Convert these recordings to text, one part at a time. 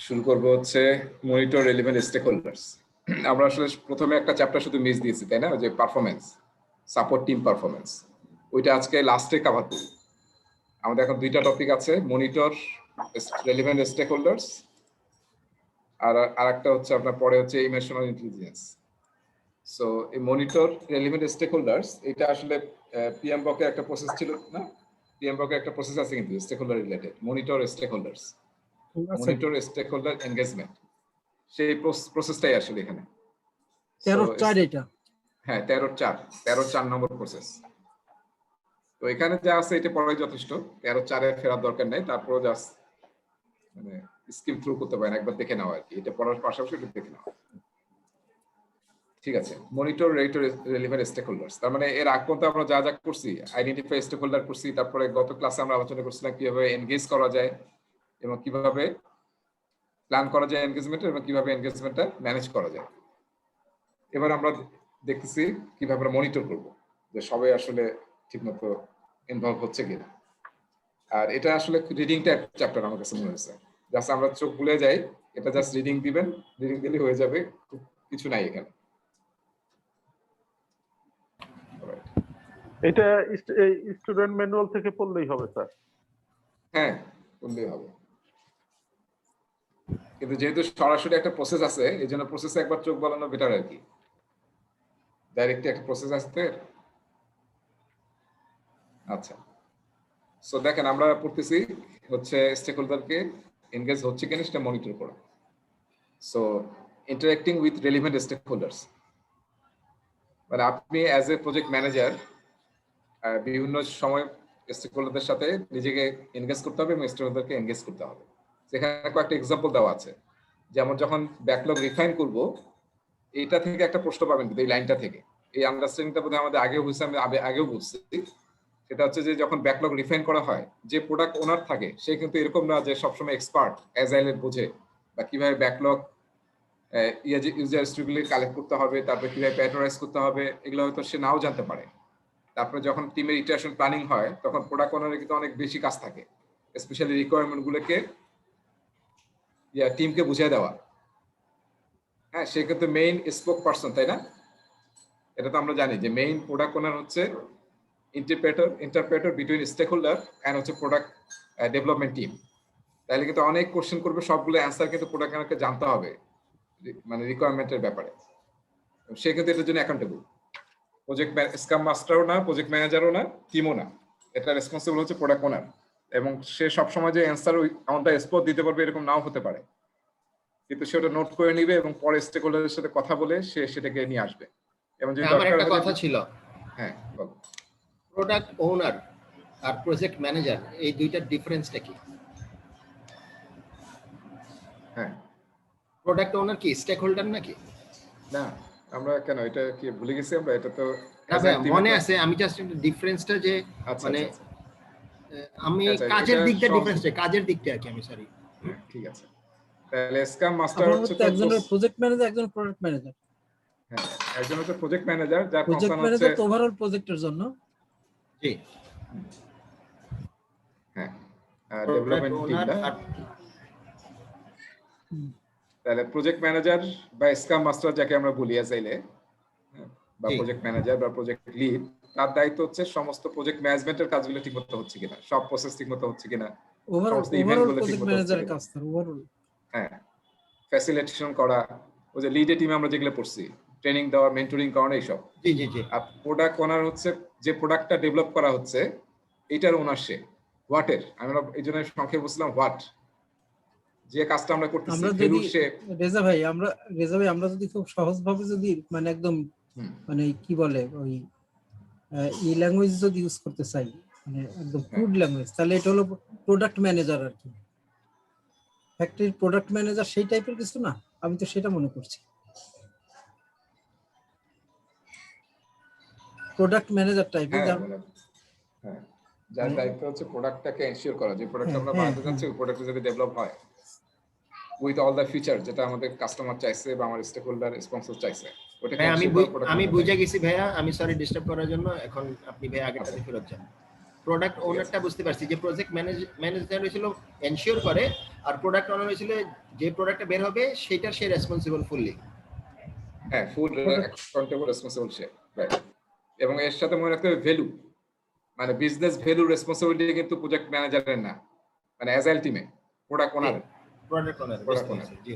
শুরু করব হচ্ছে মনিটর রেলেভেন্ট স্টেক হোল্ডার্স। আমরা আসলে প্রথমে একটা চ্যাপ্টার শুধু মিস দিয়েছি, তাই না? যে পারফরমেন্স, সাপোর্ট টিম পারফরমেন্স, ওইটা আজকে লাস্টে কভার করব। আমাদের এখন দুইটা টপিক আছে, মনিটর রেলেভেন্ট স্টেক হোল্ডার্স আর আরেকটা হচ্ছে আপনার পরে হচ্ছে ইমোশনাল ইন্টেলিজেন্স। সো এই মনিটর রেলেভেন্ট স্টেক হোল্ডার্স এটা আসলে পিএমবকের একটা প্রসেস ছিল না? পিএমবকের একটা প্রসেস আছে কিন্তু stakeholder related, monitor stakeholders, monitor stakeholder engagement, সেই প্রসেসটাই আসলে এখানে 13-4 এটা। হ্যাঁ 13-4 নম্বর প্রসেস। তো এখানে যা আছে এটা পড়াই যথেষ্ট, 13-4-এ ফেরার দরকার নেই। তারপরে জাস্ট মানে স্কিম থ্রু করতে পারেন, একবার দেখে নাও আর কি, এটা পড়ার পাশাপাশি এটা দেখে নাও। ঠিক আছে, মনিটর রেলেভেন্ট স্টেক হোল্ডার্স, তার মানে এর আগ পর্যন্ত আমরা যা যা করছি, আইডেন্টিফাই স্টেক হোল্ডার করছি, তারপরে গত ক্লাসে আমরা আলোচনা করছিলাম কিভাবে এনগেজ করা যায় এবং কিভাবে প্ল্যান করা যায় এনগেজমেন্ট এবং কিভাবে এনগেজমেন্টটা ম্যানেজ করা যায়। এবার আমরা দেখতেছি কিভাবে আমরা মনিটর করব যে সবাই আসলে ঠিকমতো ইনভলভ হচ্ছে কিনা। আর এটা আসলে রিডিং টাইপ চ্যাপ্টার আমার কাছে মনে হয়েছে, জাস্ট আমরা চোখ ভুলে যাই, এটা জাস্ট রিডিং দিবেন, রিডিং দিলে হয়ে যাবে, কিছু নাই এখানে। এটা স্টুডেন্ট ম্যানুয়াল থেকে পড়লেই হবে স্যার? হ্যাঁ পড়লেই হবে, কিন্তু যেহেতু সরাসরি একটা প্রসেস আছে এই জন্য প্রসেসে একবার চোখ বলানো বেটার আর কি। ডাইরেক্ট একটা প্রসেস আসতে। আচ্ছা, সো দেখেন আমরা পড়তেছি হচ্ছে স্টেক হোল্ডারকে এনগেজ হচ্ছে কিনা সেটা মনিটর করা। So interacting with relevant stakeholders, মানে আপনি অ্যাজ এ প্রজেক্ট ম্যানেজার বিভিন্ন সময় স্টেক হোল্ডারদের সাথে নিজেকে এনগেজ করতে হবে এবং স্টেক হোল্ডারকে এনগেজ করতে হবে। সেখানে কয়েকটা এক্সাম্পল দেওয়া আছে, যেমন যখন ব্যাকলগ রিফাইন করব, এইটা থেকে একটা প্রশ্ন পাবেন কিন্তু এই লাইনটা থেকে, এই আন্ডারস্ট্যান্ডিংটা বোধহয় আমাদের আগেও হয়েছে, আমি আগেও বলছি। সেটা হচ্ছে যে যখন ব্যাকলগ রিফাইন করা হয়, যে প্রোডাক্ট ওনার থাকে সে কিন্তু এরকম না যে সবসময় এক্সপার্ট অ্যাজাইলের বোঝে বা কিভাবে ব্যাকলগ ইউজার স্টোরিগুলি কালেক্ট করতে হবে, তারপরে কিভাবে প্যাটারাইজ করতে হবে, এগুলো হয়তো সে নাও জানতে পারে। তারপরে যখন টিমের ইটারেশন প্ল্যানিং হয় তখন প্রোডাক্ট ওনারের কিন্তু অনেক বেশি কাজ থাকে, স্পেশালি রিকোয়ারমেন্ট গুলোকে টিমকে বুঝিয়ে দেওয়া। হ্যাঁ, সে কিন্তু মেইন স্পোক পারসন, তাই না? এটা তো আমরা জানি যে মেইন প্রোডাক্ট ওনার হচ্ছে interpreter between stakeholder and হচ্ছে প্রোডাক্ট ডেভেলপমেন্ট টিম। তাহলে কিন্তু অনেক কোশ্চেন করবে, সবগুলো অ্যান্সার কিন্তু প্রোডাক্ট ওনারকে জানতে হবে, মানে রিকোয়ারমেন্টের ব্যাপারে। সে কিন্তু এটার জন্য অ্যাকাউন্টেবল, প্রজেক্ট স্ক্রাম মাস্টারও না, প্রজেক্ট ম্যানেজারও না, টিমও না, এটা রেসপন্সিবল হচ্ছে প্রোডাক্ট ওনার। এবং সে সবসময় যে অ্যান্সার অন দ্য স্পট দিতে পারবে এরকম নাও হতে পারে, কিন্তু সে ওটা নোট করে নিবে এবং পরে স্টেক হোল্ডারের সাথে কথা বলে সে সেটাকে নিয়ে আসবে। এবং যদি আমার একটা কথা ছিল, হ্যাঁ বল, প্রোডাক্ট ওনার আর প্রজেক্ট ম্যানেজার এই দুইটার ডিফারেন্সটা কি? হ্যাঁ, প্রোডাক্ট ওনার কি স্টেক হোল্ডার নাকি? না আমরা কেন এটা কি ভুলে গেছি আমরা? এটা তো মনে আছে, আমি জাস্ট ডিফারেন্সটা যে মানে আমি কাজের দিকটা ডিফারেন্সটা, কাজের দিকটা আর কি, আমি সরি। ঠিক আছে, তাহলে স্ক্রাম মাস্টার হচ্ছে একজন প্রজেক্ট ম্যানেজার, একজন প্রোডাক্ট ম্যানেজার। হ্যাঁ, একজন হচ্ছে প্রজেক্ট ম্যানেজার, যার প্রজেক্ট কনসার্ন ম্যানেজার হচ্ছে তো ওভারঅল প্রজেক্টের জন্য। জি হ্যাঁ, ডেভেলপমেন্ট টিমটা। তাহলে প্রজেক্ট ম্যানেজার বা স্ক্রাম মাস্টার যাকে আমরা বলি চাইলে, বা প্রজেক্ট ম্যানেজার বা প্রজেক্ট লিড, তার দায়িত্ব হচ্ছে সমস্ত প্রজেক্ট ম্যানেজমেন্টের কাজগুলো ঠিকমতো হচ্ছে কিনা, সব প্রসেস ঠিকমতো হচ্ছে কিনা, ওভারঅল প্রজেক্ট ম্যানেজারের কাজ তার ওভারঅল। হ্যাঁ, ফ্যাসিলিটেশন করা, ওই যে লিডে টিমে আমরা যেগুলো পড়ছি, ট্রেনিং দেওয়া, মেন্টরিং করা, এইসব। জি জি জি। আর প্রোডাক্ট ওনার হচ্ছে যে প্রোডাক্টটা ডেভেলপ করা হচ্ছে এটার ওনার সে, হোয়াটের, আমরা এই জন্য সংক্ষেপে বলছিলাম হোয়াট, যে কাজটা আমরা করতেছি। আমরা যদি রেজা ভাই আমরা যদি খুব সহজভাবে যদি মানে একদম মানে কি বলে ওই এই ল্যাঙ্গুয়েজ যদি ইউজ করতে চাই, মানে একদম ক্রুড ল্যাঙ্গুয়েজ, তাহলে এটা হলো প্রোডাক্ট ম্যানেজার আর কি, ফ্যাক্টরির প্রোডাক্ট ম্যানেজার সেই টাইপের কিছু না? আমি তো সেটা মনে করছি। প্রোডাক্ট ম্যানেজার টাইপের, হ্যাঁ, যার দায়িত্ব হচ্ছে প্রোডাক্টটাকে এনশিওর করা, যে প্রোডাক্ট আমরা বানাতে যাচ্ছি ওই প্রোডাক্টটা যদি ডেভেলপ হয় উইথ অল দ্য ফিচার যেটা আমাদের কাস্টমার চাইছে বা আমার স্টেক হোল্ডার স্পন্সর চাইছে, ওটাকে আমি বুঝে গেছি ভাইয়া, আমি সরি ডিস্টার্ব করার জন্য। এখন আপনি ভাই আগেরটাতে ফেরত যান। প্রোডাক্ট ওনারটা বুঝতে পারছি যে প্রজেক্ট ম্যানেজার হয়েছিল এনশিওর করে, আর প্রোডাক্ট ওনার হয়েছিল যে প্রোডাক্টটা বের হবে সেটার সে রেসপন্সিবল ফুললি। হ্যাঁ, ফুল অ্যাকাউন্টেবল রেসপন্সিবল সে, রাইট। এবং এর সাথে মনে রাখতে হবে ভ্যালু, মানে বিজনেস ভ্যালু রেসপন্সিবিলিটি কিন্তু প্রজেক্ট ম্যানেজারের না, মানে অ্যাজাইল টিমে প্রোডাক্ট ওনার। জি।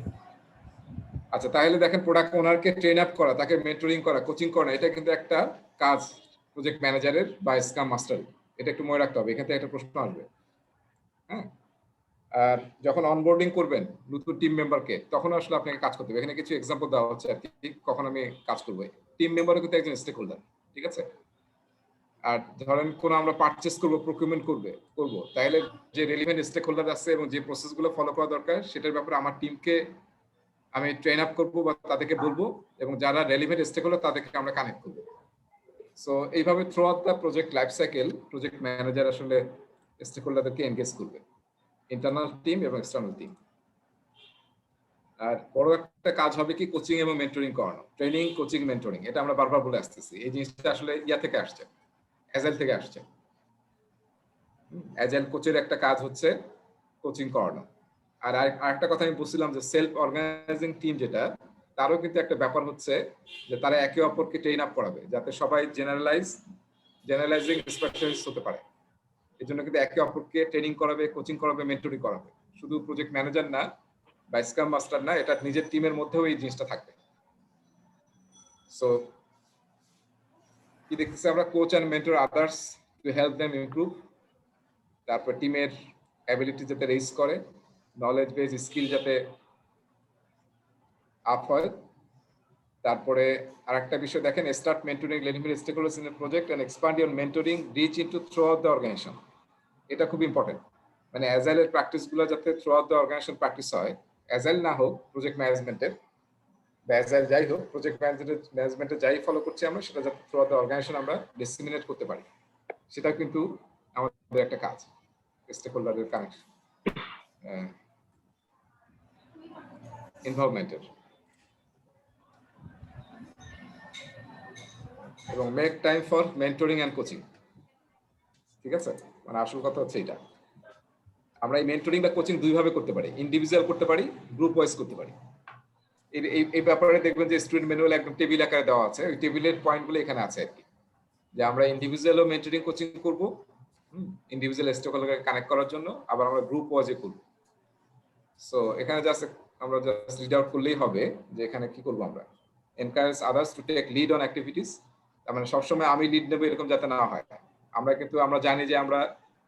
আচ্ছা, তাহলে দেখেন প্রোডাক্ট ওনারকে ট্রেন আপ করা, তাকে মেন্টরিং করা, কোচিং করা, এটা কিন্তু একটা কাজ প্রজেক্ট ম্যানেজারের বা স্ক্রাম মাস্টার। এটা একটু মনে রাখতে হবে, এখান থেকে একটা প্রশ্ন আসবে। হ্যাঁ, আর যখন অনবোর্ডিং করবেন নতুন টিম মেম্বারকে, তখন আসলে আপনাকে কাজ করতে হবে। এখানে কিছু এক্সাম্পল দেওয়া হচ্ছে আর কি, কখন আমি কাজ করবো। টিম মেম্বারও কিন্তু একজন স্টেক হোল্ডার, ঠিক আছে। আর ধরেন কোনো আমরা পারচেস করবো, প্রকিউরমেন্ট করবো, তাহলে যে রেলিভেন্ট স্টেক হোল্ডার আছে এবং যে প্রসেসগুলো ফলো করা দরকার সেটার ব্যাপারে আমার টিমকে আমি ট্রেন আপ করবো বা তাদেরকে বলবো, এবং যারা রেলিভেন্ট স্টেক হোল্ডার তাদেরকে আমরা কানেক্ট করবো। সো এইভাবে through out the project life cycle project manager আসলে স্টেক হোল্ডারদেরকে এনগেজ করবে, ইন্টারনাল টিম এবং এক্সটার্নাল টিম। আর বড় একটা কাজ হবে কি, কোচিং এবং মেন্টরিং করানো। ট্রেনিং, কোচিং, মেন্টরিং, এটা আমরা বারবার বলে আসতেছি। এই জিনিসটা আসলে ইয়া থেকে আসছে, অ্যাজাইল থেকে আসছে। অ্যাজাইল কোচের একটা কাজ হচ্ছে কোচিং করানো। আর আরেকটা কথা আমি বলছিলাম যে সেলফ অর্গানাইজিং টিম যেটা, তারও কিন্তু একটা ব্যাপার হচ্ছে যে তারা একে অপরকে ট্রেন আপ করাবে, যাতে সবাই জেনারেলাইজিং স্পেশালিস্ট হতে পারে। এই জন্য কিন্তু একে অপরকে ট্রেনিং করাবে, কোচিং করাবে, মেন্টরিং করাবে। শুধু প্রজেক্ট ম্যানেজার না বা স্ক্রাম মাস্টার না, এটা নিজের টিমের মধ্যেও এই জিনিসটা থাকবে। সো কি দেখতেছি আমরা, coach and mentor others to help them improve. তারপর টিমের অ্যাবিলিটি যাতে রেজ করে, নলেজ বেস স্কিল যাতে আপ হয়। তারপরে আরেকটা বিষয় দেখেন, start mentoring relevant stakeholders in the project and expand your mentoring reach into throughout the organisation. এটা খুব ইম্পর্টেন্ট, মানে অ্যাজাইলের প্র্যাকটিসগুলো যাতে throughout the organisation practice হয়। অ্যাজাইল না হোক প্রজেক্ট ম্যানেজমেন্টের, বা অ্যাজাইল যাই হোক, প্রজেক্ট ম্যানেজমেন্টে যাই ফলো করছি আমরা, সেটা যাতে থ্রু আউট দ্য অর্গানাইজেশন আমরা ডিসিমিনেট করতে পারি, সেটা কিন্তু আমাদের একটা কাজ, স্টেকহোল্ডারের কানেকশন ইনভলভমেন্টের। এবং make time for mentoring and coaching, ঠিক আছে। মানে আসল কথা হচ্ছে এটা, আমরা এই মেন্টরিং বা কোচিং দুইভাবে করতে পারি, ইন্ডিভিজুয়াল করতে পারি, গ্রুপ ওয়াইজ করতে পারি। এই ব্যাপারে দেখবেন যে স্টুডেন্ট ম্যানুয়াল একদম টেবিল আকারে দেওয়া আছে, ওই টেবিলের পয়েন্টগুলো এখানে আছে আর কি, যে আমরা ইন্ডিভিজুয়ালও মেন্টরিং কোচিং করবো, ইন্ডিভিজুয়াল স্টেকহোল্ডারকে কানেক্ট করার জন্য, আবার আমরা গ্রুপ ওয়াইজে করব। সো এখানে জাস্ট আমরা জাস্ট রিড আউট করলেই হবে যে এখানে কি করবো আমরা, encourage others to take lead on activities. তার মানে সবসময় আমি লিড নেবো এরকম যাতে না হয়। আমরা জানি যে আমরা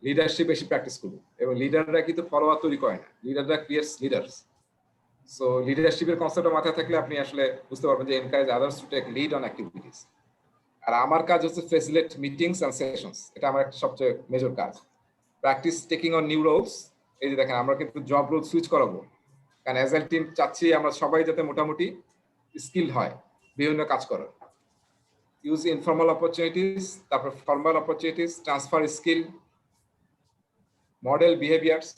লিডারশিপ বেশি প্র্যাকটিস করবো, এবং লিডাররা কিন্তু ফলোয়ার তৈরি করে না, লিডাররা ক্রিয়েটস লিডার্স। সো লিডারশিপের কনসেপ্টটা মাথায় থাকলে আপনি আসলে বুঝতে পারবেন যে encourage others to take lead on activities. আর আমার কাজ হচ্ছে ফেসিলিটেট মিটিংস এন্ড সেশনস, এটা আমার একটা সবচেয়ে মেজর কাজ। Practice taking on new roles, এই যে দেখেন আমরা কিন্তু জব রোল সুইচ করাবো, কারণ অ্যাজাইল টিম চাচ্ছি আমরা সবাই যাতে মোটামুটি স্কিল হয় বিভিন্ন কাজ করার। ইউজ ইনফর্মাল অপরচুনিটিস, তারপর formal opportunities, transfer skill, model behaviours.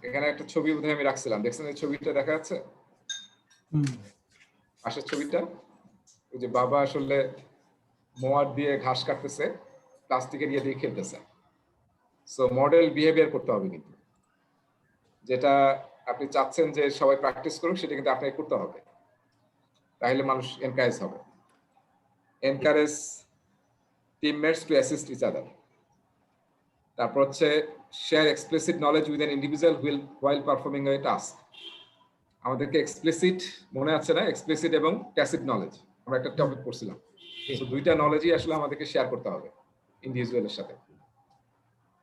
এখানে একটা ছবি বোধহয় আমি রাখছিলাম, দেখছেন এই ছবিটা দেখা যাচ্ছে, পাশের ছবিটা, ওই যে বাবা আসলে মোয়ার দিয়ে ঘাস কাটতেছে, প্লাস্টিকের ইয়ে দিয়ে খেলতেছে। সো মডেল বিহেভিয়ার করতে হবে, কিন্তু যেটা আপনি চাচ্ছেন যে সবাই প্র্যাকটিস করুক সেটা কিন্তু আপনাকে করতে হবে, তাহলে মানুষ এনকারেজ হবে। Encourage teammates to assist each other. তারপর হচ্ছে share explicit knowledge with an individual while performing a task. আমাদেরকে এক্সপ্লিসিট মনে আছে না, এক্সপ্লিসিট এবং ট্যাসিট নলেজ আমরা একটা টপিক পড়ছিলাম। তো দুইটা নলেজই আসলে আমাদেরকে শেয়ার করতে হবে ইন্ডিভিজুয়ালের সাথে।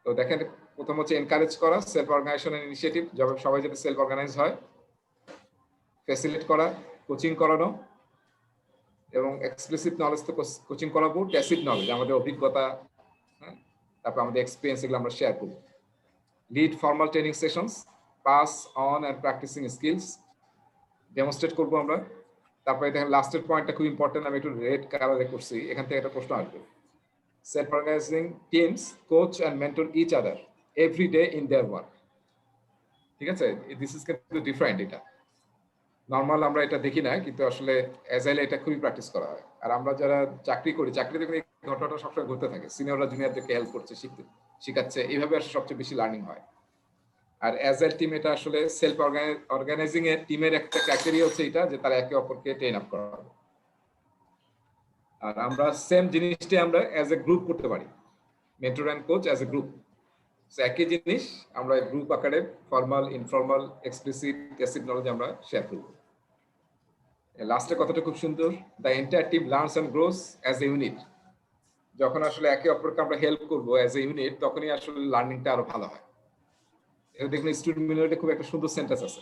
তো দেখেন, প্রথম হচ্ছে এনকারেজ করা, সেলফ অর্গানাইজেশন ইনিশিয়েটিভ, সবাই যাতে সেলফ অর্গানাইজ হয়। ফ্যাসিলিটেট করা, কোচিং করানো, এবং এক্সপ্লিসিট নলেজ তো কোচিং করাবো, ট্যাসিট নলেজ আমাদের অভিজ্ঞতা, তারপর আমাদের এক্সপিরিয়েন্স, এগুলো আমরা শেয়ার করবো। Lead formal training sessions, pass on and practising skills, demonstrate করবো আমরা। তারপরে দেখেন লাস্টের পয়েন্টটা খুব ইম্পর্টেন্ট, আমি একটু রেড কালারে করছি, এখান থেকে একটা প্রশ্ন আসবে। Self-organizing teams coach and mentor each other every day in their work. ঠিক আছে, দিস ইজ কিন্তু ডিফারেন্ট এটা। নর্মাল আমরা এটা দেখি না, কিন্তু আসলে অ্যাজাইলে এটা খুবই প্র্যাকটিস করা হয়। আর আমরা যারা চাকরি করি, চাকরিতে এই ঘটনাটা সবসময় ঘটতে থাকে, সিনিয়ররা জুনিয়রদেরকে হেল্প করছে, শিখাচ্ছে, এইভাবে আসলে সবচেয়ে বেশি লার্নিং হয়। আর অ্যাজাইল টিম এটা আসলে সেলফ অর্গানাইজিং এর টিমের একটা ক্রাইটেরিয়া হচ্ছে এটা, যে তারা একে অপরকে ট্রেন আপ করা হবে। আর আমরা সেম জিনিসটাই আমরা অ্যাজ এ গ্রুপ করতে পারি, mentor and coach as a group. একই জিনিস আমরা গ্রুপ আকারে formal, informal, explicit, tacit knowledge আমরা শেয়ার করব। লাস্টের কথাটা খুব সুন্দর, the entire team learns and grows as a unit. যখন আসলে একে অপরকে আমরা হেল্প করবো অ্যাজ এ ইউনিট, তখনই আসলে লার্নিংটা আরো ভালো হয়। এটা দেখুন স্টুডেন্ট মিনিটে খুব একটা সুন্দর সেন্টেন্স আছে।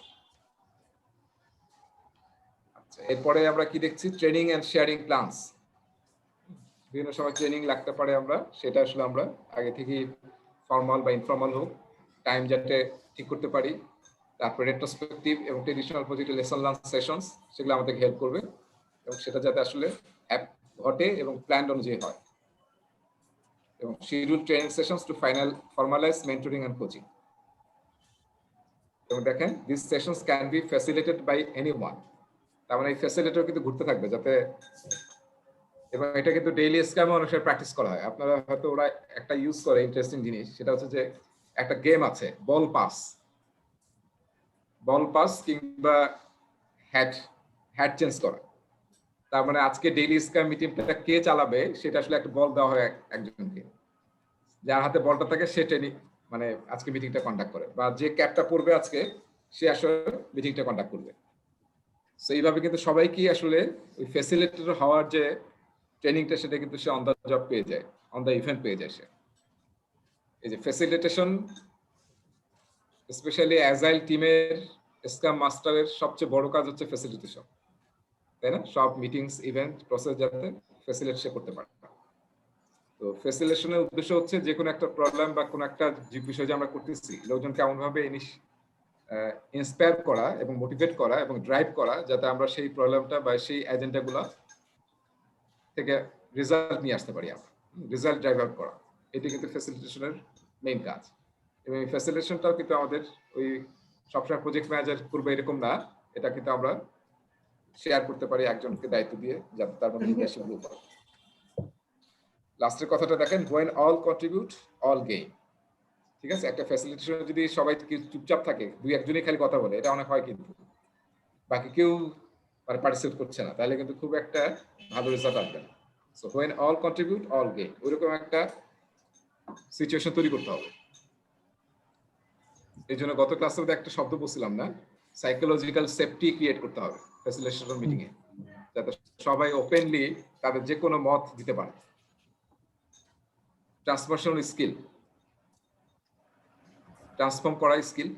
আচ্ছা, এরপরে আমরা কি দেখছি, ট্রেনিং এন্ড শেয়ারিং প্ল্যানস। বিভিন্ন সময় ট্রেনিং লাগতে পারে, আমরা সেটা আসলে আমরা আগে থেকে ফর্মাল বা ইনফর্মাল হোক, টাইম যাতে ঠিক করতে পারি। তারপরে রেট্রোস্পেক্টিভ এবং traditional project lesson learn sessions, সেগুলো আমাদেরকে হেল্প করবে, এবং সেটা যাতে আসলে অ্যাপ ঘটে এবং প্ল্যান অনুযায়ী হয়। এবং schedule training sessions to formalise mentoring and coaching. এবং দেখেন, this sessions can be facilitated by anyone. তার মানে এই ফ্যাসিলিটেটর কিন্তু ঘুরতে থাকবে যাতে, এবং এটা কিন্তু ডেইলি স্ক্যামে অনেক সময় প্র্যাকটিস করা হয়। আপনারা হয়তো, ওরা একটা ইউজ করে ইন্টারেস্টিং জিনিস, সেটা হচ্ছে যে একটা গেম আছে বল পাস কিংবা হ্যাট চেঞ্জ করা। তার মানে আজকে ডেইলি স্ক্যাম মিটিংটা কে চালাবে, সেটা আসলে একটা বল দেওয়া হয় একজনকে, যার হাতে বলটা থাকে সে ট্রেনিং, মানে আজকে মিটিংটা কন্ডাক্ট করে, বা যে ক্যাপটা পড়বে আজকে সে আসলে মিটিংটা কন্ডাক্ট করবে। সো এইভাবে কিন্তু সবাইকে আসলে ওই ফ্যাসিলিটেটর হওয়ার যে ট্রেনিংটা, সেটা কিন্তু সে অন দ্য জব পেয়ে যায়, অন দ্য ইভেন্ট পেয়ে যায় সে। এই যে ফ্যাসিলিটেশন, স্পেশালি অ্যাজাইল টিমের স্ক্রাম মাস্টারের সবচেয়ে বড় কাজ হচ্ছে ফ্যাসিলিটেশন, তাই না? সব মিটিংস, ইভেন্ট, প্রসেস যাতে ফ্যাসিলিটেট সে করতে পারে। তো ফ্যাসিলিটেশনের উদ্দেশ্য হচ্ছে যে কোনো একটা প্রবলেম বা কোনো একটা বিষয় যে আমরা করতেছি, লোকজনকে এমনভাবে ইন্সপায়ার করা এবং মোটিভেট করা এবং ড্রাইভ করা, যাতে আমরা সেই প্রবলেমটা বা সেই এজেন্ডাগুলো থেকে রেজাল্ট নিয়ে আসতে পারি। আমরা রেজাল্ট ড্রাইভ আউট করা, এটি কিন্তু ফ্যাসিলিটেশনের মেইন কাজ। এবং এই ফ্যাসিলিটেশনটাও কিন্তু আমাদের ওই সবসময় প্রজেক্ট ম্যানেজার করবে এরকম না, এটা কিন্তু আমরা শেয়ার করতে পারি একজনকে দায়িত্ব দিয়ে, যাতে তার মধ্যে বেশি গ্রুপ হয়। লাস্টের কথাটা দেখেন, when all contribute all gain। ঠিক আছে, একটা ফ্যাসিলিটেশন যদি সবাই চুপচাপ থাকে, দুই একজনই খালি কথা বলে, এটা অনেক হয়, কিন্তু বাকি কেউ মানে পার্টিসিপেট করছে না, তাহলে কিন্তু খুব একটা ভালো রেজাল্ট আসবে না। So when all contribute all gain, ওইরকম একটা সিচুয়েশন তৈরি করতে হবে। এই জন্য গত ক্লাসে একটা শব্দ বলছিলাম না, সাইকোলজিক্যাল সেফটি ক্রিয়েট করতে হবে ফ্যাসিলিটেশন মিটিং এ, যাতে সবাই ওপেনলি তাদের যে কোনো মত দিতে পারে। ট্রান্সফরমেশন স্কিল, ট্রান্সফর্ম করা স্কিল,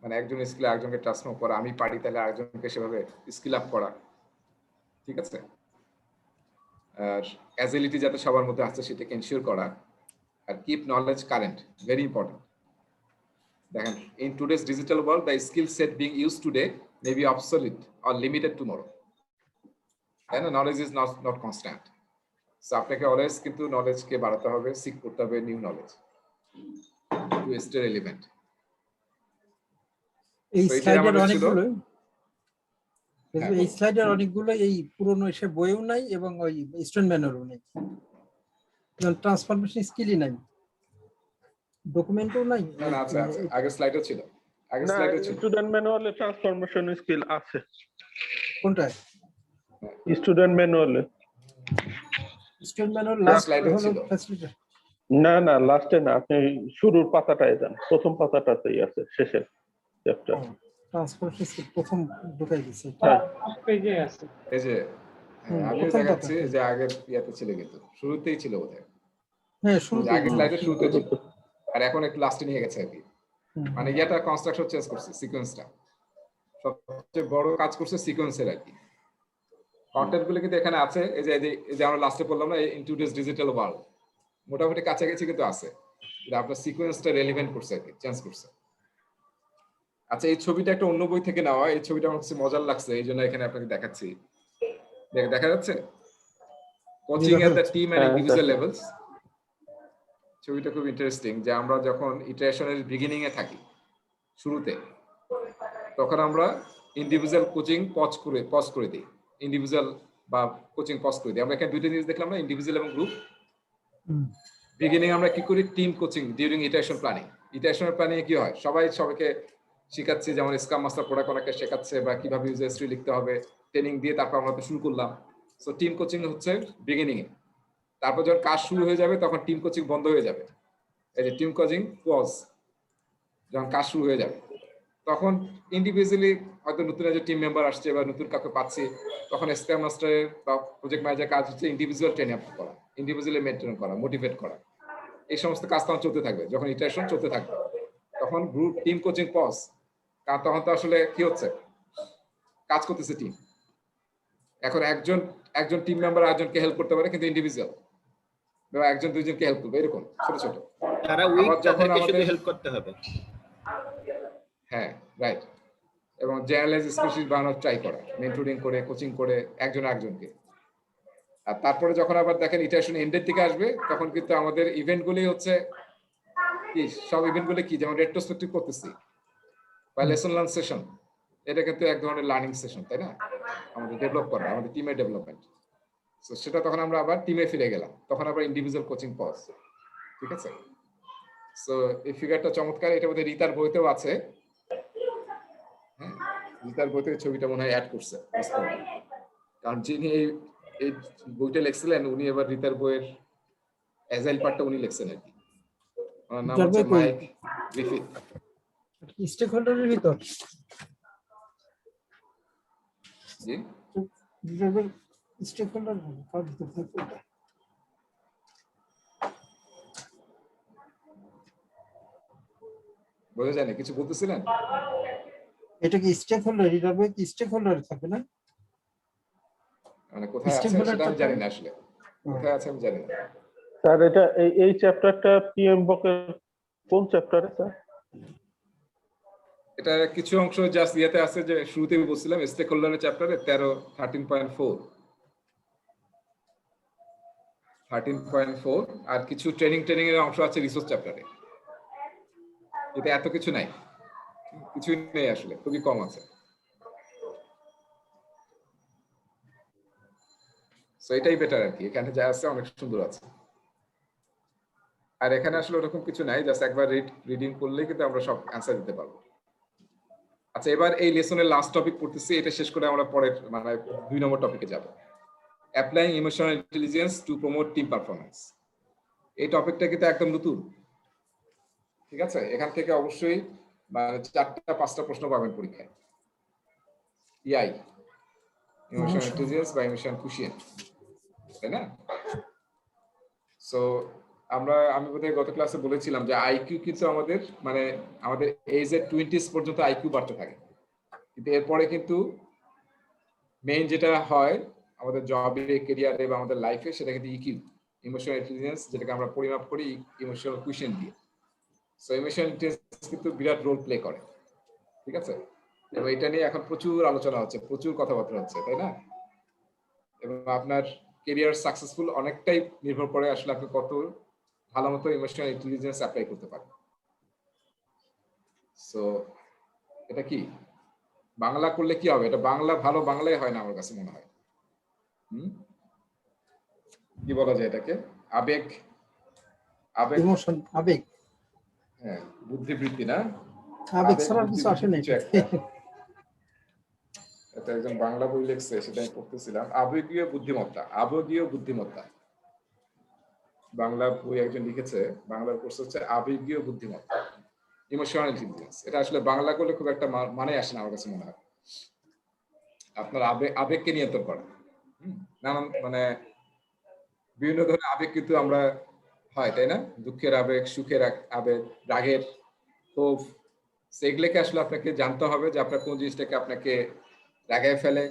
মানে একজন স্কিল আরেকজনকে ট্রান্সফর্ম করা, আমি পারি তাহলে আরেকজনকে সেভাবে স্কিল আপ করা। ঠিক আছে, আর অ্যাজিলিটি যাতে সবার মধ্যে আছে সেটাকে এনশিওর করা। আর keep knowledge current, very important. দেখেন, in today's digital world the skill set being use today may be obsolete or limited tomorrow, তাই না? Knowledge is not constant. So আপনাকে অলওয়েজ কিন্তু নলেজকে বাড়াতে হবে, সিক করতে হবে new knowledge to stay relevant. এই স্লাইডের অনেকগুলো এই পুরনো এসে বইও নাই এবং ওই স্টুডেন্ট ম্যানুয়ালও নাই, ট্রান্সফরমেশন স্কিলই নাই, ডকুমেন্টও নাই। না, আচ্ছা, আগের স্লাইডে ছিল, আগের স্লাইডে ছিল স্টুডেন্ট ম্যানুয়ালে ট্রান্সফরমেশন স্কিল আছে। কোনটা? স্টুডেন্ট ম্যানুয়ালে, স্টুডেন্ট ম্যানুয়াল লাস্ট স্লাইডে ছিল। না লাস্টে না, আপনি শুরুর পাতাটায় যান, প্রথম পাতাটাতেই আছে, শেষের চ্যাপ্টার। ট্রান্সফরমেশন স্কিল প্রথম ঢুকাই দিয়েছে, পেজে আছে। এই যে আমি দেখাচ্ছি যে আগের ইয়াতে ছিল, কিন্তু শুরুতেই ছিল বোধহয়। হ্যাঁ, শুরুতে, আগের স্লাইডে শুরুতে ছিল, আর এখন একটু লাস্টে নিয়ে গেছে আর কি। মানে ইয়াটা কনস্ট্রাকশন চেঞ্জ করছে, সিকোয়েন্সটা সবচেয়ে বড় কাজ করছে সিকোয়েন্সের আর কি। কন্টেন্ট গুলো কিন্তু এখানে আছে, এই যে আমরা লাস্টে বললাম না, ইন টুডেস ডিজিটাল ওয়ার্ল্ড, মোটামুটি কাছাকাছি কিন্তু আছে, এটা আপনার সিকোয়েন্সটা রেলিভেন্ট করছে আর কি, চেঞ্জ করছে। আচ্ছা, এই ছবিটা একটা অন্য বই থেকে নেওয়া, এই ছবিটা আমার কাছে মজার লাগছে, এই জন্য এখানে আপনাকে দেখাচ্ছি। দেখা যাচ্ছে coaching at the team and individual levels. ছবিটা খুব ইন্টারেস্টিং, যে আমরা যখন ইটারেশনের বিগিনিং এ থাকি, শুরুতে, তখন আমরা ইন্ডিভিজুয়াল কোচিং পজ করে দিই, ইন্ডিভিজুয়াল বা কোচিং পজ করে দিই। আমরা এখানে দুইটা জিনিস দেখলাম না, ইন্ডিভিজুয়াল এবং গ্রুপ। বিগিনিং আমরা কি করি, team coaching during iteration planning. Iteration planning কি হয়, সবাইকে শেখাচ্ছে, যেমন স্ক্রাম মাস্টার প্রোডাক্ট ওনাকে শেখাচ্ছে বা কিভাবে ইউজার হিস্ট্রি লিখতে হবে, ট্রেনিং দিয়ে তারপর আমরা শুরু করলাম। সো টিম কোচিং হচ্ছে বিগিনিং এ। তারপর যখন কাজ শুরু হয়ে যাবে তখন টিম কোচিং বন্ধ হয়ে যাবে। এই যে টিম কোচিং পজ, যখন কাজ শুরু হয়ে যাবে তখন ইন্ডিভিজুয়ালি হয়তো নতুন একজন টিম মেম্বার আসছে বা নতুন কাউকে পাচ্ছি, তখন স্ক্রাম মাস্টারের বা প্রজেক্ট ম্যানেজার কাজ হচ্ছে ইন্ডিভিজুয়াল ট্রেন আপ করা, ইন্ডিভিজুয়ালি মেনটেন করা, মোটিভেট করা। এই সমস্ত কাজ তখন চলতে থাকবে। যখন ইটারেশন চলতে থাকবে তখন গ্রুপ টিম কোচিং পজ, কারণ তখন তো আসলে কি হচ্ছে, কাজ করতেছে টিম। এখন একজন টিম মেম্বার একজনকে হেল্প করতে পারে, কিন্তু ইন্ডিভিজুয়াল বা একজন দুইজনকে হেল্প করবে, এরকম ছোট ছোট। তারা উইক তাদেরকে শুধু হেল্প করতে হবে। হ্যাঁ, রাইট। এবং জেনারেলাইজ স্পেশালিস্ট বানানোর ট্রাই করা, মেন্টরিং করে, কোচিং করে একজন একজনকে। আর তারপরে যখন আবার দেখেন ইটারেশন এন্ডের দিকে আসবে, তখন কিন্তু আমাদের ইভেন্টগুলি হচ্ছে কি, সব ইভেন্টগুলি কি, যেমন রেট্রোস্পেক্টিভ করতেছি বা লেসন লার্ন সেশন, এটা কিন্তু এক ধরনের লার্নিং সেশন, তাই না? আমাদের ডেভেলপ করা, আমাদের টিমের ডেভেলপমেন্ট। সো সেটা তখন আমরা আবার টিমে ফিরে গেলাম, তখন আবার ইন্ডিভিজুয়াল কোচিং পজ। ঠিক আছে? সো এই ফিগারটা চমৎকার, এটা বোধহয় রিতার বইতেও আছে। হ্যাঁ, রিতার বইতে ছবিটা মনে হয় অ্যাড করছে, কারণ যিনি এই বইটা লিখছিলেন উনি এবার রিতার বইয়ের এজাইল পার্টটা উনি লিখছেন আর কি। ওনার নাম হচ্ছে মাইক গ্রিফিথ। স্টেক হোল্ডারের ভিতর জি, স্টেক হোল্ডার কার ভিতর থাকে? বোঝা যায় না, কিছু বলতেছিলেন? এটা কি স্টেক হোল্ডার, এটা কি স্টেক হোল্ডার থাকে না? মানে কোথায় আছে সেটা আমি জানি না, আসলে কোথায় আছে আমি জানি না স্যার। এটা এই চ্যাপ্টারটা পিএম বকের কোন চ্যাপ্টারে স্যার? এটা কিছু অংশ জাস্ট ইয়েতে আছে, যে শুরুতেই বলছিলাম স্টেক হোল্ডারের চ্যাপ্টারে 13.4 আর কিছু ট্রেনিং এর অংশ আছে রিসোর্স চ্যাপ্টারে। এটা এত কিছু নাই, কিছুই নেই আসলে, খুবই কম আছে। সো এটাই বেটার আর কি, এখানে যা আছে অনেক সুন্দর আছে। আর এখানে আসলে ওরকম কিছু নাই, জাস্ট একবার রিডিং করলেই কিন্তু আমরা সব অ্যান্সার দিতে পারবো। আচ্ছা, এবার এই লেসনের লাস্ট টপিক পড়তেছি, এটা শেষ করে আমরা পরের মানে 2 নম্বর টপিকে যাব। Applying emotional intelligence to promote team performance. এই টপিকটা কিন্তু একদম নতুন, ঠিক আছে? এখান থেকে অবশ্যই মানে 4টা-5টা প্রশ্ন পাবেন পরীক্ষায়। ইআই, ইমোশনাল ইন্টেলিজেন্স বা ইমোশনাল কুশিয়েন্ট, তাই না? সো আমি বোধহয় গত ক্লাসে বলেছিলাম যে আইকিউ কিন্তু আমাদের এজের 20s পর্যন্ত আইকিউ বাড়তে থাকে, কিন্তু এরপরে কিন্তু মেইন যেটা হয় আমাদের জবে, ক্যারিয়ারে বা আমাদের লাইফে, সেটা কিন্তু ইকিউ, ইমোশনাল ইন্টেলিজেন্স, যেটাকে আমরা পরিমাপ করি ইমোশনাল কুশিয়েন্ট দিয়ে। সো ইমোশনাল ইন্টেলিজেন্স কিন্তু বিরাট রোল প্লে করে, ঠিক আছে? এবং এটা নিয়ে এখন প্রচুর আলোচনা হচ্ছে, প্রচুর কথাবার্তা হচ্ছে, তাই না? এবং আপনার ক্যারিয়ার সাকসেসফুল অনেকটাই নির্ভর করে আসলে আপনি কত ভালো মতো ইমোশনাল ইন্টেলিজেন্স অ্যাপ্লাই করতে পারেন। সো এটা কি বাংলা করলে কি হবে? এটা ভালো বাংলায় হয় না আমার কাছে মনে হয়। কি বলা যায় এটাকে? আবেগ, ইমোশন, আবেগ। হ্যাঁ, বুদ্ধিবৃত্তি না, আবেগ ছাড়া কিছু আসে না। এটা একজন বাংলা বই লিখছে, সেটা আমি পড়তেছিলাম, আবেগীয় বুদ্ধিমত্তা। বাংলা বই একজন লিখেছে, বাংলার কোর্স হচ্ছে আবেগীয় বুদ্ধিমত্তা, ইমোশনাল ইন্টেলিজেন্স। এটা আসলে বাংলা করলে খুব একটা মানে আসে না আমার কাছে মনে হয়। আপনার আবেগকে নিয়ন্ত্রণ করা, নানান মানে বিভিন্ন ধরনের আবেগ কিন্তু আমরা হয়, তাই না? দুঃখের আবেগ, সুখের আবেগ, রাগের, ক্ষোভ, সেগুলোকে আসলে আপনাকে জানতে হবে যে আপনার কোন জিনিসটাকে আপনাকে রাগায় ফেলে,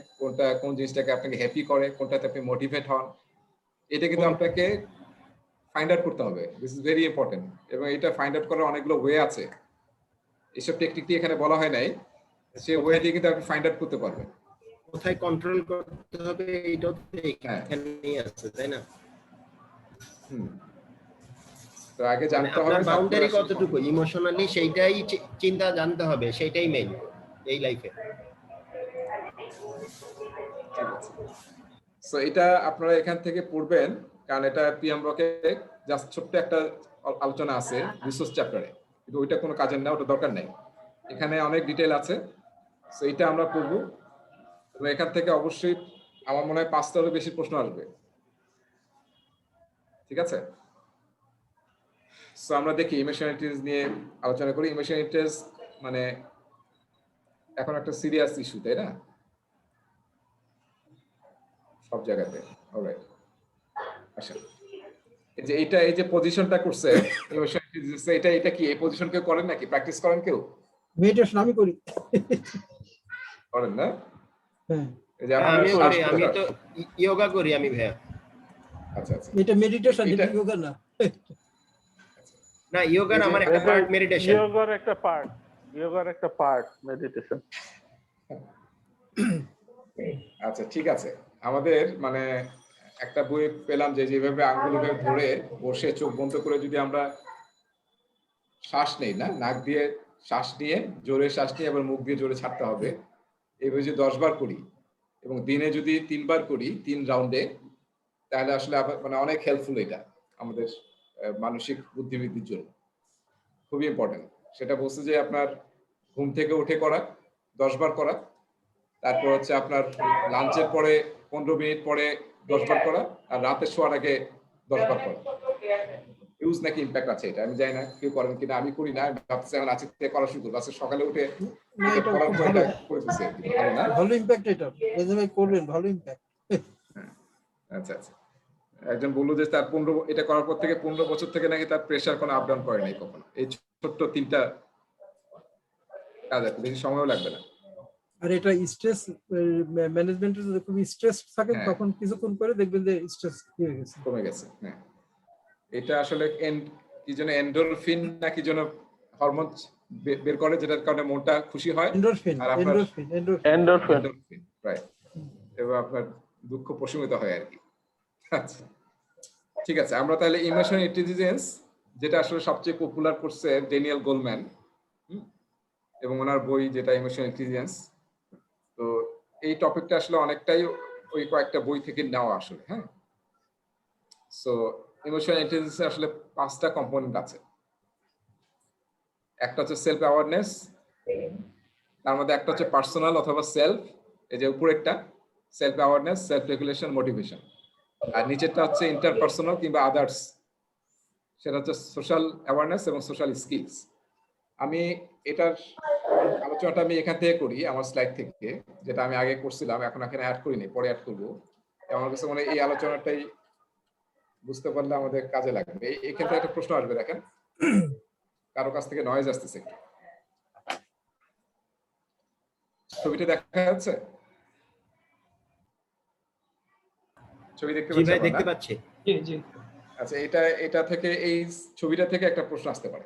কোন জিনিসটাকে আপনাকে হ্যাপি করে, কোনটাতে আপনি মোটিভেট হন। এটা কিন্তু আপনাকে ফাইন্ড আউট করতে হবে। This is very important. এবং এটা ফাইন্ড আউট করার অনেকগুলো ওয়ে আছে, এসব টেকনিক দিয়ে এখানে বলা হয় নাই, সে ওয়ে দিয়ে কিন্তু আপনি ফাইন্ড আউট করতে পারবেন। কোথায় কন্ট্রোল করতে হবে এইটাও এখানেই আছে, তাই না? তো আগে জানতে হবে আপনার বাউন্ডারি কতটুকু ইমোশনালি, সেইটাই চিন্তা জানতে হবে, সেইটাই মেইন এই লাইফে। ঠিক আছে। সো এটা আপনারা এখান থেকে পড়বেন, কারণ এটা পিএম ব্লকে জাস্ট ছোট্ট একটা আলোচনা আছে রিসোর্স চ্যাপ্টারে, কিন্তু ওইটা কোনো কাজের না, ওটা দরকার নেই। এখানে অনেক ডিটেল আছে, সো এটা আমরা পড়বো এবং এখান থেকে অবশ্যই আমার মনে হয় 5টারও বেশি প্রশ্ন আসবে। ঠিক আছে, সো আমরা দেখি ইমোশনালিটিস নিয়ে আলোচনা করি। ইমোশনালিটিস মানে এখন একটা সিরিয়াস ইস্যু, তাই না, সব জায়গাতে। অলরাইট, আচ্ছা, এই যে এই যে পজিশনটা করছে ইমোশনালিটিস, এটা কি এই পজিশন কেউ করেন নাকি, প্র্যাকটিস করেন কেউ? মেডিটেশন আমি করি। করেন না? হ্যাঁ, এই যে আমি তো যোগা করি আমি ভাইয়া। আচ্ছা আচ্ছা, এটা মেডিটেশন, এটা যোগা না। না, যোগা না, আমার একটা পার্ট মেডিটেশন। যোগার একটা পার্ট মেডিটেশন। আচ্ছা ঠিক আছে। আমাদের মানে একটা বই পেলাম যে যেভাবে আঙ্গুলভাবে ধরে বসে চোখ বন্ধ করে যদি আমরা শ্বাস নেই, না নাক দিয়ে শ্বাস নিয়ে জোরে শ্বাস নিয়ে আবার মুখ দিয়ে জোরে ছাড়তে হবে, এইভাবে যদি 10 বার করি এবং দিনে যদি 3 বার করি 3 রাউন্ডে, তাহলে আসলে মানে অনেক হেল্পফুল এটা আমাদের মানসিক বুদ্ধিবৃদ্ধির জন্য, খুবই ইম্পর্টেন্ট। সেটা বলছে যে আপনার ঘুম থেকে উঠে করা 10 বার করা, তারপর হচ্ছে আপনার লাঞ্চের পরে 15 মিনিট পরে 10 বার করা, আর রাতে শোয়ার আগে 10 বার করা। ইউজ নাকি ইম্প্যাক্ট আছে এটা, আমি জানি না কেউ করেন কিনা, আমি করি না, আমি ভাবছি এখন আজকে থেকে করা শুরু করবো। আজকে সকালে উঠে করার পর এটা করে দিচ্ছি, ভালো না? ভালো ইম্প্যাক্ট এটা, এই যে ভাই করবেন, ভালো ইম্প্যাক্ট। আচ্ছা আচ্ছা, একজন বললো যে তার 15 এটা করার পর থেকে 15 বছর থেকে নাকি তার প্রেসার কোনো আপ ডাউন করে নাই কখনো। এই ছোট্ট 3টা কাজ আছে, বেশি সময়ও লাগবে না। আর এটা স্ট্রেস ম্যানেজমেন্টের যদি খুব স্ট্রেস থাকে তখন কিছুক্ষণ পরে দেখবেন যে স্ট্রেস কমে গেছে। হ্যাঁ, এটা আসলে কি যেন এন্ডোরফিন না কি যেন হরমোন বের করে, যেটার কারণে মনটা খুশি হয়, এন্ডোরফিন, আর আপনার এন্ডোরফিন রাইট, এবং আপনার দুঃখ প্রশমিত হয় আর কি। আচ্ছা ঠিক আছে, আমরা তাহলে ইমোশনাল ইন্টেলিজেন্স, যেটা আসলে সবচেয়ে পপুলার করছে ড্যানিয়েল গোলম্যান এবং ওনার বই যেটা ইমোশনাল ইন্টেলিজেন্স, তো এই টপিকটা আসলে অনেকটাই ওই কয়েকটা বই থেকে নেওয়া আসলে। হ্যাঁ, সো ইমোশনাল ইন্টেলিজেন্স আসলে 5টা কম্পোনেন্ট আছে। একটা হচ্ছে সেলফ অ্যাওয়ারনেস, তার মধ্যে একটা হচ্ছে পার্সোনাল অথবা সেলফ, এই যে উপরেরটা self awareness, self regulation, motivation, আর নিচেরটা হচ্ছে ইন্টারপার্সোনাল কিংবা আদার্স, সেটা হচ্ছে সোশ্যাল অ্যাওয়ারনেস এবং সোশ্যাল স্কিলস। আমি এটার আলোচনাটা আমি এখান থেকে করি, আমার স্লাইড থেকে, যেটা আমি আগে করছিলাম, এখন এখানে অ্যাড করিনি, পরে অ্যাড করবো। আমার কাছে মনে হয় এই আলোচনাটাই বুঝতে পারলে আমাদের কাজে লাগবে। এই ক্ষেত্রে একটা প্রশ্ন আসবে, দেখেন কারো কাছ থেকে নয়েজ আসতেছে, ছবিটা দেখা যাচ্ছে? ছবি দেখতে পাচ্ছি। আচ্ছা, এটা থেকে এই ছবিটা থেকে একটা প্রশ্ন আসতে পারে।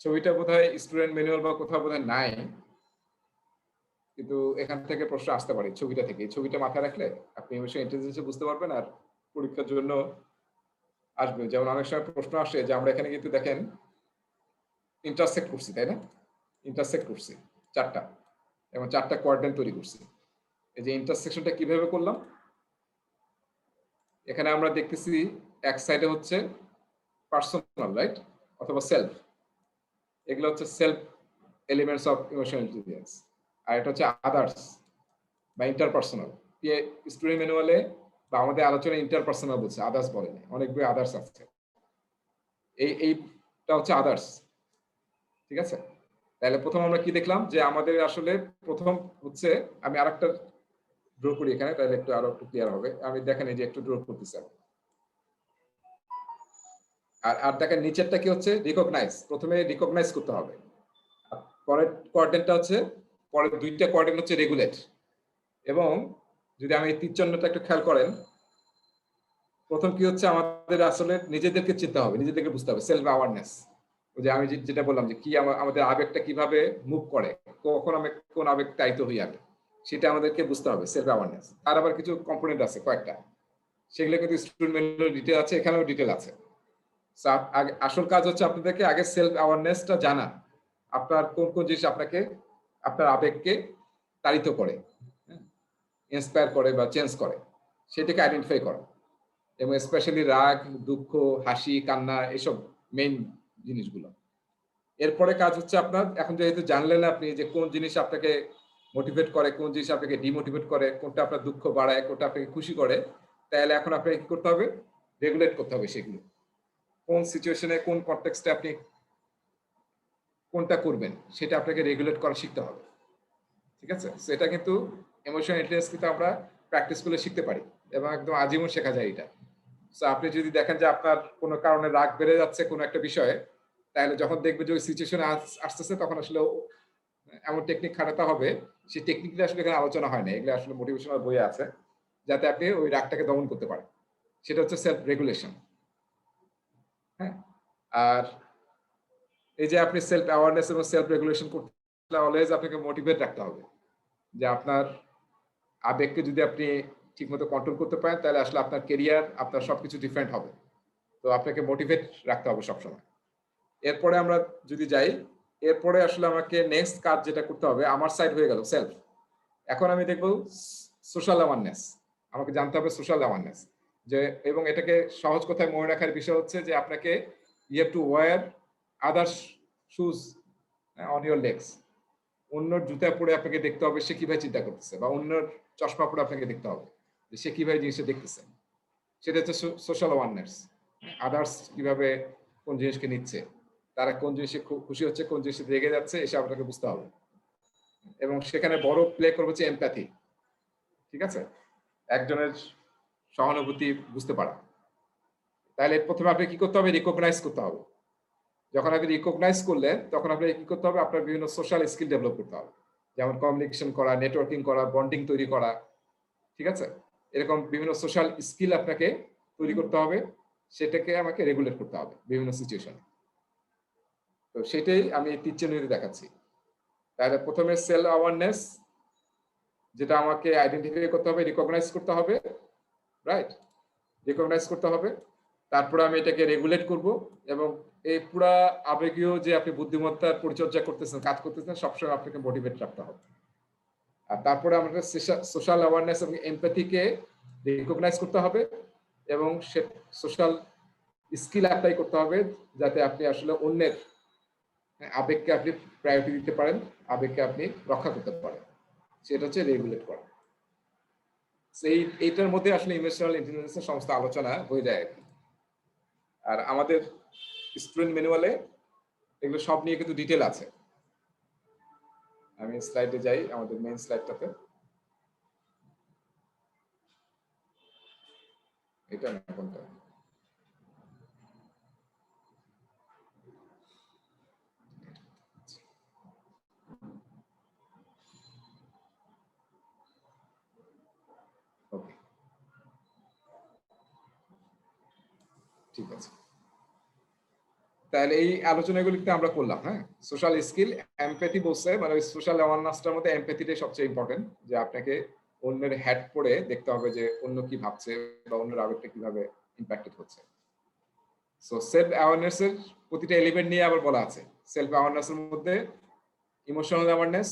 ছবিটা বোধহয় স্টুডেন্ট ম্যানুয়াল বা কোথাও বোধহয় নাই, কিন্তু এখান থেকে প্রশ্ন আসতে পারে ছবিটা থেকে। এই ছবিটা মাথায় রাখলে আপনি ইমোশনাল ইন্টেলিজেন্স বুঝতে পারবেন আর পরীক্ষার জন্য আসবে। যেমন অনেক সময় প্রশ্ন আসে যে আমরা এখানে কিন্তু দেখেন ইন্টারসেক্ট করছি, তাই না? ইন্টারসেক্ট করছি 4টা, এবং 4টা কোয়াড্রেন্ট তৈরি করছি। এই যে ইন্টারসেকশনটা কিভাবে করলাম, এখানে আমরা দেখতেছি এক সাইডে হচ্ছে পার্সোনাল, রাইট, অথবা সেলফ, এগুলো হচ্ছে self elements of emotional intelligence, আর এটা হচ্ছে আদার্স বা ইন্টারপার্সোনাল। স্টুডেন্ট ম্যানুয়ালে বা আমাদের আলোচনায় ইন্টারপার্সোনাল বলছে, আদার্স বলেনি, অনেক বই আদার্স আছে। এইটা হচ্ছে আদার্স, ঠিক আছে? তাহলে প্রথম আমরা কি দেখলাম যে আমাদের আসলে প্রথম হচ্ছে, আমি আরেকটা ড্র করি এখানে, তাহলে আরো একটু ক্লিয়ার হবে। আমি দেখেন এই যে একটু ড্র করতেছি, আর দেখেন নিচেরটা কি হচ্ছে, রিকগনাইজ। প্রথমে রিকগনাইজ করতে হবে, পরের কোয়াড্রেন্টটা হচ্ছে, পরের 2টা কোয়াড্রেন্ট হচ্ছে রেগুলেট। এবং যদি আমি তীর চিহ্নটা একটু খেয়াল করেন, প্রথম কি হচ্ছে, আমাদের আসলে নিজেদেরকে চিনতে হবে, নিজেদেরকে বুঝতে হবে, সেলফ অ্যাওয়ারনেস। ওই যে আমি যেটা বললাম যে কি আমাদের আবেগটা কিভাবে মুভ করে, কখন আমি কোন আবেগ তাড়িত হই আগে, সেটা আমাদেরকে বুঝতে হবে, সেলফ অ্যাওয়ারনেস। আর আবার কিছু কম্পোনেন্ট আছে কয়েকটা, সেগুলো কিন্তু স্টুডেন্ট ম্যানুয়ালে ডিটেল আছে, এখানেও ডিটেল আছে। আসল কাজ হচ্ছে আপনাদেরকে আগে সেলফ অ্যাওয়ারনেসটা জানা, আপনার কোন কোন জিনিস আপনাকে আপনার আবেগকে তাড়িত করে, ইন্সপায়ার করে বা চেঞ্জ করে, সেটাকে আইডেন্টিফাই করা, এবং স্পেশালি রাগ, দুঃখ, হাসি, কান্না, এসব মেইন জিনিসগুলো। এরপরে কাজ হচ্ছে আপনার, এখন যেহেতু জানলেন আপনি যে কোন জিনিস আপনাকে মোটিভেট করে, কোন জিনিস আপনাকে ডিমোটিভেট করে, কোনটা আপনার দুঃখ বাড়ায়, কোনটা আপনাকে খুশি করে, তাহলে এখন আপনাকে কি করতে হবে? রেগুলেট করতে হবে সেগুলো। কোন সিচুয়েশনে, কোন কনটেক্সটে আপনি কোনটা করবেন সেটা আপনাকে রেগুলেট করা শিখতে হবে। ঠিক আছে? সেটা কিন্তু ইমোশনাল ইন্টেলিজেন্স কিন্তু আমরা প্র্যাকটিস করলে শিখতে পারি এবং একদম আজীবন শেখা যায় এটা। সো আপনি যদি দেখেন যে আপনার কোনো কারণে রাগ বেড়ে যাচ্ছে কোনো একটা বিষয়ে, তাহলে যখন দেখবেন যে ওই সিচুয়েশনে আসতেছে, তখন আসলে এমন টেকনিক খাটাতে হবে, সেই টেকনিকটা আসলে এখানে আলোচনা হয় না, এগুলো আসলে মোটিভেশনাল বইয়ে আছে, যাতে আপনি ওই রাগটাকে দমন করতে পারেন। সেটা হচ্ছে সেলফ রেগুলেশন। হ্যাঁ, আর এই যে আপনি সেলফ অ্যাওয়ারনেস এবং সেলফ রেগুলেশন করতে অলওয়েজ আপনাকে মোটিভেট রাখতে হবে, যে আপনার আবেগকে যদি আপনি ঠিকমতো কন্ট্রোল করতে পারেন, তাহলে আসলে আপনার কেরিয়ার, আপনার সবকিছু ডিফারেন্ট হবে। তো আপনাকে মোটিভেট রাখতে হবে সবসময়। এরপরে আমরা যদি যাই, এরপরে আসলে আমাকে নেক্সট কাজ যেটা করতে হবে, আমার সাইড হয়ে গেল সেলফ। এখন আমি দেখব সোশ্যাল অ্যাওয়ারনেস। আমাকে জানতে হবে সোশ্যাল অ্যাওয়ারনেস, যে এবং এটাকে সহজ কথায় মনে রাখার বিষয় হচ্ছে যে আপনাকে you have to wear others shoes on your legs. অন্যর জুতা পরে আপনাকে দেখতে হবে সে কিভাবে চিন্তা করতেছে, বা অন্যর চশমা পরে আপনাকে দেখতে হবে যে সে কিভাবে জিনিসটা দেখতেছে। সেটা হচ্ছে সোশ্যাল অ্যাওয়ারনেস। আদার্স কিভাবে কোন জিনিসকে নিচ্ছে, তারা কোন জিনিসে খুশি হচ্ছে, কোন জিনিসে রেগে যাচ্ছে, এসে আপনাকে বুঝতে হবে। এবং সেখানে বড় প্লে করবে হচ্ছে এমপ্যাথি। ঠিক আছে? একজনের সহানুভূতি বুঝতে পারা। তাহলে প্রথমে আপনি কি করতে হবে? রিকগনাইজ করতে হবে। যখন আপনি রিকগনাইজ করলেন, তখন আপনাকে কি করতে হবে? আপনার বিভিন্ন সোশ্যাল স্কিল ডেভেলপ করতে হবে, যেমন কমিউনিকেশন করা, নেটওয়ার্কিং করা, বন্ডিং তৈরি করা। ঠিক আছে? এরকম বিভিন্ন সোশ্যাল স্কিল আপনাকে তৈরি করতে হবে, সেটাকে আমাকে রেগুলেট করতে হবে বিভিন্ন সিচুয়েশনে। তো সেটাই আমি টিচার দেখাচ্ছি। তাহলে প্রথমে সেলফ অ্যাওয়ারনেস, যেটা আমাকে আইডেন্টিফাই করতে হবে, রিকগনাইজ করতে হবে, রাইট? রিকগনাইজ করতে হবে। তারপরে আমি এটাকে রেগুলেট করব, এবং এই পুরা আবেগীয় যে আপনি বুদ্ধিমত্তার পরিচর্যা করতেছেন, কাজ করতেছেন, সবসময় আপনাকে মোটিভেট রাখতে হবে। আর তারপরে আমাদের সোশ্যাল অ্যাওয়ারনেস এবং এমপ্যাথিকে রিকগনাইজ করতে হবে, এবং সে সোশ্যাল স্কিল অ্যাপ্লাই করতে হবে, যাতে আপনি আসলে অন্যের আবেগকে আপনি প্রায়োরিটি দিতে পারেন, আবেগকে আপনি রক্ষা করতে পারেন। সেটা হচ্ছে রেগুলেট করা। এইটার মধ্যে আসলে ইমোশনাল ইন্টেলিজেন্সের সমস্ত আলোচনা হয়ে যায়। আর আমাদের স্টুডেন্ট ম্যানুয়ালে এগুলো সব নিয়ে কিন্তু ডিটেল আছে। আমি স্লাইডে যাই, আমাদের মেইন স্লাইডটাতে। এটা না, কোনটা? ওকে, ঠিক আছে। তাহলে এই আলোচনাগুলিতে আমরা করলাম, হ্যাঁ, সোশ্যাল স্কিল, এমপ্যাথি বলছে, মানে ওই সোশ্যাল অ্যাওয়ারনেসটার মধ্যে এমপ্যাথিটাই সবচেয়ে ইম্পর্টেন্ট, যে আপনাকে অন্যের হ্যাট পরে দেখতে হবে যে অন্য কি ভাবছে বা অন্যের আবেগটা কিভাবে ইম্প্যাক্টেড হচ্ছে। সো সেলফ অ্যাওয়ারনেস এর প্রতিটা এলিমেন্ট নিয়ে আবার বলা আছে। সেলফ অ্যাওয়ারনেস এর মধ্যে ইমোশনাল অ্যাওয়ারনেস,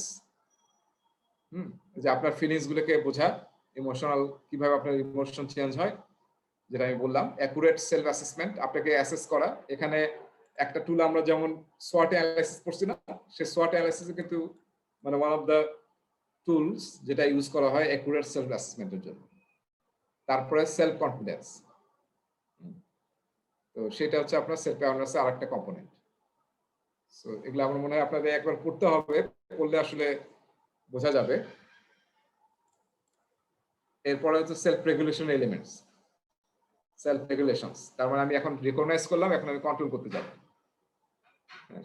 যে আপনার ফিলিংস গুলোকে বোঝা, ইমোশনাল কিভাবে আপনার ইমোশন চেঞ্জ হয়, যেটা আমি বললাম। অ্যাকুরেট সেলফ অ্যাসেসমেন্ট, আপনাকে অ্যাসেস করা। এখানে একটা টুল আমরা যেমন সোয়াট অ্যানালাইসিস করছি না, সে সোয়াট অ্যানালাইসিস কিন্তু মানে ওয়ান অফ দ্য টুলস যেটা ইউজ করা হয় অ্যাকুরেট সেলফ অ্যাসেসমেন্টের জন্য। তারপরে সেলফ কনফিডেন্স, তো সেটা হচ্ছে আপনার সেলফ অ্যাওয়ারনেসের আরেকটা কম্পোনেন্ট। সো এগুলো আমার মনে হয় আপনাদের একবার পড়তে হবে, পড়লে আসলে বোঝা যাবে। এরপরে হচ্ছে self regulation elements, self regulations. তার মানে আমি এখন রিকগনাইজ করলাম, এখন আমি কন্ট্রোল করতে যাব,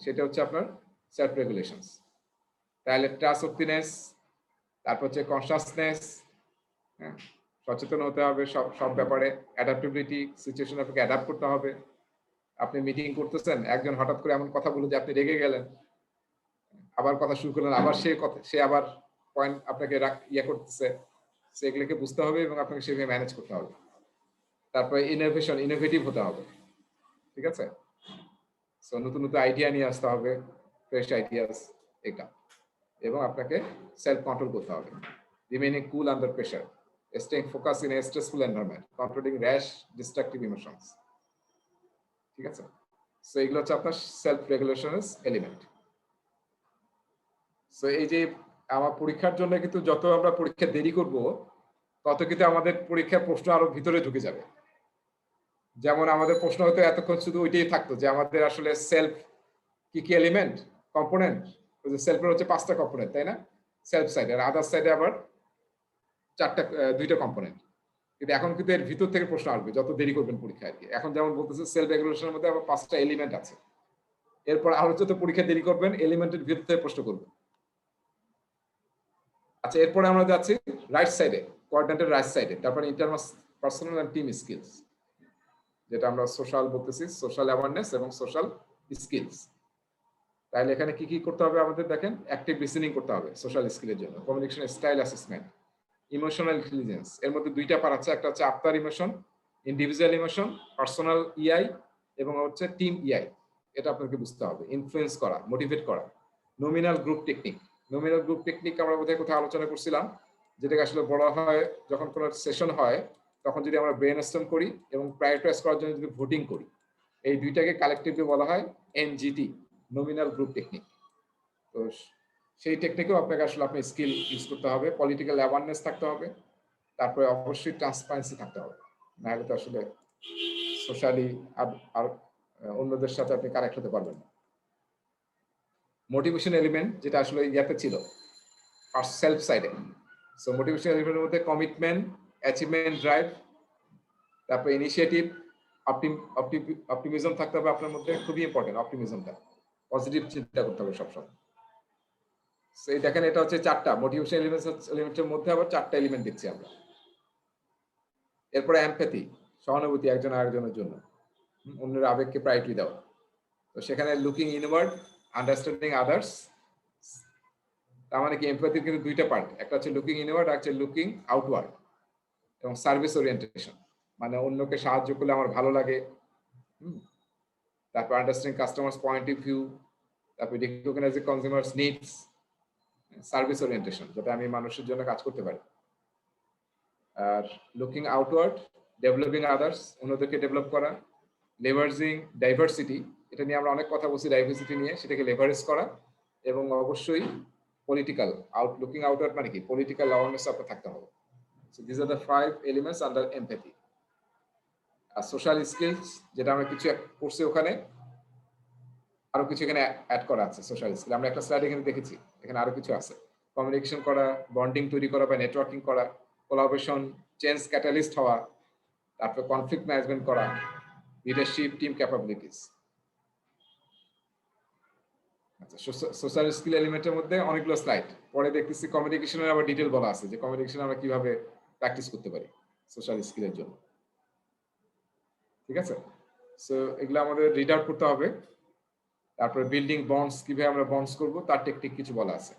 সেটা হচ্ছে আপনার সেলফ রেগুলেশনস। তাহলে ট্রাস্টওয়ার্থিনেস, তারপর হচ্ছে কনসাসনেস, সচেতন হতে হবে সব ব্যাপারে। অ্যাডাপ্টেবিলিটি, সিচুয়েশন আপনাকে অ্যাডাপ্ট করতে হবে। আপনি মিটিং করতেছেন, একজন হঠাৎ করে এমন কথা বলে যে আপনি রেগে গেলেন, আবার কথা শুরু করলেন, আবার সে আবার পয়েন্ট আপনাকে ইয়ে করতেছে, সেগুলোকে বুঝতে হবে এবং আপনাকে সেভাবে ম্যানেজ করতে হবে। তারপরে ইনোভেটিভ হতে হবে, ঠিক আছে? সো নতুন নতুন আইডিয়া নিয়ে আসতে হবে, ফ্রেশ আইডিয়াস, এটা। এবং আপনাকে সেলফ কন্ট্রোল করতে হবে, remaining cool under pressure, staying focused in a stressful environment, controlling rash, destructive emotions. ঠিক আছে? সো এগুলো হচ্ছে আপনার সেলফ রেগুলেশনের এলিমেন্ট। সো এই যে আমার পরীক্ষার জন্য কিন্তু যত আমরা পরীক্ষা দেরি করব তত কিন্তু আমাদের পরীক্ষার প্রশ্ন আরো ভিতরে ঢুকে যাবে। যেমন আমাদের প্রশ্ন হয়তো এতক্ষণ শুধু ওইটাই থাকতো যে আমাদের আসলে সেলফ কি কি এলিমেন্ট, কম্পোনেন্ট, ওই যে সেলফের হচ্ছে 5টা কম্পোনেন্ট, তাই না? সেলফ সাইডে, আর আদার সাইডে আবার 2টা কম্পোনেন্ট। কিন্তু এখন কিন্তু এর ভিতর থেকে প্রশ্ন আসবে যত দেরি করবেন পরীক্ষা আর কি। এখন যেমন বলতেছে সেলফ রেগুলেশনের মধ্যে আবার 5টা এলিমেন্ট আছে, এরপর আরো যত পরীক্ষা দেরি করবেন এলিমেন্টের ভিতর থেকে প্রশ্ন করবে। আচ্ছা, এরপরে আমরা যাচ্ছি রাইট সাইডে, কোঅর্ডিনেটের রাইট সাইডে, তারপরে ইন্টারপার্সোনাল এন্ড টিম স্কিলস, যেটা আমরা সোশ্যাল বলতেছি, সোশ্যাল অ্যাওয়ারনেস এবং সোশ্যাল স্কিলস। তাহলে এখানে কি কি করতে হবে আমাদের দেখেন, অ্যাক্টিভ লিসেনিং করতে হবে সোশ্যাল স্কিলের জন্য, communication style assessment, emotional intelligence. এর মধ্যে 2টা পার্ট আছে, একটা হচ্ছে after emotion, individual emotion, personal EI এবং হচ্ছে টিম ইআই। এটা আপনাকে বুঝতে হবে। ইনফ্লুয়েন্স করা, মোটিভেট করা, nominal group technique. Nominal group technique আমরা বোধহয় কোথাও আলোচনা করছিলাম, যেটাকে আসলে বলা হয় যখন কোনো সেশন হয় তখন যদি আমরা ব্রেইনস্টর্ম করি এবং প্রায়োরিটাইজ করার জন্য যদি ভোটিং করি, এই 2টাকে কালেকটিভলি বলা হয় এনজিটি, নমিনাল গ্রুপ টেকনিক। তো সেই টেকনিকেও আপনাকে আসলে আপনার স্কিল ইউজ করতে হবে, পলিটিক্যাল অ্যাওয়ারনেস থাকতে হবে, তারপরে অবশ্যই ট্রান্সপারেন্সি থাকতে হবে, নাহলে তো আসলে সোশ্যালি আর অন্যদের সাথে আপনি কানেক্ট হতে পারবেন না। মোটিভেশন এলিমেন্ট, যেটা আসলে ইয়াতে ছিল সেলফ সাইডে। সো মোটিভেশন এলিমেন্টের মধ্যে কমিটমেন্ট, অ্যাচিভমেন্ট ড্রাইভ, তারপরে ইনিশিয়েটিভ, অপটিমিজম থাকতে হবে আপনার মধ্যে, খুবই ইম্পর্টেন্ট অপটিমিজমটা, পজিটিভ চিন্তা করতে হবে সবসময়। সেই দেখেন এটা হচ্ছে 4টা মোটিভেশন এলিমেন্টের মধ্যে আবার 4টা এলিমেন্ট দিচ্ছি আমরা। এরপরে এমপ্যাথি, সহানুভূতি একজন আরেকজনের জন্য, অন্যের আবেগকে প্রায়োরিটি দেওয়া। তো সেখানে লুকিং ইনওয়ার্ড, আন্ডারস্ট্যান্ডিং আদার্স। তার মানে কি এমপ্যাথির কিন্তু 2টা পার্ট, একটা হচ্ছে লুকিং ইনওয়ার্ড, আর হচ্ছে লুকিং আউটওয়ার্ড। এবং সার্ভিস ওরিয়েন্টেশন, মানে অন্যকে সাহায্য করলে আমার ভালো লাগে। তারপর understanding customers point of view, তারপর recognising consumers needs, service orientation, যাতে আমি মানুষের জন্য কাজ করতে পারি। আর লুকিং আউটওয়ার্ড, ডেভেলপিং আদার্স, অন্যদেরকে ডেভেলপ করা। লেভারেজিং ডাইভার্সিটি, এটা নিয়ে আমরা অনেক কথা বলছি, ডাইভার্সিটি নিয়ে, সেটাকে লেভারেজ করা। এবং অবশ্যই পলিটিক্যাল লুকিং আউটওয়ার্ড মানে কি, পলিটিক্যাল অ্যাওয়ারনেস আপনার থাকতে হবে। So these are the 5 elements under empathy. R social skills, যেটা আমরা কিছু করছি, ওখানে আরো কিছু এখানে অ্যাড করা আছে সোশ্যাল স্কিল। আমরা একটা স্লাইড এখানে দেখেছি, এখানে আরো কিছু আছে। কমিউনিকেশন করা, বন্ডিং তৈরি করা বা নেটওয়ার্কিং করা, কোলাবোরেশন, চেঞ্জ ক্যাটালিস্ট হওয়া, তারপর কনফ্লিক্ট ম্যানেজমেন্ট করা, লিডারশিপ, টিম ক্যাপাবিলিটিস। আচ্ছা, সোশ্যাল স্কিল এলিমেন্টের মধ্যে অনেকগুলো স্লাইড, পরে দেখতেছি কমিউনিকেশনের আবার ডিটেল বলা আছে যে কমিউনিকেশন আমরা কিভাবে প্র্যাকটিস করতে পারি সোশ্যাল স্কিলের জন্য। ঠিক আছে? সো এগুলো আমাদের রিড আউট করতে হবে। তারপরে বিল্ডিং বন্ডস, কিভাবে আমরা বন্ডস করব তার টেকনিক কিছু বলা আছে।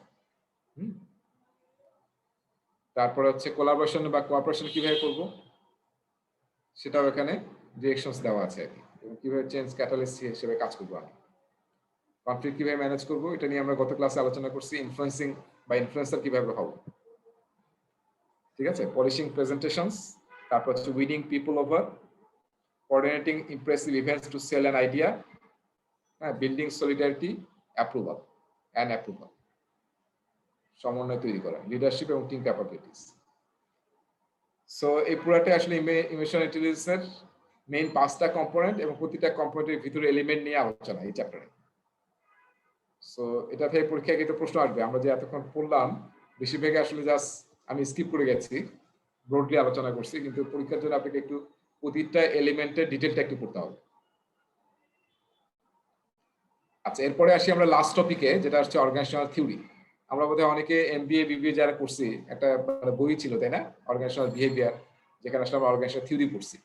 তারপরে হচ্ছে কোলাবোরেশন বা কোঅপারেশন কিভাবে করব সেটাও এখানে ডিরেকশনস দেওয়া আছে, এবং কিভাবে চেঞ্জ ক্যাটালিস্ট হিসেবে কাজ করব আমি। কনফ্লিক্ট কিভাবে ম্যানেজ করব, এটা নিয়ে আমরা গত ক্লাসে আলোচনা করছি। ইনফ্লুয়েন্সিং বা ইনফ্লুয়েন্সার কিভাবে হব, ঠিক আছে? পলিশিং প্রেজেন্টেশনস, তারপর হচ্ছে winning people over, coordinating impressive events to sell an idea, building solidarity, approval, সমন্বয় তৈরি করা, লিডারশিপ এবং টিম ক্যাপাবিলিটিস। সো এই পুরাটা আসলে ইমোশনাল ইন্টেলিজেন্সের মেইন 5টা কম্পোনেন্ট, এবং প্রতিটা কম্পোনেন্টের ভিতরে এলিমেন্ট নিয়ে আলোচনা এই চ্যাপ্টারে। সো এটা থেকে পরীক্ষায় কিন্তু প্রশ্ন আসবে। আমরা যে এতক্ষণ পড়লাম বেশিরভাগ আসলে জাস্ট আমি স্কিপ করে গেছি, ব্রডলি আলোচনা করছি, কিন্তু পরীক্ষার জন্য আপনাকে একটু প্রতিটা এলিমেন্টের ডিটেলটা একটু পড়তে হবে। আচ্ছা, এরপরে আসি আমরা লাস্ট টপিকে, যেটা হচ্ছে অর্গানাইজেশনাল থিওরি। আমরা বোধহয় অনেকে এমবিএ বিবিএ যারা করছি, একটা বই ছিল তাই না, অর্গানাইজেশনাল বিহেভিয়ার, যেখানে আসলে আমরা অর্গানাইজেশনাল থিওরি পড়ছি।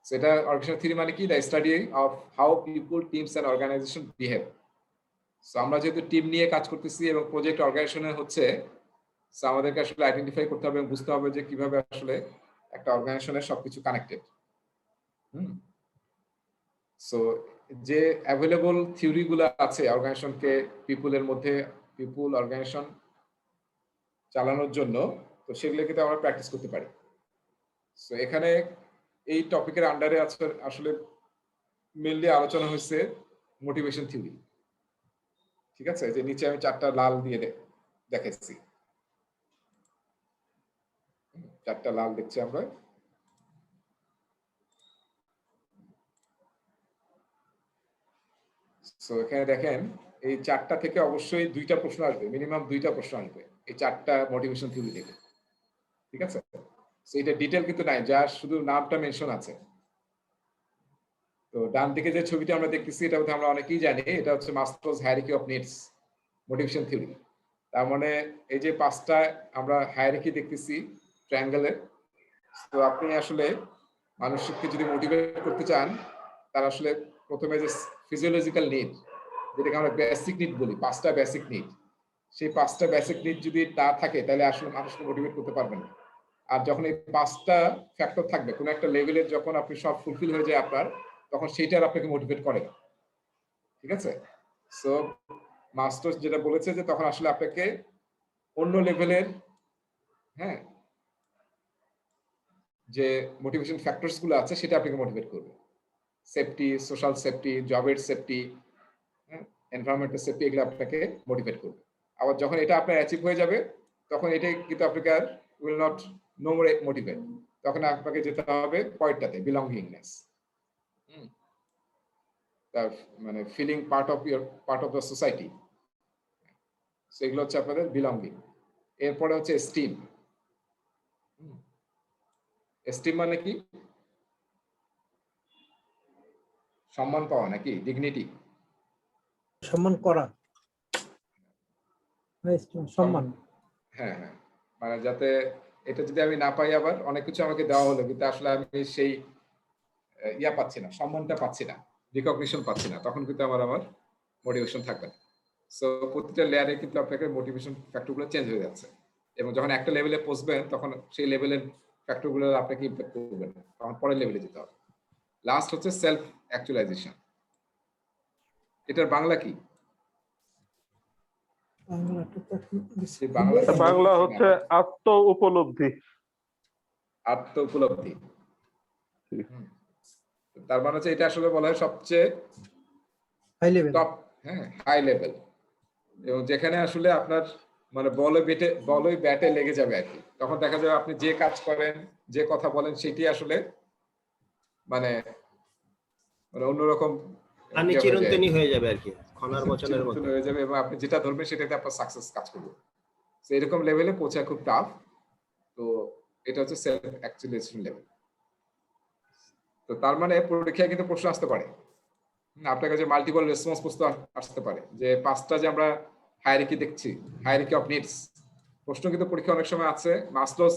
সেটা অর্গানাইজেশনাল থিওরি মানে কি, the study of how people, teams and organisation behave. So আমরা যেহেতু টিম নিয়ে কাজ করতেছি এবং প্রজেক্ট অর্গানাইজেশনে হচ্ছে, সো আমাদেরকে আসলে আইডেন্টিফাই করতে হবে এবং বুঝতে হবে যে কিভাবে আসলে একটা অর্গানাইজেশনের সবকিছু কানেক্টেড। সো যে অ্যাভেলেবল থিওরি গুলো আছে অর্গানাইজেশনকে পিপুলের মধ্যে, পিপুল অর্গানাইজেশন চালানোর জন্য, তো সেগুলো কিন্তু আমরা প্র্যাকটিস করতে পারি। সো এখানে এই টপিকের আন্ডারে আসলে মেইনলি আলোচনা হয়েছে মোটিভেশন থিওরি। ঠিক আছে, যে নিচে আমি 4টা লাল দিয়ে দেখাচ্ছি, 4টা লাল দেখছি আমরা। সো এখানে দেখেন এই 4টা থেকে অবশ্যই 2টা প্রশ্ন আসবে, মিনিমাম 2টা প্রশ্ন আসবে এই 4টা মোটিভেশন থিওরি থেকে। ঠিক আছে, সো এটা ডিটেল কিন্তু নাই, যা শুধু নামটা মেনশন আছে। তো ডান দিকে যে ছবিটা আমরা দেখতেছি এটা হচ্ছে আমরা অনেকেই জানি, এটা হচ্ছে Maslow's hierarchy of needs motivation theory. তার মানে এই যে 5টা আমরা হায়ারার্কি দেখতেছি ট্রায়াঙ্গেলে, তো আপনি আসলে মানুষকে যদি মোটিভেট করতে চান, তার আসলে প্রথমে যে ফিজিওলজিক্যাল নিড, যেটাকে আমরা বেসিক নিড বলি, 5টা বেসিক নিড, সেই 5টা বেসিক নিড যদি না থাকে তাহলে আসলে মানুষকে মোটিভেট করতে পারবেন না। আর যখন এই 5টা ফ্যাক্টর থাকবে কোন একটা লেভেলের, যখন আপনি সব ফুলফিল হয়ে যায় আপনার, তখন সেইটার আপনাকে মোটিভেট করে না। ঠিক আছে, সো মাস্টার্স যেটা বলেছে যে তখন আসলে আপনাকে অন্য লেভেলের হ্যাঁ যে মোটিভেশন ফ্যাক্টরস গুলো আছে সেটা আপনাকে মোটিভেট করবে। সেফটি, সোশ্যাল সেফটি, জবের সেফটি, এনভায়রনমেন্টাল সেফটি, এগুলো আপনাকে মোটিভেট করবে। আবার যখন এটা আপনার অ্যাচিভ হয়ে যাবে, তখন এটা কিন্তু আপনাকে আর will not no more motivate, তখন আপনাকে যেতে হবে পয়েন্টটাতে, বিলঙ্গিংনেস। মানে feeling part of the society, সেগুলো হচ্ছে আপনাদের বিলঙ্গিং। এরপরে হচ্ছে এস্টিম। এস্টিম মানে কি? সম্মান পাওয়া নাকি ডিগনিটি? সম্মান করা, সম্মান। হ্যাঁ হ্যাঁ, মানে যাতে এটা যদি আমি না পাই, আবার অনেক কিছু আমাকে দেওয়া হলো কিন্তু আসলে আমি সেই পাচ্ছি না, সম্মানটা পাচ্ছি না, রিকগনিশন পাচ্ছি না, তখন কিন্তু আমার মোটিভেশন থাকবে না। সো প্রতিটা লেয়ারে কিন্তু আপনাকে মোটিভেশন ফ্যাক্টরগুলো চেঞ্জ হয়ে যাচ্ছে, এবং যখন একটা লেভেলে পৌঁছবেন তখন সেই লেভেলের ফ্যাক্টরগুলো আপনাকে ইমপ্যাক্ট করবে না, তখন পরের লেভেলে যেতে হবে। লাস্ট হচ্ছে সেলফ অ্যাকচুয়ালাইজেশন। এটার বাংলা কি? বাংলা হচ্ছে আত্ম উপলব্ধি। আত্ম উপলব্ধি। তার মানে হচ্ছে এটা আসলে বলা হয় সবচেয়ে হাই লেভেল, টপ, হ্যাঁ হাই লেভেল, এবং যেখানে আসলে আপনার মানে বলই ব্যাটে লেগে যাবে আর কি। তখন দেখা যাবে আপনি যে কাজ করেন, যে কথা বলেন, সেটি আসলে মানে অন্যরকম চিরন্তনী হয়ে যাবে আর কি, খনার বচনের মতো হয়ে যাবে, এবং আপনি যেটা ধরবেন সেটাতে আপনার সাকসেস কাজ করবে। তো এরকম লেভেলে পৌঁছা খুব টাফ। তো এটা হচ্ছে সেলফ অ্যাকচুয়ালাইজেশন লেভেল। তো তার মানে পরীক্ষায় কিন্তু প্রশ্ন আসতে পারে, আপনার কাছে মাল্টিপল রেসপন্স প্রশ্ন আসতে পারে, যে 5টা যে আমরা হায়ারার্কি দেখছি, হায়ারার্কি অফ নিডস, প্রশ্ন কিন্তু পরীক্ষা অনেক সময় আছে মাসলোস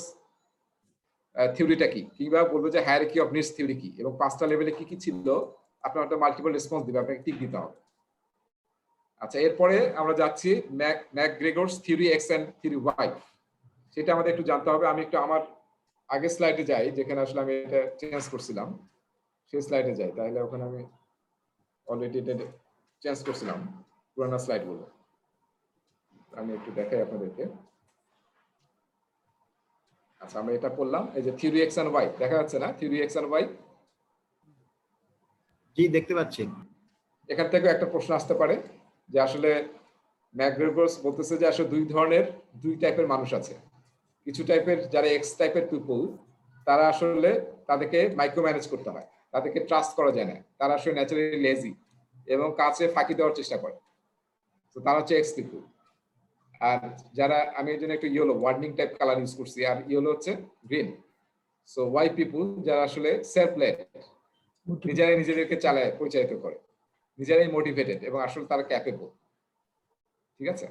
থিওরিটা কি, কিংবা বলবো যে হায়ারার্কি অফ নিডস থিওরি কি, এবং 5টা লেভেলে কি কি ছিল, আপনার একটা মাল্টিপল রেসপন্স দিবে, আপনাকে টিক দিতে হবে। আচ্ছা, এরপরে আমরা যাচ্ছি McGregor's theory X and theory Y, সেটা আমাদের একটু জানতে হবে। আমি একটু আমার আগের স্লাইডে যাই, যেখানে আসলে আমি এটা চেঞ্জ করছিলাম, সেই স্লাইডে যাই, তাহলে ওখানে আমি অলরেডি এটা চেঞ্জ করছিলাম পুরোনো স্লাইডগুলো, আমি একটু দেখাই আপনাদেরকে। আচ্ছা, আমরা এটা পড়লাম, এই যে থিওরি এক্স এন্ড ওয়াই দেখা যাচ্ছে না? থিওরি এক্স এন্ড ওয়াই, জি দেখতে পাচ্ছি। এখান থেকে একটা প্রশ্ন আসতে পারে যে আসলে ম্যাকগ্রেগরস বলতেছে যে আসলে দুই টাইপের মানুষ আছে। কিছু টাইপের যারা এক্স টাইপের পিপল, তারা আসলে তাদেরকে মাইক্রো ম্যানেজ করতে হয়, তাদেরকে ট্রাস্ট করা যায় না, তারা আসলে ন্যাচারালি লেজি এবং কাজে ফাঁকি দেওয়ার চেষ্টা করে, তো তারা হচ্ছে এক্স পিপল। আর যারা, আমি এর জন্য একটু yellow warning type colour use করছি, আর ইয়েলো হচ্ছে গ্রিন। সো ওয়াই পিপল, যারা আসলে সেলফ লেড, নিজেরাই নিজেদেরকে চালায়, পরিচালিত করে, নিজেরাই মোটিভেটেড, এবং আসলে তারা ক্যাপেবল। ঠিক আছে,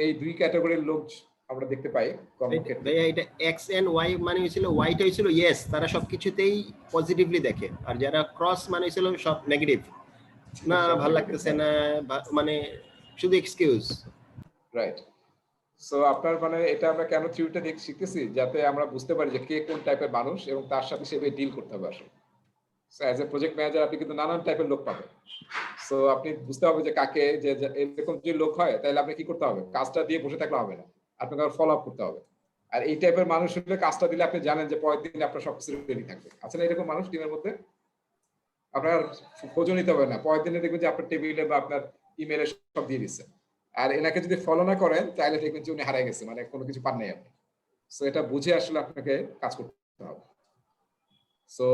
এই দুই ক্যাটাগরির লোক আমরা দেখতে পাই কর্মক্ষেত্রে। এটা এক্স এন্ড ওয়াই মানে হয়েছিল, ওয়াইটা হয়েছিল ইয়েস, তারা সবকিছুতেই পজিটিভলি দেখে, আর যারা ক্রস মানে হয়েছিল সব নেগেটিভ, না ভালো লাগতেছে না, মানে শুধু এক্সকিউজ। রাইট। সো আপনার মানে এটা আমরা কেন থিওরিটা শিখতেছি, যাতে আমরা বুঝতে পারি যে কে কোন টাইপের মানুষ, এবং তার সাথে সেভাবে ডিল করতে হবে আসলে। So as a project manager আপনি কিন্তু নানান টাইপের লোক পাবেন। সো আপনি বুঝতে হবে যে কাকে, যে এরকম যে লোক হয়, তাহলে আপনি কি করতে হবে, কাজটা দিয়ে বসে থাকলে হবে না, আপনাকে ফলো আপ করতে হবে। আর এই টাইপের মানুষ হলে কাজটা দিলে আপনি জানেন যে পরের দিন আপনার সবকিছু রেডি থাকবে। আচ্ছা না এরকম মানুষ টিমের মধ্যে? আপনার খোঁজও নিতে হবে না, পরের দিনে দেখবেন যে আপনার টেবিলে বা আপনার ইমেলে সব দিয়ে দিচ্ছে। আর এনাকে যদি ফলো না করেন তাহলে দেখবেন যে উনি হারাই গেছে, মানে কোনো কিছু পান নাই আপনি। সো এটা বুঝে আসলে আপনাকে কাজ করতে হবে। সো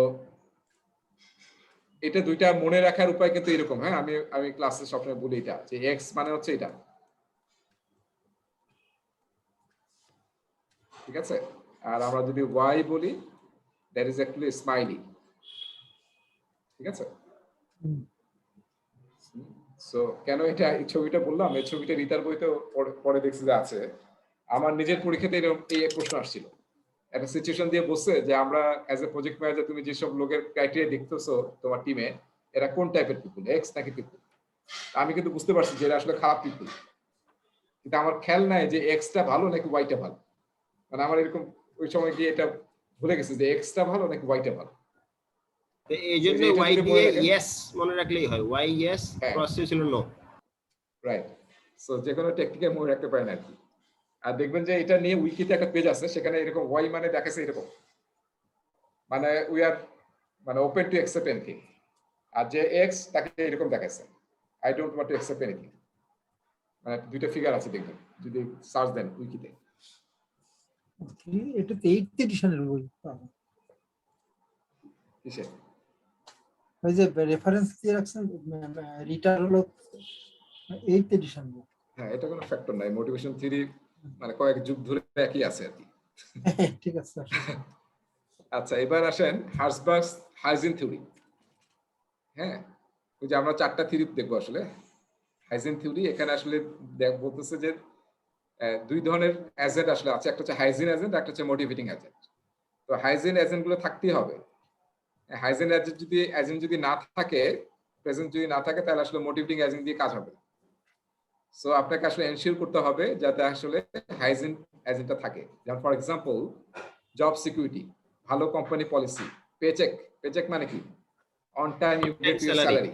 এটা দুইটা মনে রাখার উপায় কিন্তু এরকম। হ্যাঁ, আমি ক্লাসে সবসময় বলি এটা যে এক্স মানে হচ্ছে এটা, ঠিক আছে? আর আমরা যদি ওয়াই বলি দ্যাট ইজ অ্যাকচুয়ালি স্মাইলি, ঠিক আছে? সো কেন এটা এই ছবিটা বললাম, এই ছবিটা রিতার বইতে পরে দেখছি যে আছে। আমার নিজের পরীক্ষাতে এরকম এই প্রশ্ন আসছিল, একটা সিচুয়েশন দিয়ে বলছে যে আমরা অ্যাজ এ প্রজেক্ট ম্যানেজার তুমি যেসব লোকের ক্রাইটেরিয়া দেখতেছো তোমার টিমে, এরা কোন টাইপের পিপল, এক্স নাকি পিপল? আমি কিন্তু বুঝতে পারছি যে এরা আসলে খারাপ পিপল, কিন্তু আমার খেয়াল নাই যে এক্সটা ভালো নাকি ওয়াইটা ভালো। মানে আমার এরকম ওই সময় গিয়ে এটা ভুলে গেছে যে এক্সটা ভালো নাকি ওয়াইটা ভালো। তো এই জন্য ওয়াই দিয়ে ইয়েস মনে রাখলেই হয়, ওয়াই ইয়েস, ক্রস ছিল নো। রাইট। সো যে কোনো টেকনিকে মনে রাখতে পারেন আর কি। আর দেখবেন যে এটা নিয়ে উইকিতে একটা পেজ আছে, সেখানে এরকম ওয়াই মানে দেখাচ্ছে এরকম, মানে উই আর মানে ওপেন টু অ্যাকসেপ্ট এনিথিং। আর যে এক্স তাকে এরকম দেখাচ্ছে I don't want to accept anything. মানে দুইটা ফিগার আছে দেখবেন যদি সার্চ দেন উইকিতে। এটা তো 8th এডিশনের বই। কিসে? ওই যে রেফারেন্স দিয়ে রাখছেন রিটার হলো 8th এডিশন বই। হ্যাঁ, এটা কোনো ফ্যাক্টর নাই, মোটিভেশন থিওরি মানে কয়েক যুগ ধরে একই আছে আর কি। ঠিক আছে। আচ্ছা, এবার আসেন হার্সবার্গস হাইজিন থিওরি। হ্যাঁ, ওই যে আমরা 4টা থিওরি দেখবো আসলে হাইজিন থিওরি। এখানে আসলে বলতেছে যে দুই ধরনের এজেন্ট আসলে আছে, একটা হচ্ছে হাইজিন এজেন্ট, একটা হচ্ছে মোটিভেটিং এজেন্ট। তো হাইজিন এজেন্ট গুলো থাকতেই হবে। হাইজিন এজেন্ট যদি না থাকে, প্রেজেন্ট যদি না থাকে, তাহলে আসলে মোটিভেটিং এজেন্ট দিয়ে কাজ হবে না। সো আপনাকে আসলে এনশিওর করতে হবে যাতে আসলে হাইজিন এজেন্টটা থাকে। যেমন ফর এক্সাম্পল জব সিকিউরিটি, ভালো কোম্পানি পলিসি, পেচেক মানে কি? On time you get your salary,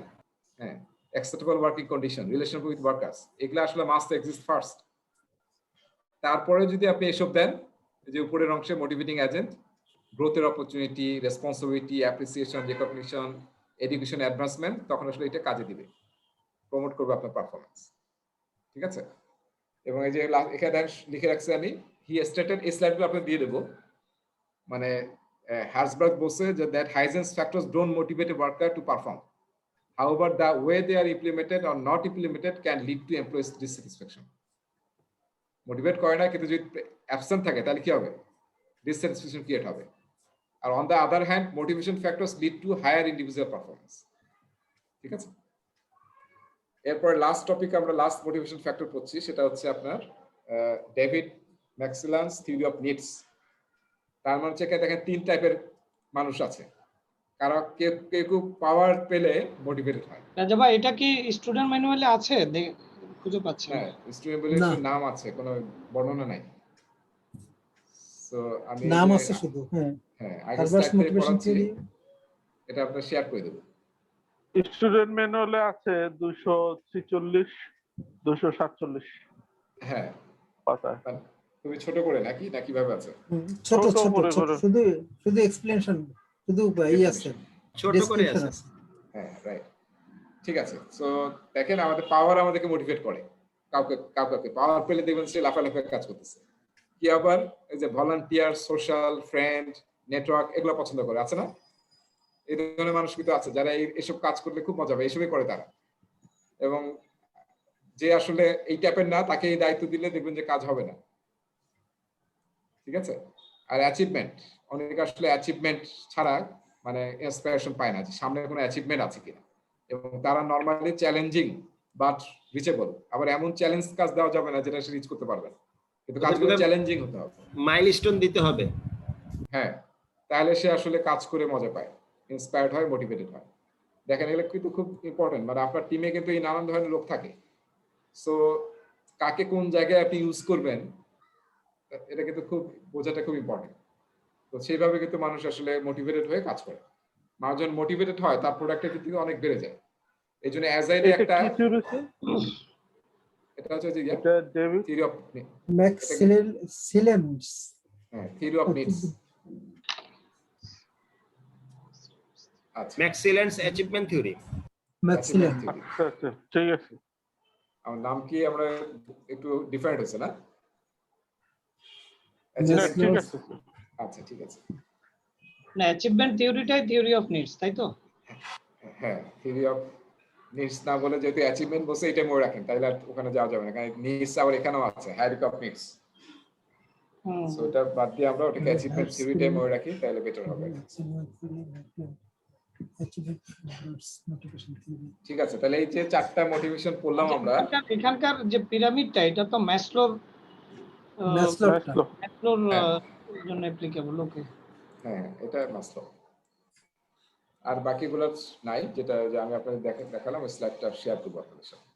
হ্যাঁ, acceptable working condition, relation with workers, এগুলো আসলে মাস্ট এক্সিস্ট ফার্স্ট। তারপরে যদি আপনি এসব দেন, যে উপরের অংশে মোটিভেটিং এজেন্ট, গ্রোথের opportunity, responsibility, appreciation, recognition, education advancement, তখন আসলে এটা কাজে দিবে, প্রমোট করবে আপনার পারফরমেন্স। ঠিক আছে? এবং এই যে এখানে লিখে রাখছি আমি, হি স্টেটেড, এই স্লাইডগুলো আপনি দিয়ে দেবো। মানে হার্সবার্গ বলছে যে that hygienes factors don't motivate a worker to perform, however the way they are implemented or not implemented can lead to employees dissatisfaction. Motivate করে না, কিন্তু যদি অ্যাবসেন্ট থাকে তাহলে কি হবে? ডিসস্যাটিসফ্যাকশন ক্রিয়েট হবে। আর on the other hand motivation factors lead to higher individual performance. ঠিক আছে? এরপর লাস্ট টপিক, আমরা লাস্ট মোটিভেশন ফ্যাক্টর পড়ছি, সেটা হচ্ছে আপনার David McClelland's theory of needs. তার মানে হচ্ছে দেখেন 3 টাইপের মানুষ আছে। কারণ কেউ পাওয়ার পেলে মোটিভেটেড হয়। রাজা ভাই, এটা কি স্টুডেন্ট ম্যানুয়ালে আছে? খুঁজে পাচ্ছি না। স্টুডেন্ট ম্যানুয়ালে নাম আছে, কোনো বর্ণনা নাই। সো আমি নাম আছে শুধু। হ্যাঁ, আগে স্লাইড থেকে পড়াচ্ছি, এটা আপনার শেয়ার করে দেব। স্টুডেন্ট ম্যানুয়ালে আছে 246 247। হ্যাঁ, পাতা তুমি ছোট করে নাকি না কিভাবে আছে? ছোট শুধু এক্সপ্লেনেশন, শুধু এই আছে, ছোট করে আছে। হ্যাঁ, রাইট, ঠিক আছে। সো দেখেন আমাদের পাওয়ার আমাদেরকে মোটিভেট করে, কাউকে পাওয়ার পেলে দেখবেন সে লাফালাফি কাজ করতেছে। কি আবার এই যে ভলান্টিয়ার, সোশ্যাল, ফ্রেন্ড, নেটওয়ার্ক, এগুলো পছন্দ করে, আছে না? এই ধরনের মানুষ কিন্তু আছে যারা এইসব কাজ করলে খুব মজা পায়, এইসবই করে তারা। এবং যে আসলে এই টাইপের না, তাকে এই দায়িত্ব দিলে দেখবেন যে কাজ হবে না। ঠিক আছে? আর অ্যাচিভমেন্ট, অনেকে আসলে অ্যাচিভমেন্ট ছাড়া মানে ইন্সপিরেশন পায় না যে সামনে কোনো অ্যাচিভমেন্ট আছে কিনা। এবং তারা নরমালি চ্যালেঞ্জিং বাট রিচেবল। আবার এমন চ্যালেঞ্জ কাজ দেওয়া যাবে না যেটা সে রিচ করতে পারবে না, কিন্তু কাজগুলো চ্যালেঞ্জিং হতে হবে, মাইলস্টোন দিতে হবে। হ্যাঁ, তাহলে সে আসলে কাজ করে মজা পায়, ইন্সপায়ার্ড হয়, মোটিভেটেড হয়। দেখেন এগুলো কিন্তু খুব ইম্পর্টেন্ট। মানে আপনার টিমে কিন্তু এই নানান ধরনের লোক থাকে। সো কাকে কোন জায়গায় আপনি ইউজ করবেন, এটা কিন্তু খুব বোঝাটা খুব ইম্পর্টেন্ট। তো সেইভাবে কিন্তু মানুষ আসলে মোটিভেটেড হয়ে কাজ করে। মানুষজন মোটিভেটেড হয়, তার প্রোডাক্টের কিন্তু অনেক বেড়ে যায়। এই জন্য অ্যাজাইলে একটা এটা হচ্ছে যে থিওরি অফ ম্যাক্সিলান্স হ্যাঁ, থিওরি অফ নিডস। আচ্ছা, ম্যাক্সিলেন্স অ্যাচিভমেন্ট থিওরি। ম্যাক্সিলেন্ট। আচ্ছা আচ্ছা ঠিক আছে। আমার নাম কি আমরা একটু ডিফারেন্ট হয়েছে না? না ঠিক আছে। আচ্ছা ঠিক আছে। না, অ্যাচিভমেন্ট থিওরিটাই থিওরি অফ নিডস, তাই তো? হ্যাঁ, থিওরি অফ নিডস না বলে যেহেতু অ্যাচিভমেন্ট বসে এটা মনে রাখেন, তাইলে আর ওখানে যাওয়া যাবে না, কারণ নিডস আবার এখানেও আছে, হায়ারার্কি অফ নিডস। সো এটা বাদ দিয়ে আমরা ওটাকে অ্যাচিভমেন্ট থিওরিটাই মনে রাখি, তাহলে বেটার হবে। ঠিক আছে, তাহলে এই যে 4টা মোটিভেশন পড়লাম আমরা। এখানকার যে পিরামিডটা, এটা তো ম্যাসলোর জন্য অ্যাপ্লিকেবল। ওকে, হ্যাঁ, এটা মাসলো। আর বাকিগুলো নাই, যেটা যে আমি আপনাদের দেখালাম, ওই স্লাইডটা শেয়ার করবো আপনাদের সাথে।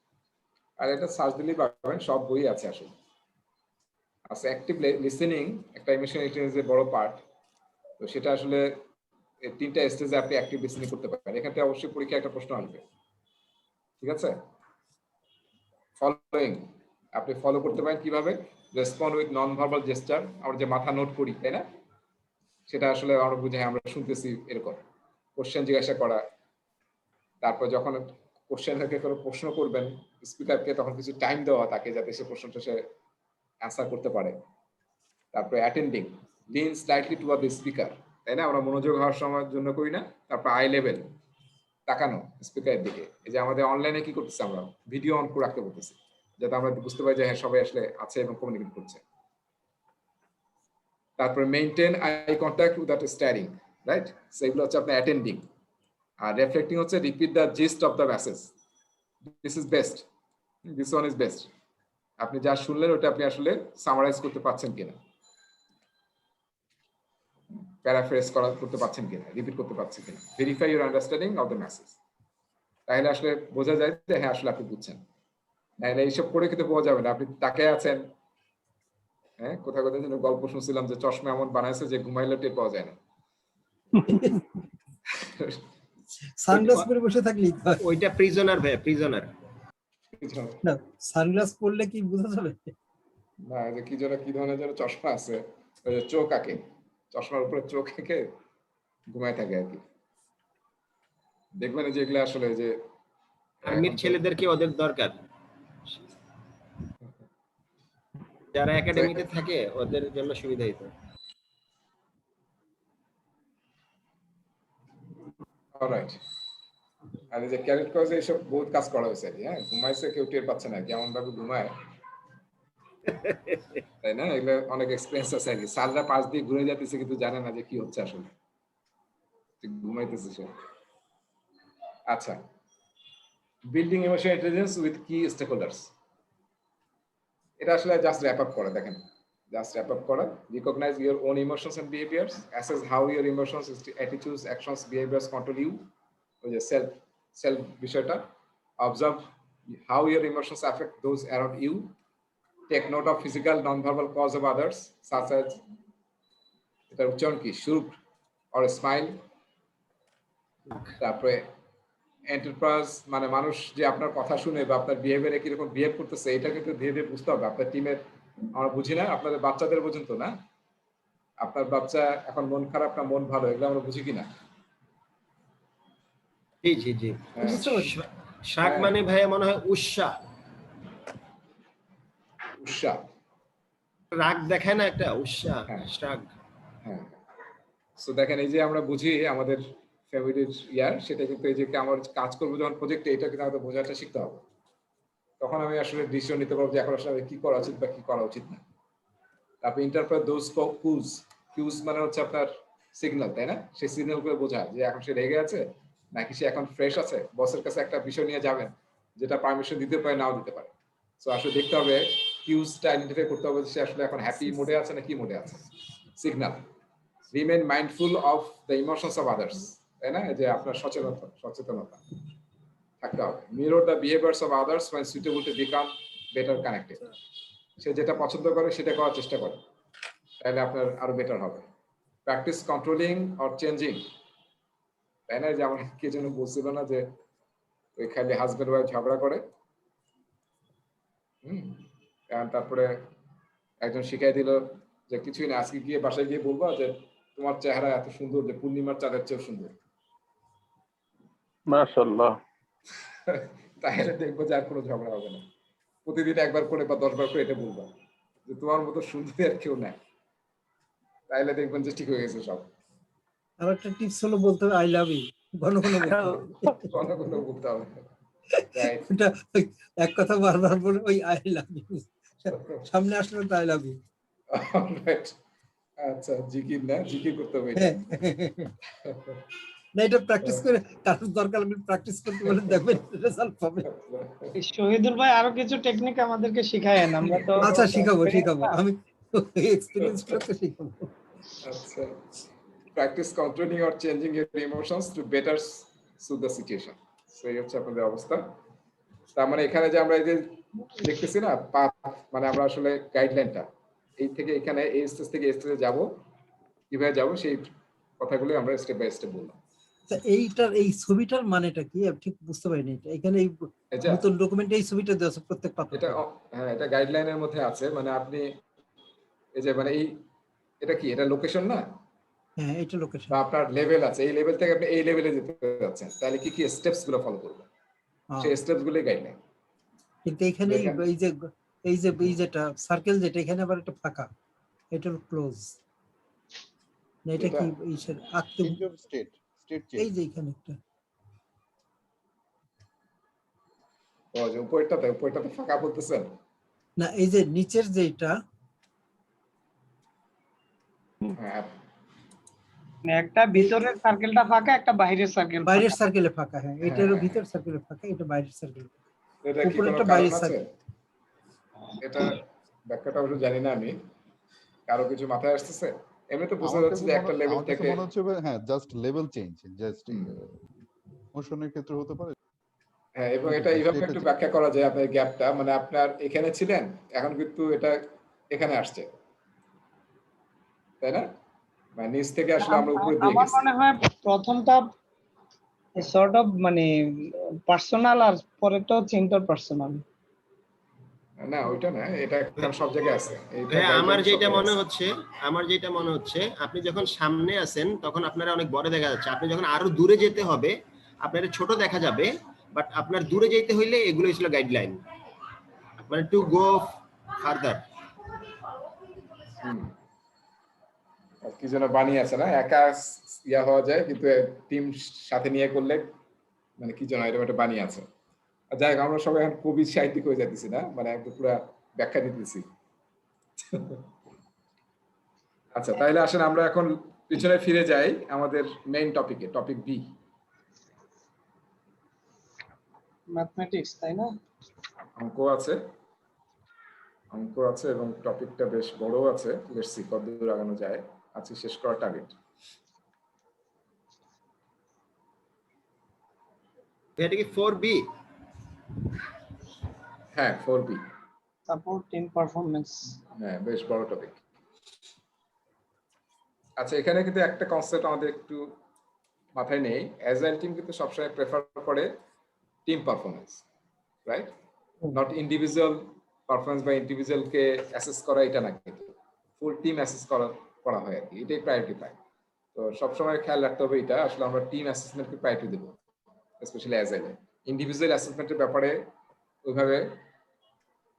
আর এটা সার্চ দিলেই পাবেন, সব বই আছে আসলে। আচ্ছা, অ্যাক্টিভ লিসেনিং একটা ইমোশনাল ইন্টেলিজেন্সের বড় পার্ট। তো সেটা আসলে 3টা স্টেজে আপনি অ্যাক্টিভ লিসেনিং করতে পারেন। এখান থেকে অবশ্যই পরীক্ষায় একটা প্রশ্ন আসবে, ঠিক আছে? ফলোইং আপনি ফলো করতে পারেন কিভাবে? Respond with non verbal gesture. আমরা যে মাথা নোট করি, তাই না? সেটা আসলে আমরা বুঝাই, আমরা শুনতেছি এরকম। কোশ্চেন জিজ্ঞাসা করা, তারপর যখন কোশ্চেন থেকে কোনো প্রশ্ন করবেন স্পিকারকে, তখন কিছু টাইম দেওয়া তাকে, যাতে সে প্রশ্নটা সে অ্যান্সার করতে পারে। তারপরে attending, lean slightly toward the speaker, তাই না? আমরা মনোযোগ হওয়ার সময়ের জন্য করি না। তারপর আই লেভেল, তাকানো স্পিকারের দিকে। এই যে আমাদের অনলাইনে কি করতেছি, আমরা ভিডিও অন করে রাখতে বলতেছি, যাতে আমরা বুঝতে পারি যে হ্যাঁ, সবাই আসলে আছে এবং কমিউনিকেট করছে। তারপরে maintain eye contact without steering, right? সেগুলো হচ্ছে আপনার অ্যাটেন্ডিং। আর রিফ্লেক্টিং হচ্ছে repeat the gist of the message. This is best, this one is best. আপনি যা শুনলেন ওটা আপনি আসলে সামারাইজ করতে পারছেন কিনা, প্যারাফ্রেজ করতে পারছেন কিনা, রিপিট করতে পারছেন কিনা। Verify your understanding of the message. তাহলে আসলে বোঝা যায় যে হ্যাঁ, আসলে আপনি বুঝছেন। নাহলে এইসব করে কিন্তু বোঝা যাবে না। আপনি তাকে আছেন, হ্যাঁ, কোথাও কোথাও যেন গল্প শুনছিলাম যে চশমা এমন বানাইছে যে ঘুমাইলে টের পাওয়া যায় না। সানগ্লাস পরে বসে থাকলেই তো হয়। ওইটা প্রিজনার ভাই, প্রিজনার। না, সানগ্লাস পরলে কি বোঝা যাবে? না, যে কি যেন কি ধরনের যেন চশমা আছে, ওই যে চোখ আঁকে, চশমার উপরে চোখ এঁকে ঘুমায় থাকে আর কি। দেখবেন যে এগুলো আসলে যে আর্মির ছেলেদেরকে ওদের দরকার, যারা একাডেমিতে থাকে ওদের জন্য সুবিধা হইতো। অলরাইট। আর এই যে ক্যারেট কলেজে এইসব বহুত কাজ করা হয়েছে, হ্যাঁ, ঘুমাইছে কেউ টের পাচ্ছে না, কেমন ভাবে ঘুমায়, তাই না? এগুলো অনেক এক্সপিরিয়েন্স আছে আর কি। সালরা পাশ দিয়ে ঘুরে যাচ্ছে কিন্তু জানে না যে কি হচ্ছে আসলে, ঘুমাইতেছে সে। আচ্ছা, বিল্ডিং ইমোশনাল ইন্টেলিজেন্স উইথ কি স্টেকহোল্ডার্স। এটা আসলে জাস্ট র্যাপ আপ করা, দেখেন, জাস্ট র্যাপ আপ করা। Recognise your own emotions and behaviours, assess how your emotions, attitudes, actions, behaviours control you. ওই যে সেলফ বিষয়টা। Observe how your emotions affect those around you. Take note of physical non verbal cues of others, such as, এটার উচ্চারণ কি, shoot or smile. তারপরে enterprise, মানে মানুষ যে আপনার কথা শুনে বা আপনার বিহেভিয়ারে কিরকম বিহেভ করতেছে, এটা কিন্তু ধীরে ধীরে বুঝতে হবে। আপনার টিমের, আমরা বুঝি না, আপনাদের বাচ্চাদের বুঝুন তো না, আপনার বাচ্চা এখন মন খারাপ না মন ভালো, এগুলো আমরা বুঝি কিনা? জি জি জি। শাক মানে ভাইয়া মনে হয় উৎসাহ, উৎসাহ, রাগ দেখায় না একটা উৎসাহ, শাক। হ্যাঁ। সো দেখেন, এই যে আমরা বুঝি আমাদের ফ্যামিলির ইয়ার, সেটা কিন্তু এই যে আমার কাজ করবো যখন প্রজেক্টে, এটা কিন্তু আমাদের বোঝাটা শিখতে হবে। তখন আমি আসলে ডিসিশন নিতে পারবো যে এখন আসলে কি করা উচিত বা কি করা উচিত না। তারপর ইন্টারপ্রেট দোজ কিউজ। কিউজ মানে হচ্ছে আপনার সিগন্যাল, তাই না? সেই সিগন্যাল করে বোঝা যে এখন সে রেগে আছে নাকি সে এখন ফ্রেশ আছে। বসের কাছে একটা বিষয় নিয়ে যাবেন যেটা পারমিশন দিতে পারে, নাও দিতে পারে। সো আসলে দেখতে হবে, কিউজটা আইডেন্টিফাই করতে হবে সে আসলে এখন হ্যাপি মোডে আছে না কি মোডে আছে। Signal. Remain mindful of the emotions of others, তাই না? যে আপনার সচেতনতা থাকতে হবে। Mirror the behaviours of others when suitable to become better connected. সে যেটা পছন্দ করে সেটা করার চেষ্টা করে, তাহলে আপনার আরো বেটার হবে। প্র্যাকটিস কন্ট্রোলিং অর চেঞ্জিং, তাই না? যে আমার কে যেন বলছিল না যে ওই খালি হাজবেন্ড ওয়াইফ ঝগড়া করে, তারপরে একজন শিখাই দিল যে কিছুই না, আজকে গিয়ে বাসায় গিয়ে বলবা যে তোমার চেহারা এত সুন্দর যে পূর্ণিমার চাঁদের চেয়েও সুন্দর। মাশাআল্লাহ। তাহলে দেখবো যে আর কোনো ঝগড়া হবে না। প্রতিদিন একবার করে বা 10 বার করে এটা বলবা যে তোমার মতো সুন্দর আর কেউ নাই, তাহলে দেখবেন যে ঠিক হয়ে গেছে সব। আর একটা টিপস হলো বলতে হবে আই লাভ ইউ, ঘন ঘন বলতে হবে। ঘন ঘন বলতে হবে। Right. এটা ওই এক কথা বারবার বলে ওই আই লাভ ইউ, সামনে আসলে তো আই লাভ ইউ। Alright. আচ্ছা, জিকির না, জিকির করতে হবে এটা। না, এটা প্র্যাকটিস করে কারণ দরকার আপনি প্র্যাকটিস করতে বলে দেখবেন রেজাল্ট পাবেন। শহীদুল ভাই আরো কিছু টেকনিক আমাদেরকে শিখায়েন, আমরা তো আচ্ছা শিখাবো, আমি এক্সপেরিয়েন্স করে তো শিখাবো। আচ্ছা, practice controlling or changing your emotions to better suit the situation. So এই হচ্ছে আপনাদের অবস্থা। তার মানে এখানে যে আমরা এই যে দেখতেছি না পাথ, মানে আমরা আসলে গাইডলাইনটা এই থেকে এখানে এই স্টেজ থেকে এই স্টেজে যাব, কিভাবে যাব সেই কথাগুলো আমরা স্টেপ বাই স্টেপ বললাম। এইটার এই ছবিটার মানেটা কি আমি ঠিক বুঝতে পারিনি। এটা এখানে এই নতুন ডকুমেন্টে এই ছবিটা দেওয়া আছে প্রত্যেক পাতা। এটা হ্যাঁ, এটা গাইডলাইনের মধ্যে আছে। মানে আপনি এই যে মানে এই এটা কি, এটা লোকেশন না? হ্যাঁ, এটা লোকেশন। বা আপনার লেভেল আছে, এই লেভেল থেকে আপনি এই লেভেলে যেতে যাচ্ছেন, তাহলে কি কি স্টেপস গুলো ফলো করবেন, সেই স্টেপস গুলোই গাইডলাইন। কিন্তু এখানে এই যেটা সার্কেল যেটা এখানে আবার একটা ফাঁকা, এটা ক্লোজ না, এটা কি এইসব আক্টিভ স্টেট এই যে এখানে একটা ও যে উপরটাতে ফাঁকা বলতেছেন না, এই যে নিচের যেটা হ্যাঁ, একটা ভিতরের সার্কেলটা ফাঁকা, একটা বাইরের সার্কেল, বাইরের সার্কেলে ফাঁকা। হ্যাঁ, এটারও ভিতর সার্কেলে ফাঁকা, এটা বাইরের সার্কেলে। এটা কি কোনো কারণ আছে? এটা ব্যাখ্যাটা অবশ্য জানি না আমি, কারো কিছু মাথায় আসতেছে? এমনি তো বোঝা যাচ্ছে যে একটা লেভেল থেকে মনে হচ্ছে হ্যাঁ জাস্ট লেভেল চেঞ্জ, জাস্ট মোশনের ক্ষেত্রে হতে পারে। হ্যাঁ, এবং এটা এইভাবে একটু ব্যাখ্যা করা যায় আপনার গ্যাপটা, মানে আপনার এখানে ছিলেন, এখন কিন্তু এটা এখানে আসছে, তাই না? মানে নিচ থেকে আসলে আমরা উপরে দিয়ে আমার গেছি। মনে হয় প্রথমটা সর্ট অফ মানে পার্সোনাল, আর পরেরটা হচ্ছে ইন্টারপার্সোনাল। না ওইটা না, এটা কারণ সব জায়গায় আছে। হ্যাঁ, আমার যেটা মনে হচ্ছে আপনি যখন সামনে আছেন তখন আপনারা অনেক বড় দেখা যাচ্ছে, আপনি যখন আরো দূরে যেতে হবে আপনারা ছোট দেখা যাবে, বাট আপনার দূরে যেতে হইলে এগুলো ছিল গাইডলাইন, মানে টু গো ফার্দার। কি যেন বানিয়ে আছে না, একা ইয়া হওয়া যায় কিন্তু টিম সাথে নিয়ে করলে মানে কি যেন এরকম একটা বানিয়ে আছে। যাই হোক, আমরা সবাই এখন কবি সাহিত্যিক হয়ে যাচ্ছি না, মানে একদম পুরো ব্যাখ্যা দিতেছি। আচ্ছা, তাহলে আসেন আমরা এখন পিছনে ফিরে যাই আমাদের মেইন টপিকে, টপিক বি, ম্যাথমেটিক্স, তাই না? অঙ্ক আছে এবং টপিকটা বেশ বড় আছে। লেটস সি কতদূর আগানো যায়। আজকে শেষ করার টার্গেট। এটা কি 4B? হ্যাঁ, 4B, সাপোর্ট টিম পারফরম্যান্স। হ্যাঁ, বেশ বড় টপিক। আচ্ছা, এখানে কিন্তু একটা কনসেপ্ট আমাদের একটু মাথায় নেই। অ্যাজাইল টিম কিন্তু সবসময় প্রেফার করে team performance, right? Not individual performance বা ইন্ডিভিজুয়ালকে অ্যাসেস করা, এটা না, কিন্তু ফুল টিম অ্যাসেস করা হয় আর কি, এটাই প্রায়োরিটি পায়। তো সবসময় খেয়াল রাখতে হবে এটা, আসলে আমরা টিম অ্যাসেসমেন্টকে প্রায়োরিটি দেবো, স্পেশালি অ্যাজাইলে। ইন্ডিভিজুয়াল অ্যাসেসমেন্টের ব্যাপারে ওইভাবে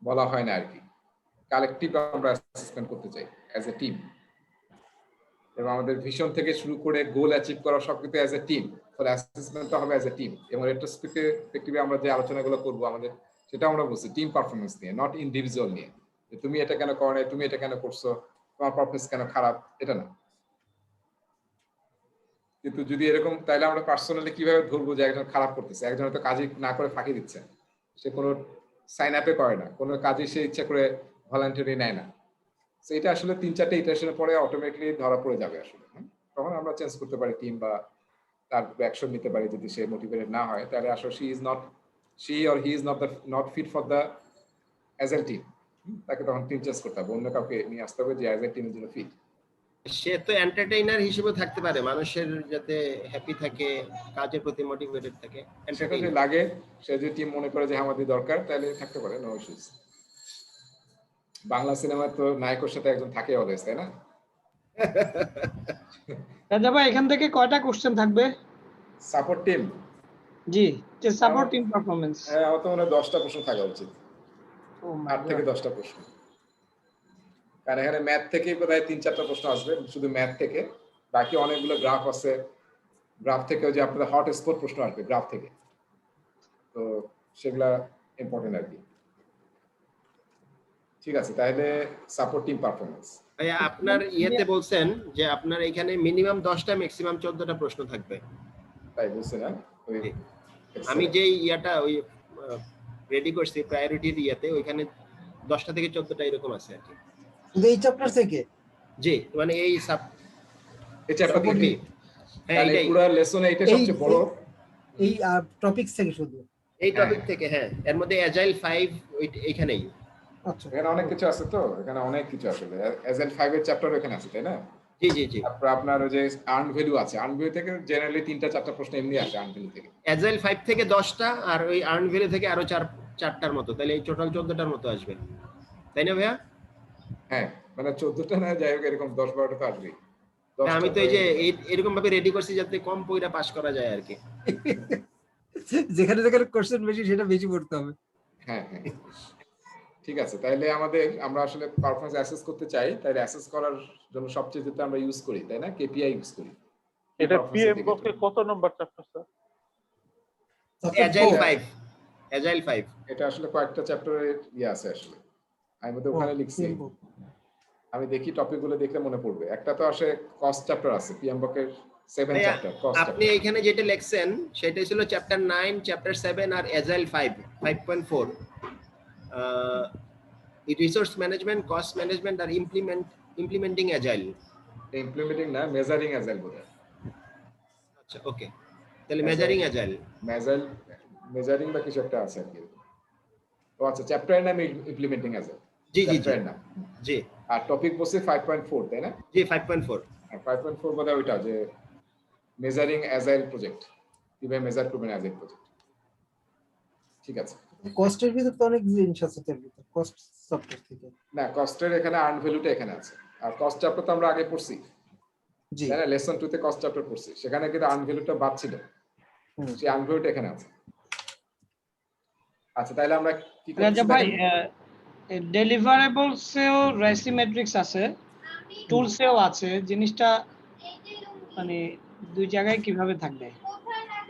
বলা হয় না আর কি। কালেকটিভ আমরা অ্যাসেসমেন্ট করতে চাই অ্যাজ এ টিম, এবং আমাদের ভিশন থেকে শুরু করে গোল অ্যাচিভ করা সবকিছু অ্যাজ এ টিম। ফলে অ্যাসেসমেন্টটা হবে অ্যাজ এ টিম, এবং রেট্রোস্পেক্টিভে আমরা যে আলোচনাগুলো করবো আমাদের, সেটা আমরা বলছি টিম পারফরমেন্স নিয়ে, নট ইন্ডিভিজুয়াল নিয়ে। যে তুমি এটা কেন করো না, তুমি এটা কেন করছো, তোমার পারফরমেন্স কেন খারাপ, এটা না। কিন্তু যদি এরকম, তাহলে আমরা পার্সোনালি কিভাবে ধরবো যে একজন খারাপ করতেছে? একজন হয়তো কাজই না করে ফাঁকি দিচ্ছে, সে কোনো সাইন আপে করে না, কোনো কাজে সে ইচ্ছা করে ভলান্টারি নেয় না। এটা আসলে 3-4টে ইটারেশনের পরে অটোমেটিকলি ধরা পড়ে যাবে আসলে। তখন আমরা চেঞ্জ করতে পারি টিম, বা তার অ্যাকশন নিতে পারি। যদি সে মোটিভেটেড না হয়, তাহলে আসলে she or he is not fit for the as a team, তাকে তখন টিম চেঞ্জ করতে হবে, অন্য কাউকে নিয়ে আসতে হবে যে অ্যাজ এ টিমের জন্য ফিট। সে তো এন্টারটেইনার হিসেবে থাকতে পারে, মানুষের যাতে হ্যাপি থাকে, কাজের প্রতি মোটিভেটেড থাকে। সেটা যে লাগে, সে যদি টিম মনে করে যে আমাদের দরকার, তাহলে থাকতে পারে, নো ইস্যুস। বাংলা সিনেমায় তো নায়কের সাথে একজন থাকে অলওয়েজ, তাই না? রাজা ভাই এখান থেকে কয়টা কোশ্চেন থাকবে? সাপোর্ট টিম, জি, যে সাপোর্ট টিম পারফরম্যান্স। হ্যাঁ আমার তো মনে হয় 10টা প্রশ্ন থাকা উচিত, ও মাই 8 থেকে 10টা প্রশ্ন। কারণ এখানে ম্যাথ থেকেই বোধহয় 3-4টা প্রশ্ন আসবে, শুধু ম্যাথ থেকে। বাকি অনেকগুলো গ্রাফ আছে, গ্রাফ থেকে ওই যে আপনাদের হট স্পট প্রশ্ন আসবে গ্রাফ থেকে, তো সেগুলা ইম্পর্টেন্ট আর কি। ঠিক আছে, তাহলে সাপোর্ট টিম পারফরম্যান্স। ভাইয়া আপনার ইয়েতে বলছেন যে আপনার এখানে মিনিমাম 10টা ম্যাক্সিমাম 14টা প্রশ্ন থাকবে। তাই বলছে না? ওই আমি যে ইয়াটা ওই রেডি করছি প্রায়োরিটির ইয়াতে, ওইখানে 10টা থেকে 14টা এরকম আছে আর কি। শুধু এই চ্যাপ্টার থেকে? জি, মানে এই সাব এই চ্যাপ্টার থেকে, হ্যাঁ মানে এটাই পুরো লেসনে এটা সবচেয়ে বড় এই টপিকস থেকে শুধু? এই টপিক থেকে, হ্যাঁ। এর মধ্যে অ্যাজাইল 5 এইখানেই। আচ্ছা, এখানে অনেক কিছু আছে, তো এখানে অনেক কিছু আসলে এজেন্ট 5 এর চ্যাপ্টার এখানে আছে, তাই না? জি জি জি। তারপর আপনার ওই যে আর্ন ভ্যালু আছে, আর্ন ভ্যালু থেকে জেনারেলি 3-4টা প্রশ্ন এমনি আসে আর্ন ভ্যালু থেকে। অ্যাজাইল 5 থেকে 10টা আর ওই আর্ন ভ্যালু থেকে আরো 4টার মতো, তাহলে এই টোটাল 14টার মতো আসবে, তাই না ভাইয়া? হ্যাঁ মানে 14টা না, যাই হোক এরকম 10-12টা তো আসবেই। আমি তো এই যে এরকম ভাবে রেডি করছি যাতে কম পয়রা পাস করা যায় আর কি। যেখানে যেখানে কোশ্চেন বেশি সেটা বেশি পড়তে হবে। হ্যাঁ হ্যাঁ ঠিক আছে, তাহলে আমরা আসলে পারফরম্যান্স অ্যাসেস করতে চাই, তাহলে অ্যাসেস করার জন্য সবচেয়ে যেটা আমরা ইউজ করি, তাই না, কেপিআই ইউজ করি। এটা পিএমবক এর কত নম্বর চ্যাপ্টার স্যার? অ্যাজাইল 5, অ্যাজাইল 5 এটা আসলে কয়েকটা চ্যাপ্টারের ইয়ে আছে আসলে, আমি মধ্যে ওখানে লিখছি। আমি দেখি টপিকগুলো দেখলে মনে পড়বে। একটা তো আসলে কস্ট চ্যাপ্টার আছে, পিএমবকের 7 চ্যাপ্টার কস্ট। আপনি এখানে যেটা লিখছেন সেটা ছিল চ্যাপ্টার 9, চ্যাপ্টার 7 আর agile 5.4। Resource management, cost management আর ইমপ্লিমেন্টিং অ্যাজাইল। ইমপ্লিমেন্টিং না, মেজারিং অ্যাজাইল বোধহয়। আচ্ছা ওকে, তাহলে মেজারিং অ্যাজাইল, মেজারিং বা কিছু একটা আছে আর কি। তো আচ্ছা, চ্যাপ্টারের নাম ইমপ্লিমেন্টিং অ্যাজাইল। জি জি জি নাম জি। আর টপিক বলছে 5.4, তাই না? জি 5.4। আর 5.4 বোধহয় ওইটা যে মেজারিং অ্যাজাইল প্রজেক্ট, কিভাবে মেজার করবেন অ্যাজাইল প্রজেক্ট। ঠিক আছে, কস্টের ভিতর তো অনেক জিনিস আছে, তার ভিতর কস্ট সফটওয়্যার থেকে না কস্টের এখানে আর্ন ভ্যালুটা এখানে আছে। আর কস্ট চ্যাপ্টার তো আমরা আগে পড়ছি, জি তাই না? লেসন 2 তে কস্ট চ্যাপ্টার পড়ছি, সেখানে কিন্তু আর্ন ভ্যালুটা বাদ ছিল, সেই আর্ন ভ্যালুটা এখানে আছে। আচ্ছা তাহলে আমরা কি করব? রাজা ভাই ডেলিভারেবলসেও রেসিমেট্রিক্স আছে, টুলসেও আছে, জিনিসটা মানে দুই জায়গায় কিভাবে থাকবে?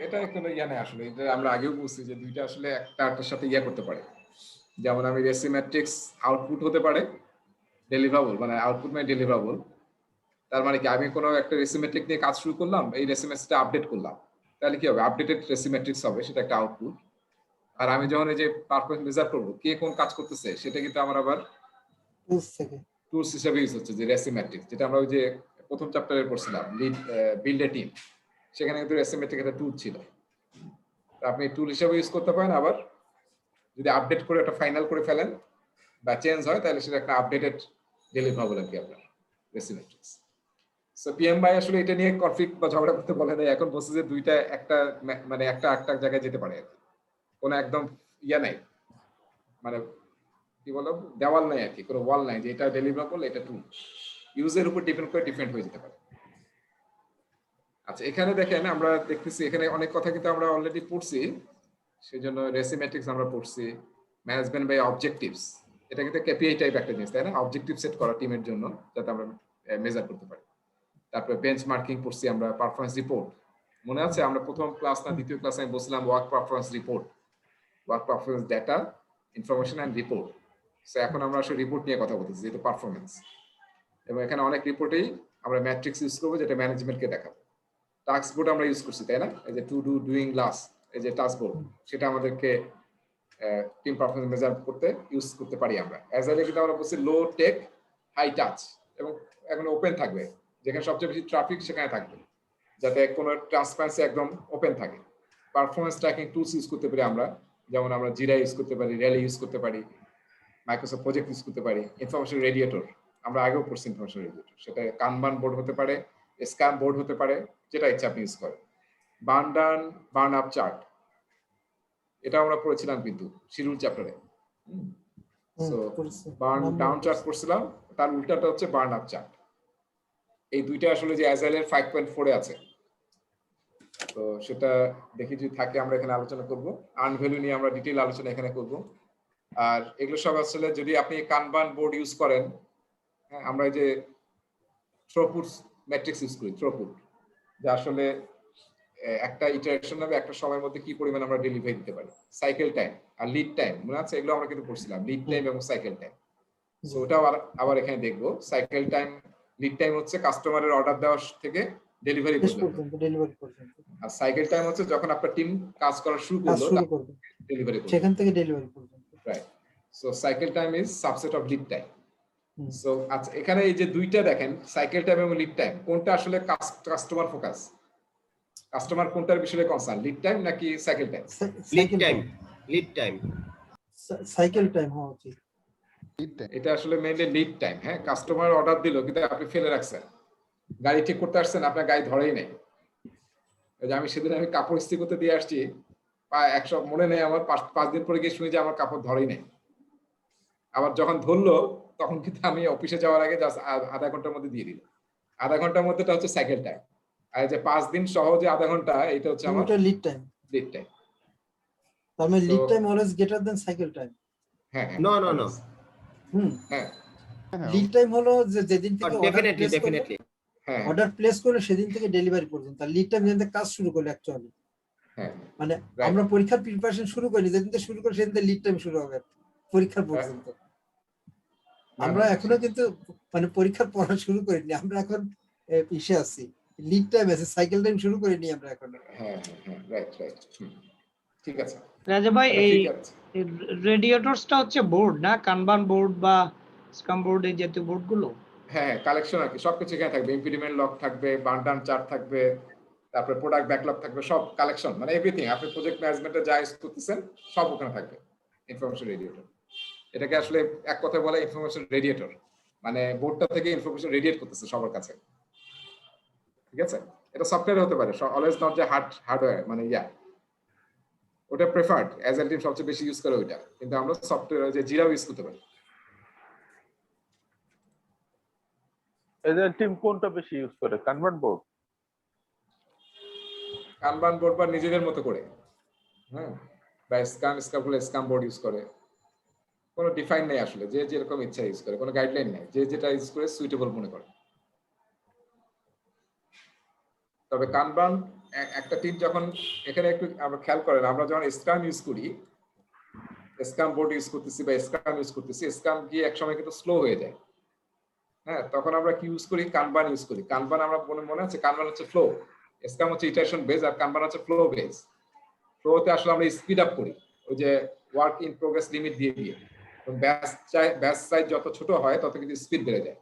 এটা কোনো ইয়া নেই আসলে, এটা আমরা আগেও বলছি যে দুইটা আসলে একটার সাথে ইয়া করতে পারে। যেমন আমি রেসিমেট্রিক্স আউটপুট হতে পারে, ডেলিভারেবল মানে আউটপুট মানে ডেলিভারেবল। তার মানে কি, আমি কোনো একটা রেসিমেট্রিক নিয়ে কাজ শুরু করলাম, এই রেসিমেট্রিক্সটা আপডেট করলাম, তাহলে কি হবে, আপডেটেড রেসিমেট্রিক্স হবে, সেটা একটা আউটপুট। আর আমি যখন এই যে পারফরম্যান্স মেজার করব, কে কোন কাজ করতেছে, সেটা কিন্তু আমার আবার টুলস থেকে টুলস হিসেবে ইউজ হচ্ছে, যে রেসিমেট্রিক্স, যেটা আমরা ওই যে প্রথম চ্যাপ্টারে পড়ছিলাম বিল্ড এ টিম, সেখানে কিন্তু রেসিমেট্রিক একটা টুল ছিল। আপনি টুল হিসেবে ইউজ করতে পারেন, আবার যদি আপডেট করে একটা ফাইনাল করে ফেলেন বা চেঞ্জ হয়, তাহলে সেটা একটা আপডেটেড ডেলিভারেবল আর কি আপনার রেসিমেট্রিক্স। সো পিএম ভাই আসলে এটা নিয়ে কনফ্লিক্ট বা ঝগড়া করতে বলে নাই, এখন বলছে যে দুইটা একটা মানে একটা জায়গায় যেতে পারে আর কি, কোনো একদম ইয়া নাই, মানে কি বলো, দেওয়াল নাই আর কি, কোনো ওয়াল নাই যে এটা ডেলিভারেবল এটা টুল, ইউজের উপর ডিপেন্ড করে ডিফারেন্ট হয়ে যেতে পারে। আচ্ছা এখানে দেখেন আমরা দেখতেছি এখানে অনেক কথা কিন্তু আমরা অলরেডি পড়ছি, সেজন্য রেসিমেট্রিক্স আমরা পড়ছি, ম্যানেজমেন্ট বাই অবজেক্টিভস, এটা কিন্তু কেপিআই টাইপ একটা জিনিস, তাই না? অবজেক্টিভ সেট করা টিমের জন্য, যাতে আমরা মেজার করতে পারি। তারপরে বেঞ্চমার্কিং পড়ছি আমরা, পারফরম্যান্স রিপোর্ট মনে আছে আমরা প্রথম ক্লাস না দ্বিতীয় ক্লাসে আমি বলছিলাম work performance report, work performance data, information and report. So এখন আমরা আসলে রিপোর্ট নিয়ে কথা বলতেছি, যেহেতু পারফরম্যান্স, এবং এখানে অনেক রিপোর্টেই আমরা ম্যাট্রিক্স ইউজ করবো, যেটা ম্যানেজমেন্টকে দেখাবো। টাস্ক বোর্ড আমরা ইউজ করছি, তাই না? এই যে টু ডু, ডুইং, লাস্ট, এই যে টাস্ক বোর্ড, সেটা আমাদেরকে টিম পারফরম্যান্স মেজার করতে ইউজ করতে পারি আমরা। অ্যাজাইলে কিন্তু আমরা বলছি লো টেক হাই টাচ, এবং এখন ওপেন থাকবে, যেখানে সবচেয়ে বেশি ট্রাফিক সেখানে থাকবে, যাতে কোনো ট্রান্সপারেন্সি একদম ওপেন থাকে। পারফরম্যান্স ট্র্যাকিং টুলস ইউজ করতে পারি আমরা, যেমন আমরা জিরা ইউজ করতে পারি, র্যালি ইউজ করতে পারি, মাইক্রোসফট প্রজেক্ট ইউজ করতে পারি, ইনফরমেশন রেডিয়েটর আমরা আগেও পড়ছি, ইনফরমেশন রেডিয়েটর, সেটা কানবান বোর্ড হতে পারে, স্ক্যাম বোর্ড হতে পারে, যেটা ইচ্ছা আপনি ইউজ করেন। Burn down, burn up chart, এটা আমরা পড়েছিলাম কিন্তু শিডিউল চ্যাপ্টারে। সো করছে। বার্ন নাম ডাউন মনে চার্ট করছে। করছিলাম, তার উল্টাটা হচ্ছে বার্ন আপ চার্ট। এই দুইটা আসলে যে অ্যাজাইলের 5.4 এ আছে, তো সেটা দেখি যদি থাকে আমরা এখানে আলোচনা করব। আর্ন ভ্যালু নিয়ে আমরা ডিটেইল আলোচনা এখানে করব। আর এগুলো সব আসলে যদি আপনি কানবান বোর্ড ইউজ করেন, হ্যাঁ, আমরা এই যে থ্রুপুট ম্যাট্রিক্স ইউজ করি, থ্রুপুট, যে আসলে একটা ইটারেশন হবে একটা সময়ের মধ্যে কি পরিমাণ আমরা ডেলিভারি দিতে পারি। সাইকেল টাইম আর লিড টাইম মনে আছে, এগুলো আমরা কিন্তু পড়ছিলাম, লিড টাইম এবং সাইকেল টাইম। সো ওটাও আবার এখানে দেখবো। সাইকেল টাইম, লিড টাইম হচ্ছে কাস্টমারের অর্ডার দেওয়ার থেকে ডেলিভারি শেষ পর্যন্ত, পর্যন্ত ডেলিভারি পর্যন্ত। আর সাইকেল টাইম হচ্ছে যখন আপনার টিম কাজ করা শুরু কাজ করলো শুরু করবে ডেলিভারি পর্যন্ত। সেখান থেকে ডেলিভারি পর্যন্ত। Right. So cycle time is subset of lead time. Hmm. So আচ্ছা, এখানে এই যে দুইটা দেখেন, সাইকেল টাইম এবং লিড টাইম, কোনটা আসলে কাস্টমার ফোকাস? কাস্টমার কোনটার বিষয়ে কনসার্ন, লিড টাইম নাকি cycle time? Lead time, lead time, cycle time হওয়া উচিত। এটা আসলে মেইনলি লিড টাইম। হ্যাঁ, কাস্টমার অর্ডার দিল কিন্তু আপনি ফেলে রাখছেন, গাড়ি ঠিক করতে আসছেন, আপনার গাড়ি ধরেই নেই। এই যে আমি সেদিন কাপড় ইস্ত্রি করতে দিয়ে আসছি, 100 মনে নেই আমার, 5 দিন পরে গিয়ে শুনি যে আমার কাপড় ধরেই নেই। আবার যখন ধরলো তখন কিন্তু আমি অফিসে যাওয়ার আগে জাস্ট আধা ঘন্টার মধ্যে দিয়ে দিল। আধা ঘন্টার মধ্যেটা হচ্ছে সাইকেল টাইম, আর যে 5 দিন সহজে আধা ঘন্টা, এটা হচ্ছে আমার লিড টাইম। Lead time. তার মানে lead time always greater than cycle time. হ্যাঁ হ্যাঁ, নো নো নো, হ্যাঁ লিড টাইম হলো যে যেদিন থেকে ডেফিনেটলি ডেফিনেটলি হ্যাঁ অর্ডার প্লেস করলে সেদিন থেকে ডেলিভারি পর্যন্ত। আর লিড টাইম যেদিন থেকে কাজ শুরু করলে অ্যাকচুয়ালি, হ্যাঁ, মানে Right. আমরা পরীক্ষার প্রিপারেশন শুরু করি, যেদিন থেকে শুরু করি সেদিন থেকে লিড টাইম শুরু হবে পরীক্ষার পর্যন্ত। আমরা এখনো কিন্তু মানে পরীক্ষার পড়া শুরু করিনি, আমরা এখন ইসে আছি, লিড টাইম আছে, সাইকেল টাইম শুরু করিনি আমরা এখন। হ্যাঁ হ্যাঁ, রাইট রাইট, ঠিক আছে রাজা ভাই, তাহলে এই ঠিক আছে। রেডিয়েটরসটা হচ্ছে বোর্ড না, কানবান বোর্ড বা স্কাম বোর্ড, এই জাতীয় বোর্ড গুলো? হ্যাঁ, কালেকশন আর কি, সবকিছু এখানে থাকবে, ইম্পিডিমেন্ট লক থাকবে, বার্ন চার্ট থাকবে, তারপরে প্রোডাক্ট ব্যাকলগ থাকবে, সব কালেকশন মানে এভরিথিং আপনি প্রজেক্ট ম্যানেজমেন্টে যা ইউজ করতেছেন সব ওখানে থাকবে। ইনফরমেশন রেডিয়েটর, এটাকে আসলে এক কথায় বলে ইনফরমেশন রেডিয়েটর, মানে বোর্ডটা থেকে ইনফরমেশন রেডিয়েট করতেছে সবার কাছে। ঠিক আছে, এটা সফটওয়্যার হতে পারে, অলওয়েজ নট যে হার্ডওয়্যার, মানে ওটা প্রেফার্ড, অ্যাজাইল টিম সবচেয়ে বেশি ইউজ করে ওইটা, কিন্তু আমরা সফটওয়্যার যে জিরাও ইউজ করতে পারি। এদের টিম কোনটা বেশি ইউজ করে, কানভার্ট বোর্ড? কানবান বোর্ড বা নিজেদের মতো করে, হ্যাঁ, বা স্কাম বোর্ড ইউজ করে, কোনো ডিফাইন নেই আসলে, যে যেরকম ইচ্ছা ইউজ করে, কোনো গাইডলাইন নেই, যে যেটা ইউজ করে সুইটেবল মনে করে। তবে কানবান একটা টিম যখন, এখানে একটু আমরা খেয়াল করেন, আমরা যখন স্ক্রাম ইউজ করি, স্ক্রাম বোর্ড ইউজ করতেছি বা স্ক্রাম ইউজ করতেছি, স্ক্রাম গিয়ে এক সময় কিন্তু স্লো হয়ে যায়। হ্যাঁ, তখন আমরা কি ইউজ করি, কানবান ইউজ করি। কানবান আমরা মনে আছে, কানবান হচ্ছে ফ্লো, স্ক্রাম হচ্ছে ইটারেশন বেস, আর কানবান হচ্ছে ফ্লো বেস। ফ্লোতে আসলে আমরা স্পিড আপ করি, ওই যে ওয়ার্ক ইন প্রোগ্রেস লিমিট দিয়ে দিয়ে, ব্যাচ সাইজ যত ছোট হয় তত কিন্তু স্পিড বেড়ে যায়।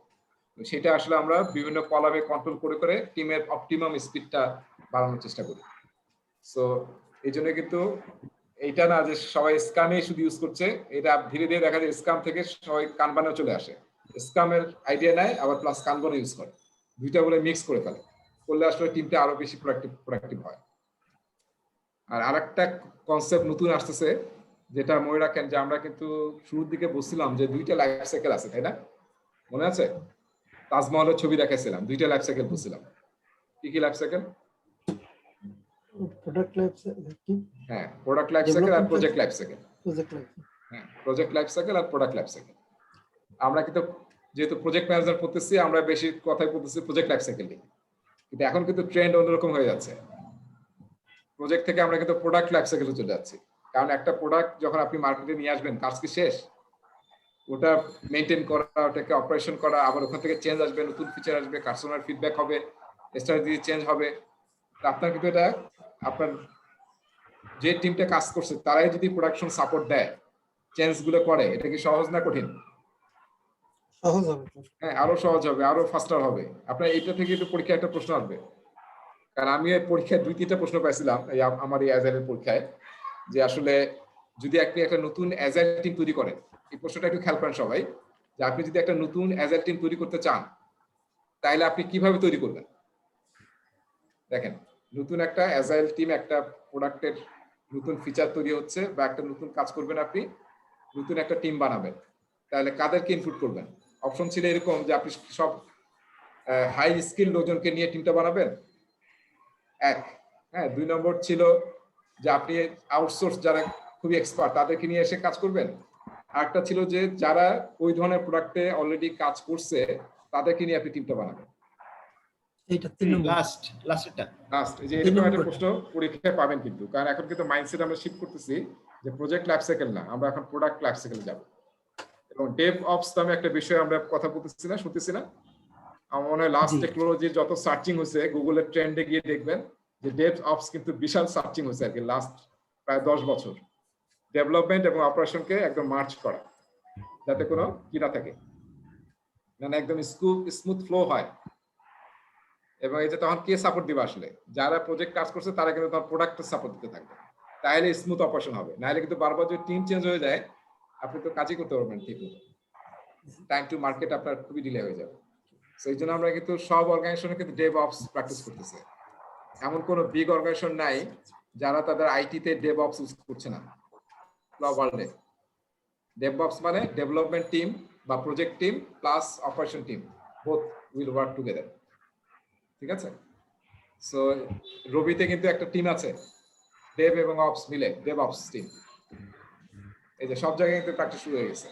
সেটা আসলে আমরা বিভিন্ন কলামে কন্ট্রোল করে করে টিমের অপটিমাম স্পিডটা বাড়ানোর চেষ্টা করি। সো এই জন্য কিন্তু এইটা না যে সবাই স্ক্রামে শুধু ইউজ করছে, এটা ধীরে ধীরে দেখা যায় স্ক্রাম থেকে সবাই কানবানে চলে আসে, স্ক্রামের আইডিয়া নেয় আবার প্লাস কানবানে ইউজ করে, দুইটা বলে মিক্স করে ফেলে, করলে আসলে টিমটা আরো বেশি প্রোডাক্টিভ হয়। আর আরেকটা কনসেপ্ট নতুন আসতেছে, যেটা মনে রাখেন, যে আমরা কিন্তু শুরুর দিকে বলছিলাম যে 2টা লাইফ সাইকেল আছে, তাই না? মনে আছে তাজমহলের ছবি দেখাইছিলাম, 2টা লাইফ সাইকেল বলছিলাম। কি কি life cycle? Product life cycle, হ্যাঁ, প্রোডাক্ট লাইফ সাইকেল আর প্রজেক্ট লাইফ সাইকেল। হ্যাঁ, প্রজেক্ট লাইফ সাইকেল আর প্রোডাক্ট লাইফ সাইকেল। আমরা কিন্তু যেহেতু প্রজেক্ট ম্যানেজার করতেছি, আমরা বেশি কথাই বলতেছি প্রজেক্ট লাইফ সাইকেল নিয়ে, কিন্তু এখন কিন্তু ট্রেন্ড অন্যরকম হয়ে যাচ্ছে, প্রজেক্ট থেকে আমরা কিন্তু প্রোডাক্ট লাইফ সাইকেলে চলে যাচ্ছি। কারণ একটা প্রোডাক্ট যখন আপনি মার্কেটে নিয়ে আসবেন, কাজ কি শেষ? ওটা মেনটেন করা, ওটাকে অপারেশন করা, আবার ওখান থেকে চেঞ্জ আসবে, নতুন ফিচার আসবে, কাস্টমার ফিডব্যাক হবে, স্ট্র্যাটেজি চেঞ্জ হবে। আপনার কিন্তু এটা, আপনার যে টিমটা কাজ করছে তারাই যদি প্রোডাকশন সাপোর্ট দেয়, চেঞ্জ গুলো করে, এটা কি সহজ না কঠিন? সহজ হবে। হ্যাঁ, আরো সহজ হবে, আরো ফাস্টার হবে। আপনার এইটা থেকে একটু পরীক্ষা একটা প্রশ্ন আসবে, কারণ আমি এই পরীক্ষায় 2-3টা প্রশ্ন পাইছিলাম আমার এই অ্যাজাইলের পরীক্ষায়, যে আসলে যদি আপনি একটা নতুন অ্যাজাইল টিম তৈরি করেন, এই প্রশ্নটা একটু খেয়াল করেন সবাই, যে আপনি যদি একটা নতুন অ্যাজাইল টিম তৈরি করতে চান, তাহলে আপনি কিভাবে তৈরি করবেন? দেখেন, নতুন একটা অ্যাজাইল টিম, একটা প্রোডাক্টের নতুন ফিচার তৈরি হচ্ছে বা একটা নতুন কাজ করবেন, আপনি নতুন একটা টিম বানাবেন, তাহলে কাদেরকে ইনক্লুড করবেন? অপশন ছিল এরকম যে আপনি সব হাই স্কিল লোকজনকে নিয়ে টিমটা বানাবেন, এক। হ্যাঁ, 2 নম্বর ছিল যে আপনি আউটসোর্স যারা খুবই এক্সপার্ট তাদেরকে নিয়ে এসে কাজ করবেন। আরেকটা ছিল যে যারা ওই ধরনের প্রোডাক্টে অলরেডি কাজ করছে তাদেরকে নিয়ে আপনি টিমটা বানাবেন। এটা 3 নম্বর। লাস্টেরটা লাস্ট যে এরকম একটা প্রশ্ন পরীক্ষায় পাবেন কিন্তু, কারণ এখন কিন্তু মাইন্ডসেট আমরা শিফট করতেছি যে প্রজেক্ট লাইফ সাইকেল না, আমরা এখন প্রোডাক্ট লাইফ সাইকেলে যাব। এবং ডেভ অপস নামে একটা বিষয় আমরা কথা বলতেছি না, শুনতেছি না? আমার মনে হয় লাস্ট টেকনোলজির যত সার্চিং হয়েছে গুগলের ট্রেন্ডে গিয়ে দেখবেন যে ডেভ অপস কিন্তু বিশাল সার্চিং হয়েছে আর কি লাস্ট প্রায় 10 বছর। ডেভেলপমেন্ট এবং অপারেশনকে একদম মার্চ করা, যাতে কোনো কি না থাকে, মানে একদম স্মুথ ফ্লো হয়। এবং এই যে তখন কে সাপোর্ট দিবে আসলে? যারা প্রজেক্ট কাজ করছে তারা কিন্তু তখন প্রোডাক্টের সাপোর্ট দিতে থাকবে, তাহলে স্মুথ অপারেশন হবে। নাহলে কিন্তু বারবার যদি টিম চেঞ্জ হয়ে যায় আপনি তো কাজই করতে পারবেন ঠিক মতো, টাইম টু মার্কেট আপনার খুবই ডিলে হয়ে যাবে। সেই জন্য আমরা কিন্তু সব অর্গানাইজেশনে কিন্তু ডেভ অপস প্র্যাকটিস করতেছে। এমন কোনো বিগ অর্গানাইজেশন নাই যারা তাদের আইটিতে ডেভ অপস ইউজ করছে না ওয়ার্ল্ডে। ডেভ অপস মানে ডেভেলপমেন্ট টিম বা project team plus operation team, both will work together. ঠিক আছে? সো রবিতে কিন্তু একটা টিম আছে ডেভ এবং অপস মিলে, ডেভ অপস টিম। এই যে সব জায়গায় কিন্তু প্র্যাকটিস শুরু হয়ে গেছে,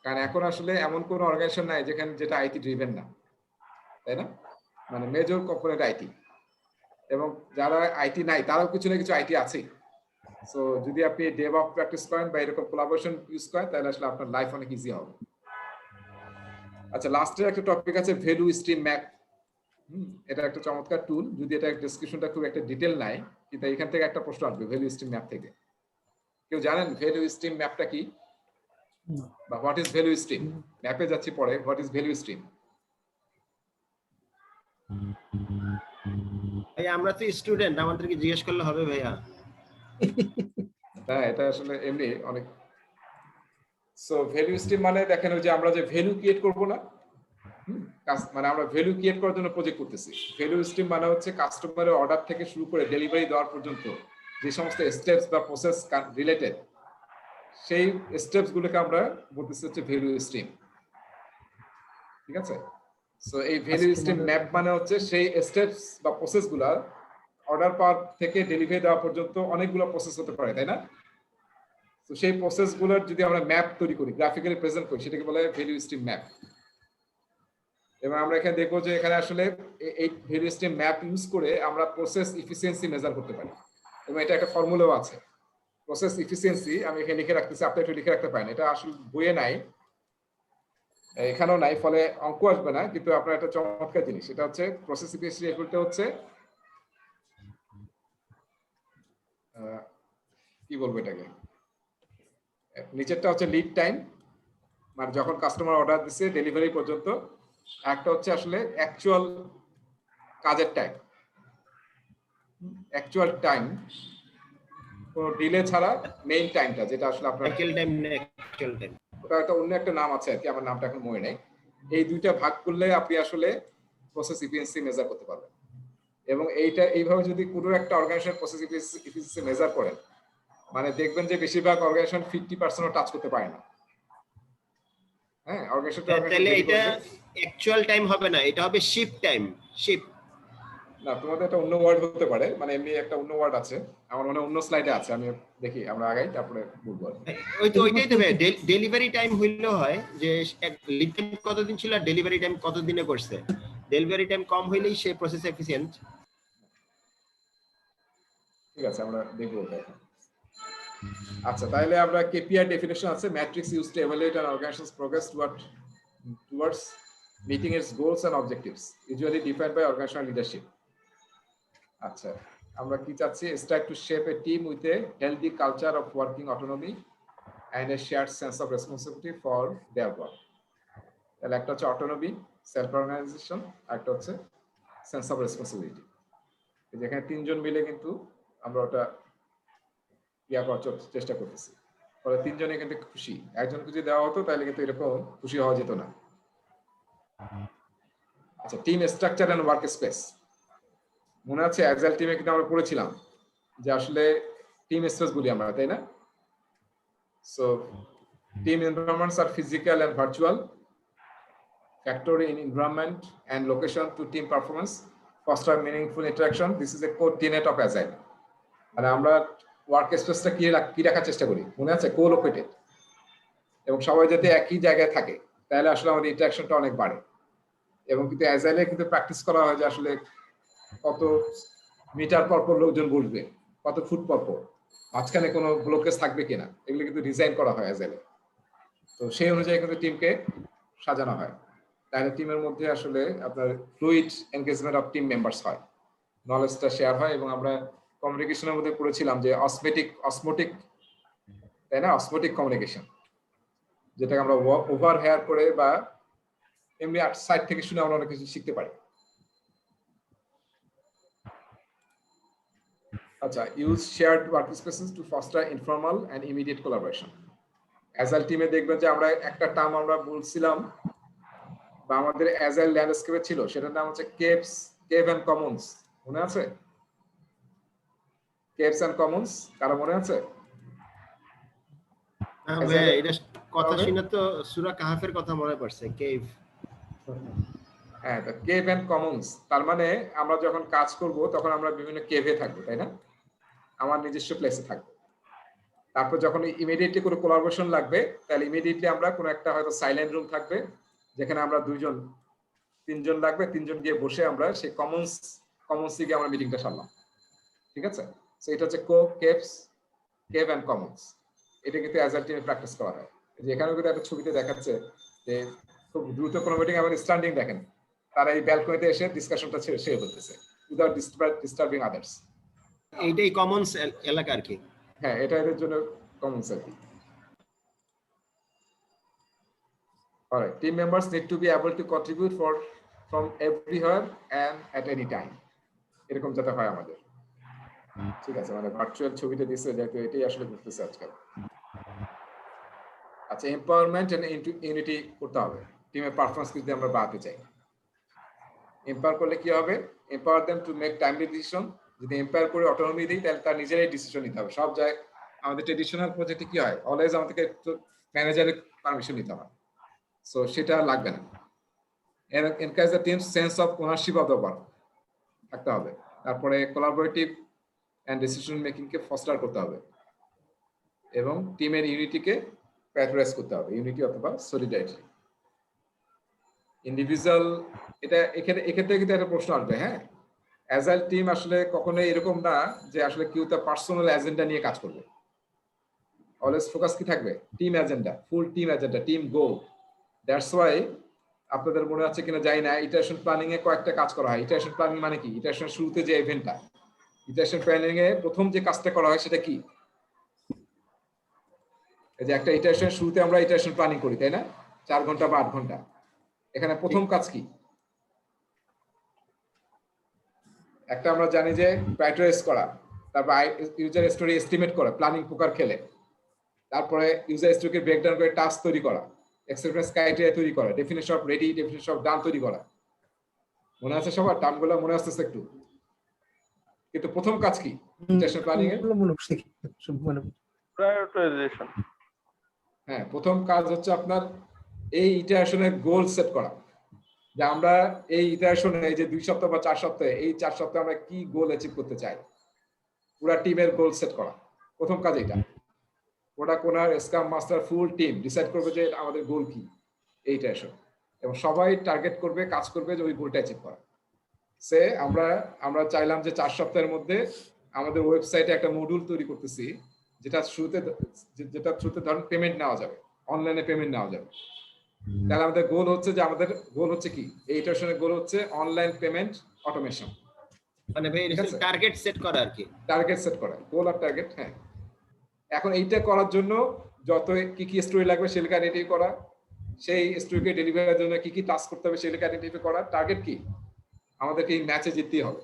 কারণ এখন আসলে এমন কোন অর্গানাইজেশন নাই যেখানে যেটা আইটি ড্রিভেন না, তাই না? মানে মেজর কম্পোনেন্ট আইটি, এবং যারা আইটি নাই তারাও কিছু না কিছু আইটি আছে। সো যদি আপনি ডেভ অপস প্র্যাকটিস করেন বা এরকম কোলাবোরেশন ইউজ করেন তাহলে আসলে আপনার লাইফ অনেক ইজি হবে। আচ্ছা, লাস্টের একটা টপিক আছে ভ্যালু স্ট্রিম ম্যাপ। এটা একটা চমৎকার টুল, যদি এটা ডেসক্রিপশনটা খুব একটা ডিটেল নাই, কিন্তু এখান থেকে একটা প্রশ্ন আসবে ভ্যালু স্ট্রিম ম্যাপ থেকে। কেউ জানেন ভ্যালু স্ট্রিম ম্যাপটা কি, বা হোয়াট ইজ ভ্যালু স্ট্রিম? ম্যাপে যাচ্ছি পরে, হোয়াট ইজ ভ্যালু স্ট্রিম? ভাই আমরা তো স্টুডেন্ট, আমাদেরকে জিজ্ঞেস করলে হবে ভাইয়া। হ্যাঁ, এটা আসলে এমনি অনেক। সো ভ্যালু স্ট্রিম মানে দেখেন ওই যে আমরা যে ভ্যালু ক্রিয়েট করব না, মানে আমরা ভ্যালু ক্রিয়েট করার জন্য প্রজেক্ট করতেছি। ভ্যালু স্ট্রিম মানে হচ্ছে কাস্টমারের অর্ডার থেকে শুরু করে ডেলিভারি দেওয়ার পর্যন্ত যে সমস্ত স্টেপস বা প্রসেস রিলেটেড, সেই স্টেপস গুলোকে আমরা বলতেছি হচ্ছে ভ্যালু স্ট্রিম। ঠিক আছে? সো এই ভ্যালু স্ট্রিম ম্যাপ মানে হচ্ছে সেই স্টেপস বা প্রসেস গুলা অর্ডার পাওয়ার থেকে ডেলিভারি দেওয়া পর্যন্ত অনেকগুলো প্রসেস হতে পারে, তাই না? তো সেই প্রসেস গুলোর যদি আমরা ম্যাপ তৈরি করি, গ্রাফিক্যালি প্রেজেন্ট করি, সেটাকে বলে ভ্যালু স্ট্রিম ম্যাপ। এবং আমরা এখানে দেখবো যে এখানে আসলে এই ভ্যালু স্ট্রিম ম্যাপ ইউজ করে আমরা প্রসেস এফিসিয়েন্সি মেজার করতে পারি, এবং এটা একটা ফর্মুলাও আছে। প্রসেস এফিসিয়েন্সি আমি এখানে লিখে রাখতেছি, আপনি একটু লিখে রাখতে পারেন। এটা আসলে বইয়ে নাই, এখানেও নাই, ফলে অঙ্ক আসবে না, কিন্তু আপনার একটা চমৎকার জিনিস। এটা হচ্ছে প্রসেস এফিসিয়েন্সি বলতে হচ্ছে কি বলবো এটাকে, নিচেরটা হচ্ছে লিড টাইম, মানে যখন কাস্টমার অর্ডার দিচ্ছে ডেলিভারি পর্যন্ত। একটা হচ্ছে আসলে অ্যাকচুয়াল কাজের টাইম, অ্যাকচুয়াল টাইম কোনো ডিলে ছাড়া মেইন টাইমটা, যেটা আসলে আপনার অ্যাকচুয়াল টাইম না অ্যাকচুয়াল টাইম, ওটা একটা অন্য একটা নাম আছে আর কি, আমার নামটা এখন মনে নেই। এই দুইটা ভাগ করলে আপনি আসলে প্রসেস এফিসিয়েন্সি মেজার করতে পারবেন। এবং এইভাবে যদি কোনো একটা অর্গানাইজেশন প্রসেস এফিসিয়েন্সি মেজার করেন, মানে দেখবেন যে বেশিরভাগ অর্গানাইজেশন 50%ও টাচ করতে পারে না। হ্যাঁ, অর্গানাইজেশন তাহলে এটা অ্যাকচুয়াল টাইম হবে না, এটা হবে শিপ টাইম। শিপ না, তোমাদের একটা অন্য ওয়ার্ড হতে পারে, মানে এমনি একটা অন্য ওয়ার্ড আছে, আমার মনে হয় অন্য স্লাইডে আছে, আমি দেখি, আমরা আগাই তারপরে বলবো। ওই তো ওইটাই তো ডেলিভারি টাইম হইলেও হয় যে লিড টাইম কতদিন ছিল আর ডেলিভারি টাইম কতদিনে করছে। ডেলিভারি টাইম কম হইলেই সে প্রসেস এফিসিয়েন্ট। ঠিক আছে, আমরা দেখবো ওটা। আচ্ছা, তাহলে আমরা কেপিআই ডেফিনিশন আছে, matrix used to evaluate an organisation's progress towards meeting its goals and objectives, usually defined by organizational leadership. আচ্ছা, আমরা কি চাচ্ছি? strive to shape a team with a healthy culture of working autonomy and a shared sense of responsibility for their work. তাহলে একটা হচ্ছে autonomy, self organisation, আর একটা হচ্ছে sense of responsibility. যেখানে তিনজন মিলে কিন্তু আমরা ওটা করার চেষ্টা করতেছি, ফলে তিনজনে কিন্তু খুশি। একজনকে যদি দেওয়া হতো তাহলে কিন্তু এরকম খুশি হওয়া যেত না। আচ্ছা, team structure and work space. মনে আছে অ্যাজাইল টিমে কিন্তু আমরা পড়েছিলাম যে আসলে টিম স্পেস বলি আমরা, তাই না? So Team environments are physical and virtual. Factor in environment and location to team performance, foster meaningful interaction. This is a core tenet of Agile. মানে আমরা ওয়ার্ক স্পেসটা কি রাখার চেষ্টা করি মনে আছে, কো-লোকেটেড, এবং সবাই যাতে একই জায়গায় থাকে, তাহলে আসলে আমাদের ইন্টারাকশনটা অনেক বাড়ে। এবং কিন্তু অ্যাজাইলে কিন্তু প্র্যাকটিস করা হয় যে আসলে কত মিটার পর পর লোকজন বসবে, কত ফুট পর পর, মাঝখানে কোনো ব্লকেজ থাকবে কিনা, এগুলো কিন্তু ডিজাইন করা হয় অ্যাজাইলে। তো সেই অনুযায়ী কিন্তু টিমকে সাজানো হয়, তাহলে টিমের মধ্যে আসলে আপনার fluid engagement of team members হয়, নলেজটা শেয়ার হয়। এবং আমরা কমিউনিকেশনের মধ্যে পড়েছিলাম যে অসমোটিক, তাই না, অসমোটিক কমিউনিকেশন, যেটাকে আমরা ওভার হেয়ার করে বা এমনি সাইড থেকে শুনে আমরা অনেক কিছু শিখতে পারি। আচ্ছা, use shared work spaces to foster informal and immediate collaboration. Agile টিমে দেখবেন যে আমরা একটা টার্ম আমরা বলছিলাম বা আমাদের অ্যাজাইল ল্যান্ডস্কেপে ছিল, সেটার নাম হচ্ছে কেভ এন্ড কমন্স। মনে আছে? কেভস এন্ড কমন্স কারো মনে আছে? ভাই এটা কথা শুনে তো সূরা কাহাফের কথা মনে পড়ছে, কেভ। হ্যাঁ, তো কেভ এন্ড কমন্স তার মানে আমরা যখন কাজ করব তখন আমরা বিভিন্ন কেভে থাকবো, তাই না? আমার নিজস্ব প্লেসে থাকবো। তারপর যখন ইমিডিয়েটলি কোনো কোলাবোরেশন লাগবে, তাহলে ইমিডিয়েটলি আমরা কোনো একটা হয়তো সাইলেন্ট রুম থাকবে, যেখানে আমরা 2-3 লাগবে, 3 গিয়ে বসে আমরা সেই কমন্স গিয়ে আমরা মিটিংটা সারলাম। ঠিক আছে? সো এটা হচ্ছে কেভ এন্ড কমন্স। এটা কিন্তু অ্যাজাইল টিমে প্র্যাকটিস করা হয়। যে এখানেও কিন্তু একটা ছবিতে দেখাচ্ছে যে খুব দ্রুত কোনো মিটিং আমাদের স্ট্যান্ডিং দেখেন, তারা এই ব্যালকনিতে এসে ডিসকাশনটা শেয়ার করতেছে উইদাউট ডিস্টার্বিং আদার্স। এইটাই কমন্স এলাকা আর কি। হ্যাঁ, এটা এদের জন্য কমন্স আর কি। Alright, team members need to be able to contribute from everywhere and at any time. এরকম যাতে হয় আমাদের। ঠিক আছে, মানে ভার্চুয়াল ছবিতে দিচ্ছে যেহেতু এটাই আসলে ঘটতেছে আজকাল। আচ্ছা, এম্পাওয়ারমেন্ট এন্ড ইউনিটি করতে হবে টিমের পারফরম্যান্স যদি আমরা বাড়াতে চাই। এম্পাওয়ার করলে কি হবে? Empower them to make timely decision. যদি এম্পাওয়ার করে অটোনমি দিই, তাহলে তার নিজেরাই ডিসিশন নিতে হবে। সব জায়গায় আমাদের ট্রেডিশনাল প্রজেক্টে কি হয়, অলওয়েজ আমাদেরকে ম্যানেজারের পারমিশন নিতে হয়, সো সেটা লাগবে না। Encourage the team sense of ownership of the work থাকতে হবে। তারপরে কোলাবোরেটিভ এন্ড ডিসিশন মেকিং কে ফস্টার করতে হবে এবং টিমের ইউনিটিকে প্রায়োরিটাইজ করতে হবে, ইউনিটি অথবা সলিডারিটি। ইন্ডিভিজুয়াল এক্ষেত্রে কিন্তু একটা প্রশ্ন আসবে। হ্যাঁ, অ্যাজাইল টিম আসলে কখনোই এরকম না যে আসলে কেউ তার পার্সোনাল এজেন্ডা নিয়ে কাজ করবে। অলওয়েজ ফোকাস কি থাকবে? Team agenda, full team agenda, team goal. That's why আপনাদের মনে আছে কিনা জানি না, ইটারেশন প্ল্যানিং এ কয়েকটা কাজ করা হয়। ইটারেশন প্ল্যানিং মানে কি? ইটারেশন শুরুতে যে ইভেন্টটা, ইটারেশন প্ল্যানিং এ প্রথম যে কাজটা করা হয় সেটা কি? এই যে একটা ইটারেশন শুরুতে আমরা ইটারেশন প্ল্যানিং করি, তাই না? 4 ঘন্টা বা 8 ঘন্টা। এখানে প্রথম কাজ কি? একটা আমরা জানি যে প্রায়োরিটাইজ করা, তারপর ইউজার স্টোরি এস্টিমেট করা, প্ল্যানিং পোকার খেলে, তারপরে ইউজার স্টোরিকে ব্রেকডাউন করে টাস্ক তৈরি করা, অ্যাকসেপ্টেন্স ক্রাইটেরিয়া তৈরি করা, definition of ready, definition of done তৈরি করা। মনে আছে সবার? টার্মগুলো মনে আসতেছে একটু? কিন্তু প্রথম কাজ কি ইটারেশন প্ল্যানিং এর? প্রায়োরিটাইজেশন। হ্যাঁ, প্রথম কাজ হচ্ছে আপনার এই ইটারেশনের গোল সেট করা, যে আমরা এই ইটারেশনে এই যে 2 সপ্তাহ বা 4 সপ্তাহে, এই 4 সপ্তাহে আমরা কি গোল অ্যাচিভ করতে চাই, পুরো টিমের গোল সেট করা। প্রথম কাজ এটা। Product owner, scrum master, full team decide করবে যে আমাদের গোল কি এই ইটারেশন, এবং সবাই টার্গেট করবে, কাজ করবে যে ওই গোলটা অ্যাচিভ করা। সে আমরা চাইলাম যে 4 সপ্তাহের মধ্যে আমাদের ওয়েবসাইটে একটা মডিউল তৈরি করতেছি, যেটা শুরুতে ধরুন পেমেন্ট নেওয়া যাবে, অনলাইনে পেমেন্ট নেওয়া যাবে। তাহলে আমাদের গোল হচ্ছে যে আমাদের গোল হচ্ছে কি, এই ইটারেশনের গোল হচ্ছে অনলাইন পেমেন্ট অটোমেশন। মানে ভাই টার্গেট সেট করা আর কি। টার্গেট সেট করা, গোল আর টার্গেট। হ্যাঁ, এখন এইটা করার জন্য যত কি স্টোরি লাগবে সেগুলো আইডেন্টিফাই করা, সেই স্টোরিকে ডেলিভারির জন্য কি টাস্ক করতে হবে সেগুলো আইডেন্টিফাই করা। টার্গেট কি? আমাদেরকে এই ম্যাচে জিততেই হবে।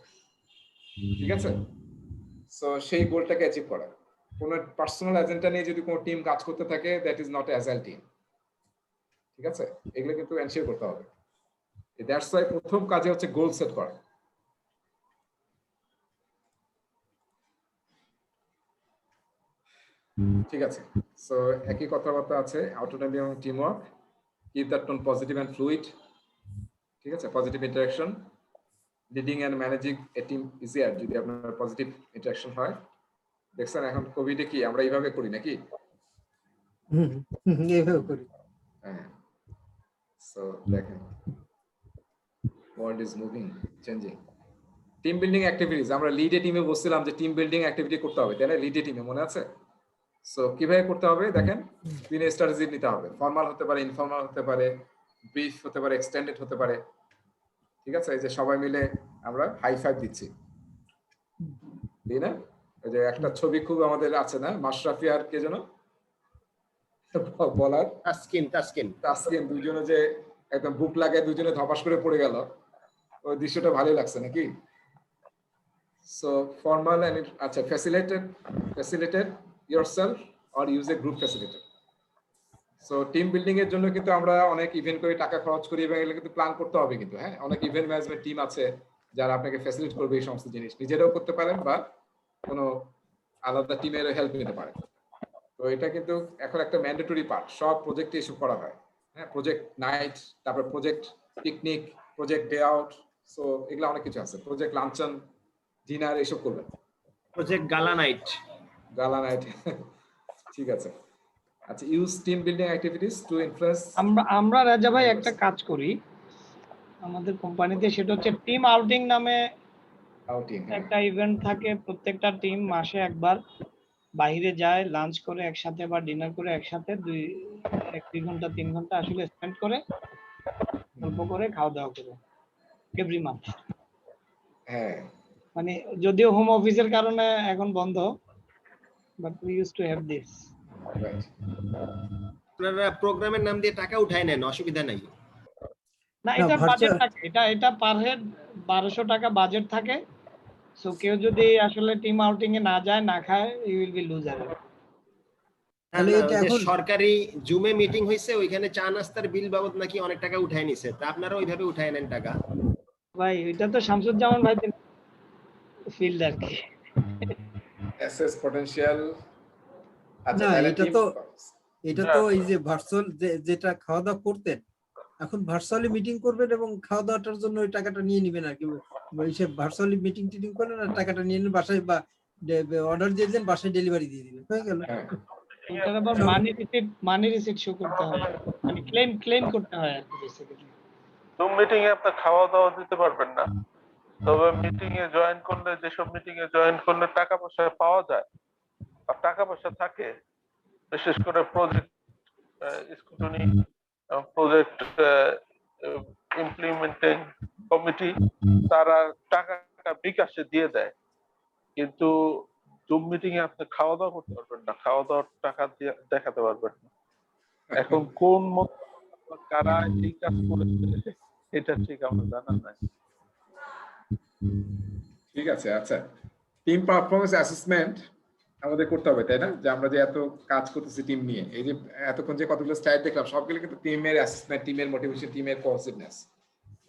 ঠিক আছে? সো সেই গোলটাকে অ্যাচিভ করা। কোনো পার্সোনাল এজেন্ডা নিয়ে যদি কোনো টিম কাজ করতে থাকে, that is not agile team. ঠিক আছে? এগুলো কিন্তু এনশিওর করতে হবে। দ্যাটস ওয়াই প্রথম কাজে হচ্ছে গোল সেট করা। ঠিক আছে, সো একই কথাবার্তা আছে, অটোনমি এবং team work, keep the tone positive and fluid, ঠিক আছে, positive interaction, leading and managing a team easier যদি আপনার পজিটিভ ইন্টারাকশন হয়। দেখছেন এখন কোভিডে কি আমরা এইভাবে করি নাকি? এইভাবে করি। হ্যাঁ, সো দেখেন world is moving, changing. Team building activities, আমরা লিডে টিমে বসছিলাম যে টিম বিল্ডিং অ্যাক্টিভিটি করতে হবে, তাই না? লিডে টিমে মনে আছে? সো কিভাবে করতে হবে দেখেন, 3 স্ট্র্যাটেজি নিতে হবে। ফর্মাল হতে পারে, ইনফর্মাল হতে পারে, ব্রিফ হতে পারে, এক্সটেন্ডেড হতে পারে, ঠিক আছে? এই যে সবাই মিলে আমরা হাই ফাইভ দিচ্ছি, তাই না? এই যে একটা ছবি খুব আমাদের আছে না, মাশরাফি আর কে যেন বলার, তাসকিন দুইজনে যে একদম বুক লাগায় দুইজনে ধপাস করে পড়ে গেল, ওই দৃশ্যটা ভালোই লাগছে নাকি? সো ফর্মাল এন্ড আচ্ছা, facilitate yourself or use a group facilitator. So team building এর জন্য কিন্তু আমরা অনেক ইভেন্ট করে টাকা খরচ করি এবং এগুলো কিন্তু প্ল্যান করতে হবে কিন্তু। হ্যাঁ, অনেক ইভেন্ট ম্যানেজমেন্ট টিম আছে যারা আপনাকে ফ্যাসিলিটেট করবে এই সমস্ত জিনিস, নিজেরাও করতে পারেন বা কোনো আলাদা টিমের হেল্প নিতে পারেন। তো এটা কিন্তু এখন একটা ম্যান্ডেটরি পার্ট, সব প্রজেক্টে এসব করা হয়। হ্যাঁ, প্রজেক্ট নাইট, তারপর project picnic, project day out, so এগুলো অনেক কিছু আছে, প্রজেক্ট লাঞ্চন, ডিনার, এইসব করবেন, প্রজেক্ট গালা নাইট। ঠিক আছে। আচ্ছা, use team building activities two influence. আমরা রাজা ভাই একটা কাজ করি আমাদের কোম্পানিতে, সেটা হচ্ছে টিম আউটিং নামে একটা ইভেন্ট থাকে। প্রত্যেকটা টিম মাসে একবার বাইরে যায়, লাঞ্চ করে একসাথে বা ডিনার করে একসাথে 2 ঘন্টা 3 ঘন্টা আসলে স্পেন্ড করে, গল্প করে, খাওয়া দাওয়া করে, এভরি মান্থ। হ্যাঁ, মানে যদিও হোম অফিসের কারণে এখন বন্ধ, but we used to have this. আপনারা প্রোগ্রামের নাম দিয়ে টাকা উঠায় নেন, অসুবিধা নাই। না, এটা বাজেট থাকে, এটা পার হেড 1200 টাকা বাজেট থাকে। সো কেউ যদি আসলে টিম আউটিং এ না যায়, না খায়, ইউ উইল বি লুজার। তাহলে এটা এখন সরকারি জুমে মিটিং হইছে, ওইখানে চা নাস্তার বিল বাবদ নাকি অনেক টাকা উঠায় নিছে, তা আপনারা ওইভাবে উঠায় নেন টাকা? ভাই এটা তো শামসুজ্জামান ভাই ফিল্ড আর কি। Assess potential. আচ্ছা, না, এটা তো এই যে ভার্চুয়াল যেটা খাওয়া দাওয়া করতেন, এখন ভার্চুয়ালি মিটিং করবেন এবং খাওয়া দাওয়াটার জন্য ওই টাকাটা নিয়ে নেবেন আর কি। সে ভার্চুয়ালি মিটিং টিটিং করলেন আর টাকাটা নিয়ে নেন বাসায়, বা অর্ডার দিয়ে দেন, বাসায় ডেলিভারি দিয়ে দিবেন, হয়ে গেল। এটার আবার মানি রিসিট শো করতে হয়, মানে ক্লেম করতে হয় আর কি বেসিক্যালি। জুম মিটিং এ আপনি খাওয়া দাওয়া দিতে পারবেন না, তবে মিটিং এ জয়েন করলে, যেসব মিটিং এ জয়েন করলে টাকা পয়সা পাওয়া যায় আর টাকা পয়সা থাকে, বিশেষ করে project scrutiny, project implementing committee, তারা টাকা বিকাশে দিয়ে দেয়। কিন্তু জুম মিটিং এ আপনি খাওয়া দাওয়া করতে পারবেন না, খাওয়া দাওয়ার টাকা দিয়ে দেখাতে পারবেন না। এখন কোন কারা এই কাজ করেছে এটা ঠিক আমরা জানা নাই। ঠিক আছে। আচ্ছা, টিম পারফরমেন্স অ্যাসেসমেন্ট আমাদের করতে হবে, তাই না? যে আমরা যে এত কাজ করতেছি টিম নিয়ে, এই যে এতক্ষণ যে কতগুলো স্লাইড দেখলাম, সবগুলো কিন্তু টিমের অ্যাসেসমেন্ট, টিমের মোটিভেশন, টিমের কোহেসিভনেস।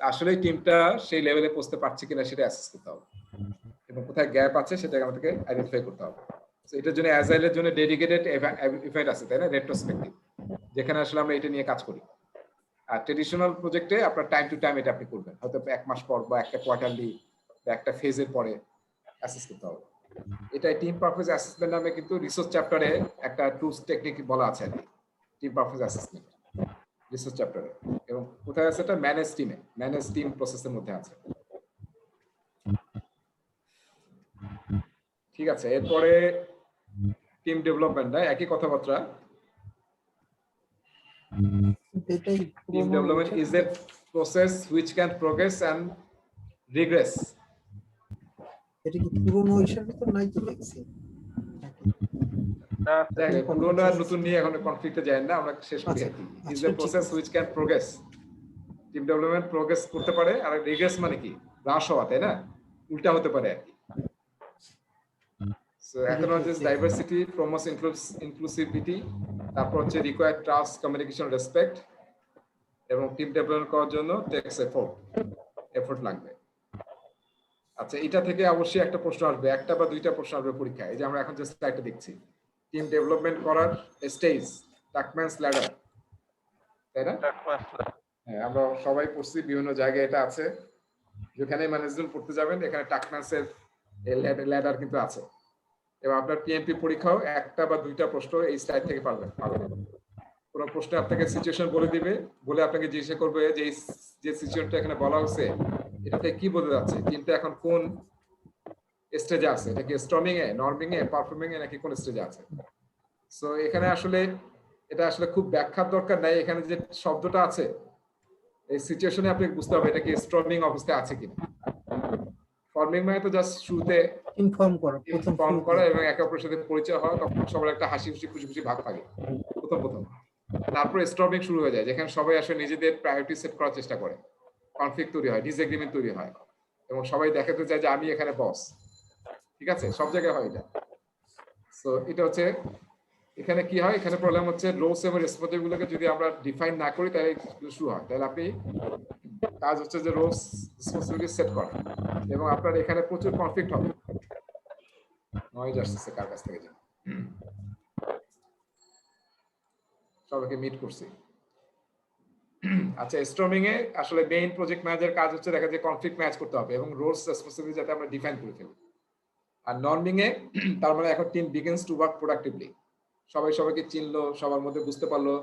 আসলে টিমটা সেই লেভেলে পৌঁছতে পারছে কিনা সেটা অ্যাসেস করতে হবে, এবং কোথায় গ্যাপ আছে সেটাকে আমাদেরকে আইডেন্টিফাই করতে হবে। তো এটার জন্য অ্যাজাইলের জন্য ডেডিকেটেড ইভেন্ট আছে, তাই না? রেট্রোস্পেক্টিভ, যেখানে আসলে আমরা এটা নিয়ে কাজ করি। আর ট্রেডিশনাল প্রজেক্টে আপনার টাইম টু টাইম এটা আপনি করবেন, হয়তো 1 মাস পর বা একটা কোয়ার্টারলি বা একটা ফেজের পরে অ্যাসেস করতে হবে। এটা টিম পারফরম্যান্স অ্যাসেসমেন্ট নামে কিন্তু রিসোর্স চ্যাপ্টারে একটা টুলস টেকনিক বলা আছে আর কি, টিম পারফরম্যান্স অ্যাসেসমেন্ট রিসোর্স চ্যাপ্টারে। এবং কোথায় আছে এটা? ম্যানেজ টিম প্রসেসের মধ্যে আছে। ঠিক আছে, এরপরে টিম ডেভেলপমেন্ট, না একই কথাবার্তা। Team development is a process which can progress and regress. এটা কি পুরনো হিসাবে তো নাই তো লাগছে? পুরনো আর নতুন নিয়ে এখন কনফ্লিক্টে যায় না, আমরা শেষ করি আর কি। Is a process which can progress. Team development progress করতে পারে, আর রিগ্রেস মানে কি? হ্রাস হওয়া, তাই না? উল্টা হতে পারে আর কি। So acknowledges diversity, promotes inclusivity, তারপর হচ্ছে require trust, communication, respect, এবং টিম ডেভেলপমেন্ট করার জন্য টেকস এফোর্ট লাগবে। আচ্ছা, এটা থেকে অবশ্যই একটা প্রশ্ন আসবে, একটা বা দুইটা প্রশ্ন আসবে পরীক্ষায়। এই যে আমরা এখন যে স্লাইডটা দেখছি, টিম ডেভেলপমেন্ট করার স্টেজ, টাকম্যানস ল্যাডার, তাই না? হ্যাঁ, আমরা সবাই পড়ছি, বিভিন্ন জায়গায় এটা আছে। যেখানে ম্যানেজমেন্ট পড়তে যাবেন এখানে টাকম্যানসের ল্যাডার কিন্তু আছে। এবং আপনার পিএমপি পরীক্ষাও একটা বা দুইটা প্রশ্ন এই স্লাইড থেকে পাবেন। কোনো প্রশ্নে আপনাকে সিচুয়েশন বলে দিবে, বলে আপনাকে জিজ্ঞাসা করবে যে যে সিচুয়েশনটা এখানে বলা হচ্ছে এটাতে কি বোঝা যাচ্ছে, টিমটা এখন কোন স্টেজে আছে, এটা কি স্টর্মিং এ, নর্মিং এ, পারফর্মিং এ, নাকি কোন স্টেজে আছে। সো এখানে আসলে এটা আসলে খুব ব্যাখ্যার দরকার নাই, এখানে যে শব্দটা আছে এই সিচুয়েশনে আপনি বুঝতে হবে এটা কি স্টর্মিং অবস্থায় আছে কিনা। ফর্মিং মানে তো জাস্ট শুরুতে ইনফর্ম করা এবং একে অপরের সাথে পরিচয় হয়, তখন সবার একটা হাসি খুশি খুশি খুশি ভাগ থাকে প্রথম। তারপর স্টর্মিং শুরু হয়ে যায়, যেখানে সবাই আসলে নিজেদের প্রায়োরিটি সেট করার চেষ্টা করে, কনফ্লিক্ট তৈরি হয়, ডিসএগ্রিমেন্ট তৈরি হয় এবং সবাই দেখাতে চায় যে আমি এখানে বস। ঠিক আছে, সব জায়গায় হয় এটা। সো এটা হচ্ছে এখানে কি হয়, এখানে প্রবলেম হচ্ছে রোলস এবং রেসপন্সিবিলিটি গুলোকে যদি আমরা ডিফাইন না করি তাহলে শুরু হয়। তাহলে আপনি কাজ হচ্ছে যে রোলস রেসপন্সিবিলিটি সেট করা, এবং আপনার এখানে প্রচুর কনফ্লিক্ট হবে। নয়েজ আসছে কার কাছ থেকে জানি, সবাইকে মিট করছি। আচ্ছা, স্টর্মিং এ আসলে মেইন প্রজেক্ট ম্যানেজার কাজ হচ্ছে দেখা যায় কনফ্লিক্ট ম্যাচ করতে হবে এবং রোলস রেসপন্সিবিলিটি যাতে আমরা ডিফাইন করে ফেলি। আর নর্মিং এ তার মানে এখন team begins to work productively, সবাই সবাইকে চিনলো, সবার মধ্যে বুঝতে পারলো,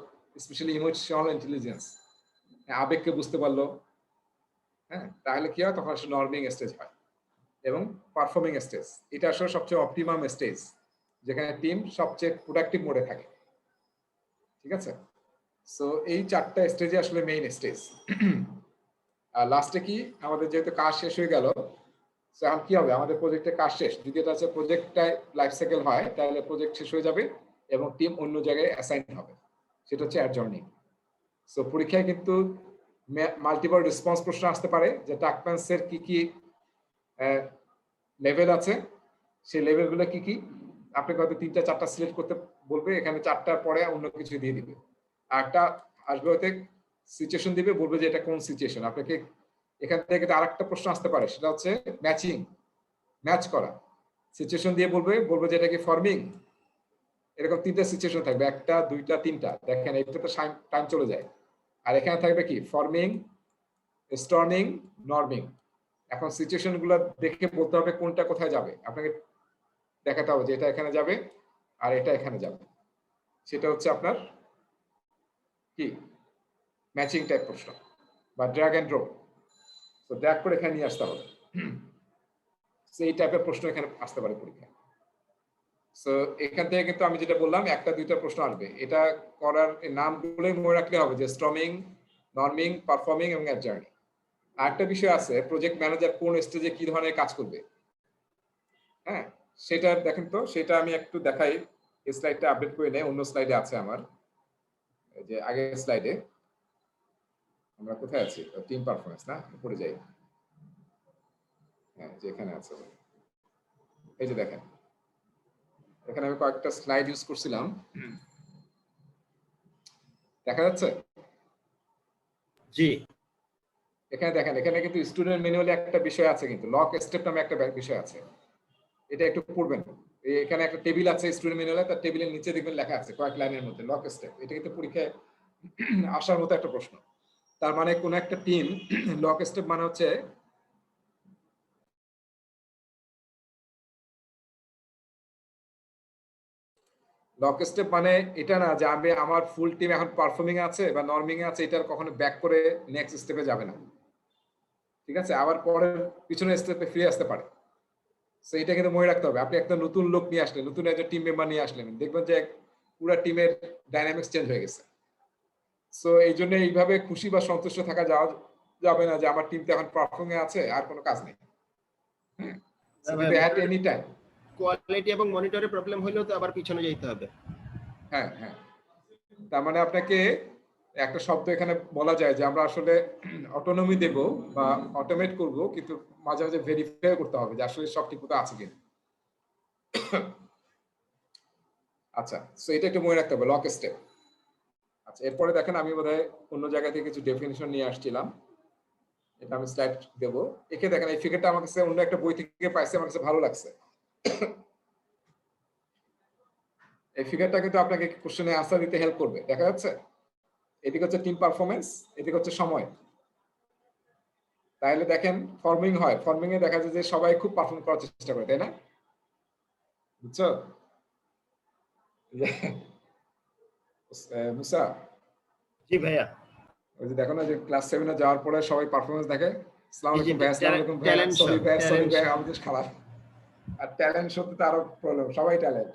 স্পেশালি ইমোশনাল ইন্টেলিজেন্স, আবেগকে বুঝতে পারলো। হ্যাঁ, তাহলে কি হয়, তখন আসলে নর্মিং স্টেজ হয়। এবং পারফর্মিং স্টেজ, এটা আসলে সবচেয়ে অপটিমাম স্টেজ, যেখানে টিম সবচেয়ে প্রোডাক্টিভ মোডে থাকে। ঠিক আছে, সো এই চারটা স্টেজে আসলে মেইন স্টেজ। আর লাস্টে কি, আমাদের যেহেতু কাজ শেষ হয়ে গেল, এখন কি হবে, আমাদের প্রজেক্টের কাজ শেষ। যদি এটা হচ্ছে প্রজেক্টটা লাইফ সাইকেল হয় তাহলে প্রজেক্ট শেষ হয়ে যাবে এবং টিম অন্য জায়গায় অ্যাসাইন হবে, সেটা হচ্ছে অ্যাডজর্নিং। সো পরীক্ষায় কিন্তু মাল্টিপল রেসপন্স প্রশ্ন আসতে পারে, যে টাকম্যানসের কি কি লেভেল আছে, সেই লেভেলগুলো কি কি, আপনাকে হয়তো 3টা 4টা সিলেক্ট করতে বলবে, এখানে 4টার পরে অন্য কিছু দিয়ে দিবে। আর একটা আসবে হয়তো সিচুয়েশন দিবে, বলবে যে এটা কোন সিচুয়েশন। আপনাকে এখান থেকে আরেকটা প্রশ্ন আসতে পারে, সেটা হচ্ছে ম্যাচিং, ম্যাচ করা। সিচুয়েশন দিয়ে বলবে যে এটা কি ফর্মিং, এরকম 3টা সিচুয়েশন থাকবে, 1টা 2টা 3টা। দেখেন এটা তো টাইম চলে যায়। আর এখানে থাকবে কি ফর্মিং, স্টর্মিং, নর্মিং। এখন সিচুয়েশন গুলো দেখে বলতে হবে কোনটা কোথায় যাবে, আপনাকে দেখাতে হবে যে এটা এখানে যাবে আর এটা এখানে যাবে। সেটা হচ্ছে আপনার কি ম্যাচিং টাইপ প্রশ্ন বা ড্র্যাগ এন্ড ড্রপ। তো ড্র্যাগ করে এখানে নিয়ে আসতে হবে, এই টাইপের প্রশ্ন এখানে আসতে পারে পরীক্ষায়। সো এখান থেকে কিন্তু আমি যেটা বললাম 1টা 2টা প্রশ্ন আসবে, এটা করার নামগুলোই মনে রাখলে হবে, যে স্টর্মিং, নর্মিং, পারফর্মিং এবং অ্যাডজার্নিং। আরেকটা বিষয় আছে, প্রজেক্ট ম্যানেজার কোন স্টেজে কি ধরনের কাজ করবে। হ্যাঁ, সেটা দেখেন তো, সেটা আমি একটু দেখাই। এই স্লাইডটা আপডেট করে নেই, অন্য স্লাইডে আছে আমার, এই যে আগের স্লাইডে আমরা কোথায় আছি, টিম পারফরম্যান্স না, উপরে যাই। হ্যাঁ, যেখানে আছে, এই যে দেখেন, এখানে আমি কয়েকটা স্লাইড ইউজ করছিলাম, দেখা যাচ্ছে? জি, এখানে দেখেন, এখানে কিন্তু স্টুডেন্ট ম্যানুয়ালে একটা বিষয় আছে, কিন্তু লক স্টেপ নামে একটা বিষয় আছে, এটা একটু পড়বেন। এখানে একটা টেবিল আছে স্টুডেন্ট ম্যানুয়ালে, তার টেবিলের নিচে দেখবেন লেখা আছে কয়েক লাইনের মধ্যে লক স্টেপ। এটা কিন্তু পরীক্ষায় আসার মতো একটা প্রশ্ন। তার মানে কোন একটা টিম লক স্টেপ মানে হচ্ছে লক স্টেপ মানে এটা না যে আমি আমার ফুল টিম এখন পারফর্মিং আছে বা নর্মিং এ আছে, এটার কখনো ব্যাক করে নেক্সট স্টেপে যাবে না। ঠিক আছে, আবার পরের পিছনের স্টেপে ফিরে আসতে পারে। সো এটা কিন্তু মনে রাখতে হবে। আপনি একটা নতুন লোক নিয়ে আসলেন, নতুন একজন টিম মেম্বার নিয়ে আসলেন, দেখবেন যে পুরো টিমের ডাইনামিক্স চেঞ্জ হয়ে গেছে। সো এই জন্য এইভাবে খুশি বা সন্তুষ্ট থাকা যাবে না যে আমার টিমটা এখন পারফর্মিং আছে আর কোনো কাজ নেই। হ্যাঁ, এনি টাইম কোয়ালিটি এবং মনিটরের প্রবলেম হলেও তো আবার পিছনে যেতে হবে। হ্যাঁ হ্যাঁ, তার মানে আপনাকে একটা শব্দ এখানে বলা যায় যে আমরা আসলে অটোনমি দেব বা অটোমেট করব, কিন্তু মাঝে মাঝে ভেরিফাই করতে হবে যে আসলে সব ঠিকমতো আছে কিনা। আচ্ছা, সো এটা একটু মনে রাখতে হবে, লক স্টেপ। আচ্ছা, এরপরে দেখেন আমি বোধহয় অন্য জায়গা থেকে কিছু ডেফিনিশন নিয়ে আসছিলাম, এটা আমি স্লাইড দেব। একে দেখেন, এই ফিগারটা আমার কাছে অন্য একটা বই থেকে পাইছি, আমার কাছে ভালো লাগছে। এই ফিগারটা কিন্তু আপনাকে কোশ্চেনে আনসার দিতে হেল্প করবে। দেখা যাচ্ছে এদিকে হচ্ছে টিম পারফরমেন্স, এদিকে হচ্ছে সময়। তাহলে দেখেন ফর্মিং হয়, ফর্মিং এ দেখা যায় যে সবাই খুব পারফর্ম করার চেষ্টা করে, তাই না? বুঝছো মুসা? জি ভাইয়া। ওই যে দেখো না যে ক্লাস 7 এ যাওয়ার পরে সবাই পারফরমেন্স দেখে, আসসালামু আলাইকুম ভাই, আসসালামু আলাইকুম ভাই, ট্যালেন্ট শো, সরি ভাই, সরি ট্যালেন্ট ভাই, শো। আমাদের খারাপ। আর ট্যালেন্ট শোতে তো আরো প্রবলেম, সবাই ট্যালেন্ট।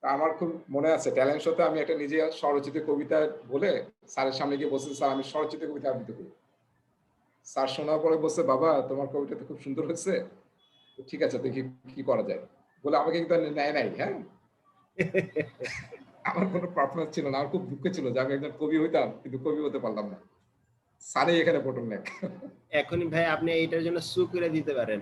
আমার খুব মনে আছে ট্যালেন্ট শোতে আমি একটা নিজে স্বরচিত কবিতা বলে স্যারের সামনে গিয়ে বলছি, স্যার আমি স্বরচিত কবিতা আবৃত্তি করি। স্যার শোনার পরে বলছে, বাবা তোমার কবিতা তো খুব সুন্দর হয়েছে, ঠিক আছে দেখি কি করা যায় বলে আমাকে কিন্তু নেয় নাই। হ্যাঁ, আমার কোনো পারফরমেন্স ছিল না, আমার খুব দুঃখ ছিল যে আমি একজন কবি হইতাম কিন্তু কবি হতে পারলাম না। স্যারই এখানে বটল নেক। এখনই ভাই আপনি এইটার জন্য সু করে দিতে পারেন।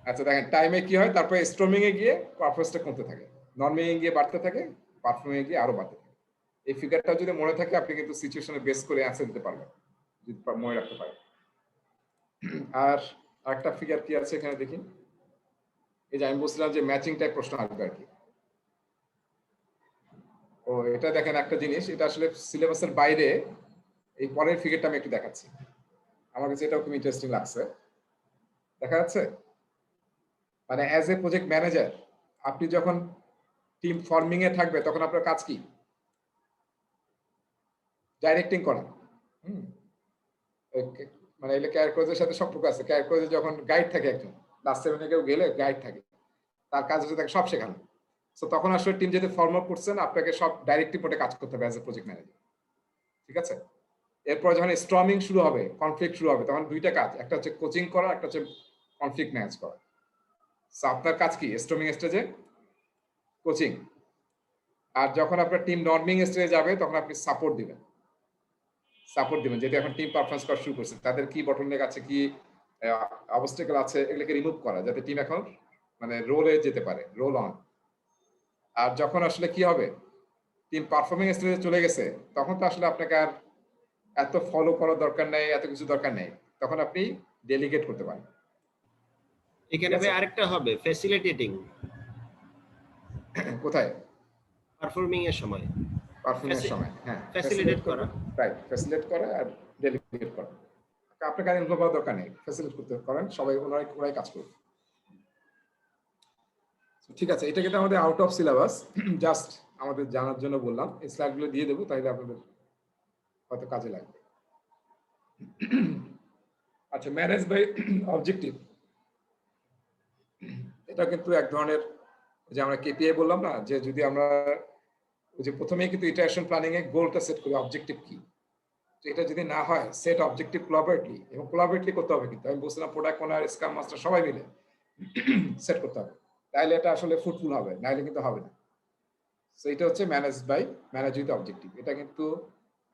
আচ্ছা দেখেন টাইমে কি হয়, তারপরে স্ট্রমিং এ গিয়ে পারফরমেন্সটা কমতে থাকে, নর্মিং এ গিয়ে বাড়তে থাকে, পারফর্মিং এ গিয়ে আরো বাড়তে থাকে। এই ফিগারটা যদি মনে থাকে আপনি কিন্তু সিচুয়েশনে বেস করে অ্যান্সার দিতে পারবেন যদি মনে রাখতে পারেন। আর একটা ফিগার কি আছে এখানে দেখি, এই যে আমি বলছিলাম যে ম্যাচিং টাইপ প্রশ্ন আসবে আর কি। ও এটা দেখেন একটা জিনিস, এটা আসলে সিলেবাসের বাইরে, এই পরের ফিগারটা আমি একটু দেখাচ্ছি, আমার কাছে এটাও খুব ইন্টারেস্টিং লাগছে। দেখা যাচ্ছে মানে অ্যাজ এ প্রজেক্ট ম্যানেজার আপনি যখন টিম ফর্মিং এ থাকবে তখন আপনার কাজ কি? ডাইরেক্টিং করা। মানে এগুলো ক্যারেক্টারের সাথে সম্পর্ক আছে। ক্যারেক্টারে যখন গাইড থাকে, একজন ক্লাস 7 এ কেউ গেলে গাইড থাকে, তার কাজ হচ্ছে তাকে সব শেখানো। সো তখন আসলে টিম যেতে ফর্ম আপ করছেন, আপনাকে সব ডাইরেক্টিভ মোডে কাজ করতে হবে অ্যাজ এ প্রজেক্ট ম্যানেজার। ঠিক আছে? এরপর যখন স্টর্মিং শুরু হবে, কনফ্লিক্ট শুরু হবে, তখন দুইটা কাজ, একটা হচ্ছে কোচিং করা, একটা হচ্ছে কনফ্লিক্ট ম্যানেজ করা। সো আপনার কাজ কি স্টর্মিং স্টেজে? কোচিং। আর যখন আপনার টিম নর্মিং স্টেজে যাবে তখন আপনি সাপোর্ট দিবেন। সাপোর্ট দিবেন যেহেতু এখন টিম পারফরমেন্স করা শুরু করছে, তাদের কি বটলনেক আছে, কি অবস্টাকেল আছে, এগুলোকে রিমুভ করা যাতে টিম এখন মানে রোলে যেতে পারে, রোল অন। আর যখন আসলে কি হবে, টিম পারফর্মিং স্টেজে চলে গেছে, তখন তো আসলে আপনাকে আর এত ফলো করার দরকার নেই, এত কিছু দরকার নেই, তখন আপনি ডেলিগেট করতে পারেন। এখানে ভাই আরেকটা হবে ফ্যাসিলিটেটিং। কোথায়? পারফর্মিং এর সময়। পারফর্মিং এর সময়, হ্যাঁ, ফ্যাসিলিটেট করা। রাইট, ফ্যাসিলিটেট করা আর ডেলিগেট করা। আপনার কাজ ইনভলভ হওয়ার দরকার নেই, ফ্যাসিলিটেট করতে করেন, সবাই ওরাই কাজ করবে। ঠিক আছে, এটা কিন্তু আমাদের আউট অফ সিলেবাস, জাস্ট আমাদের জানার জন্য বললাম। এই স্লাইডগুলো দিয়ে দেবো, তাহলে আপনাদের হয়তো কাজে লাগবে। আচ্ছা, ম্যানেজ বাই অবজেক্টিভ, এটা কিন্তু এক ধরনের, যে আমরা কেপিআই বললাম না, যে যদি আমরা ওই যে প্রথমেই কিন্তু ইটারেশন প্ল্যানিং এ গোলটা সেট করি, অবজেক্টিভ কি, তো এটা যদি না হয় সেট অবজেক্টিভ কোলাবরেটলি, এবং কোলাবরেটলি করতে হবে, কিন্তু আমি বলছিলাম প্রোডাক্ট ওনার, স্ক্রাম মাস্টার সবাই মিলে সেট করতে হবে, তাহলে এটা আসলে ফ্রুটফুল হবে, নাহলে কিন্তু হবে না। সো এটা হচ্ছে ম্যানেজ উইথ অবজেক্টিভ। এটা কিন্তু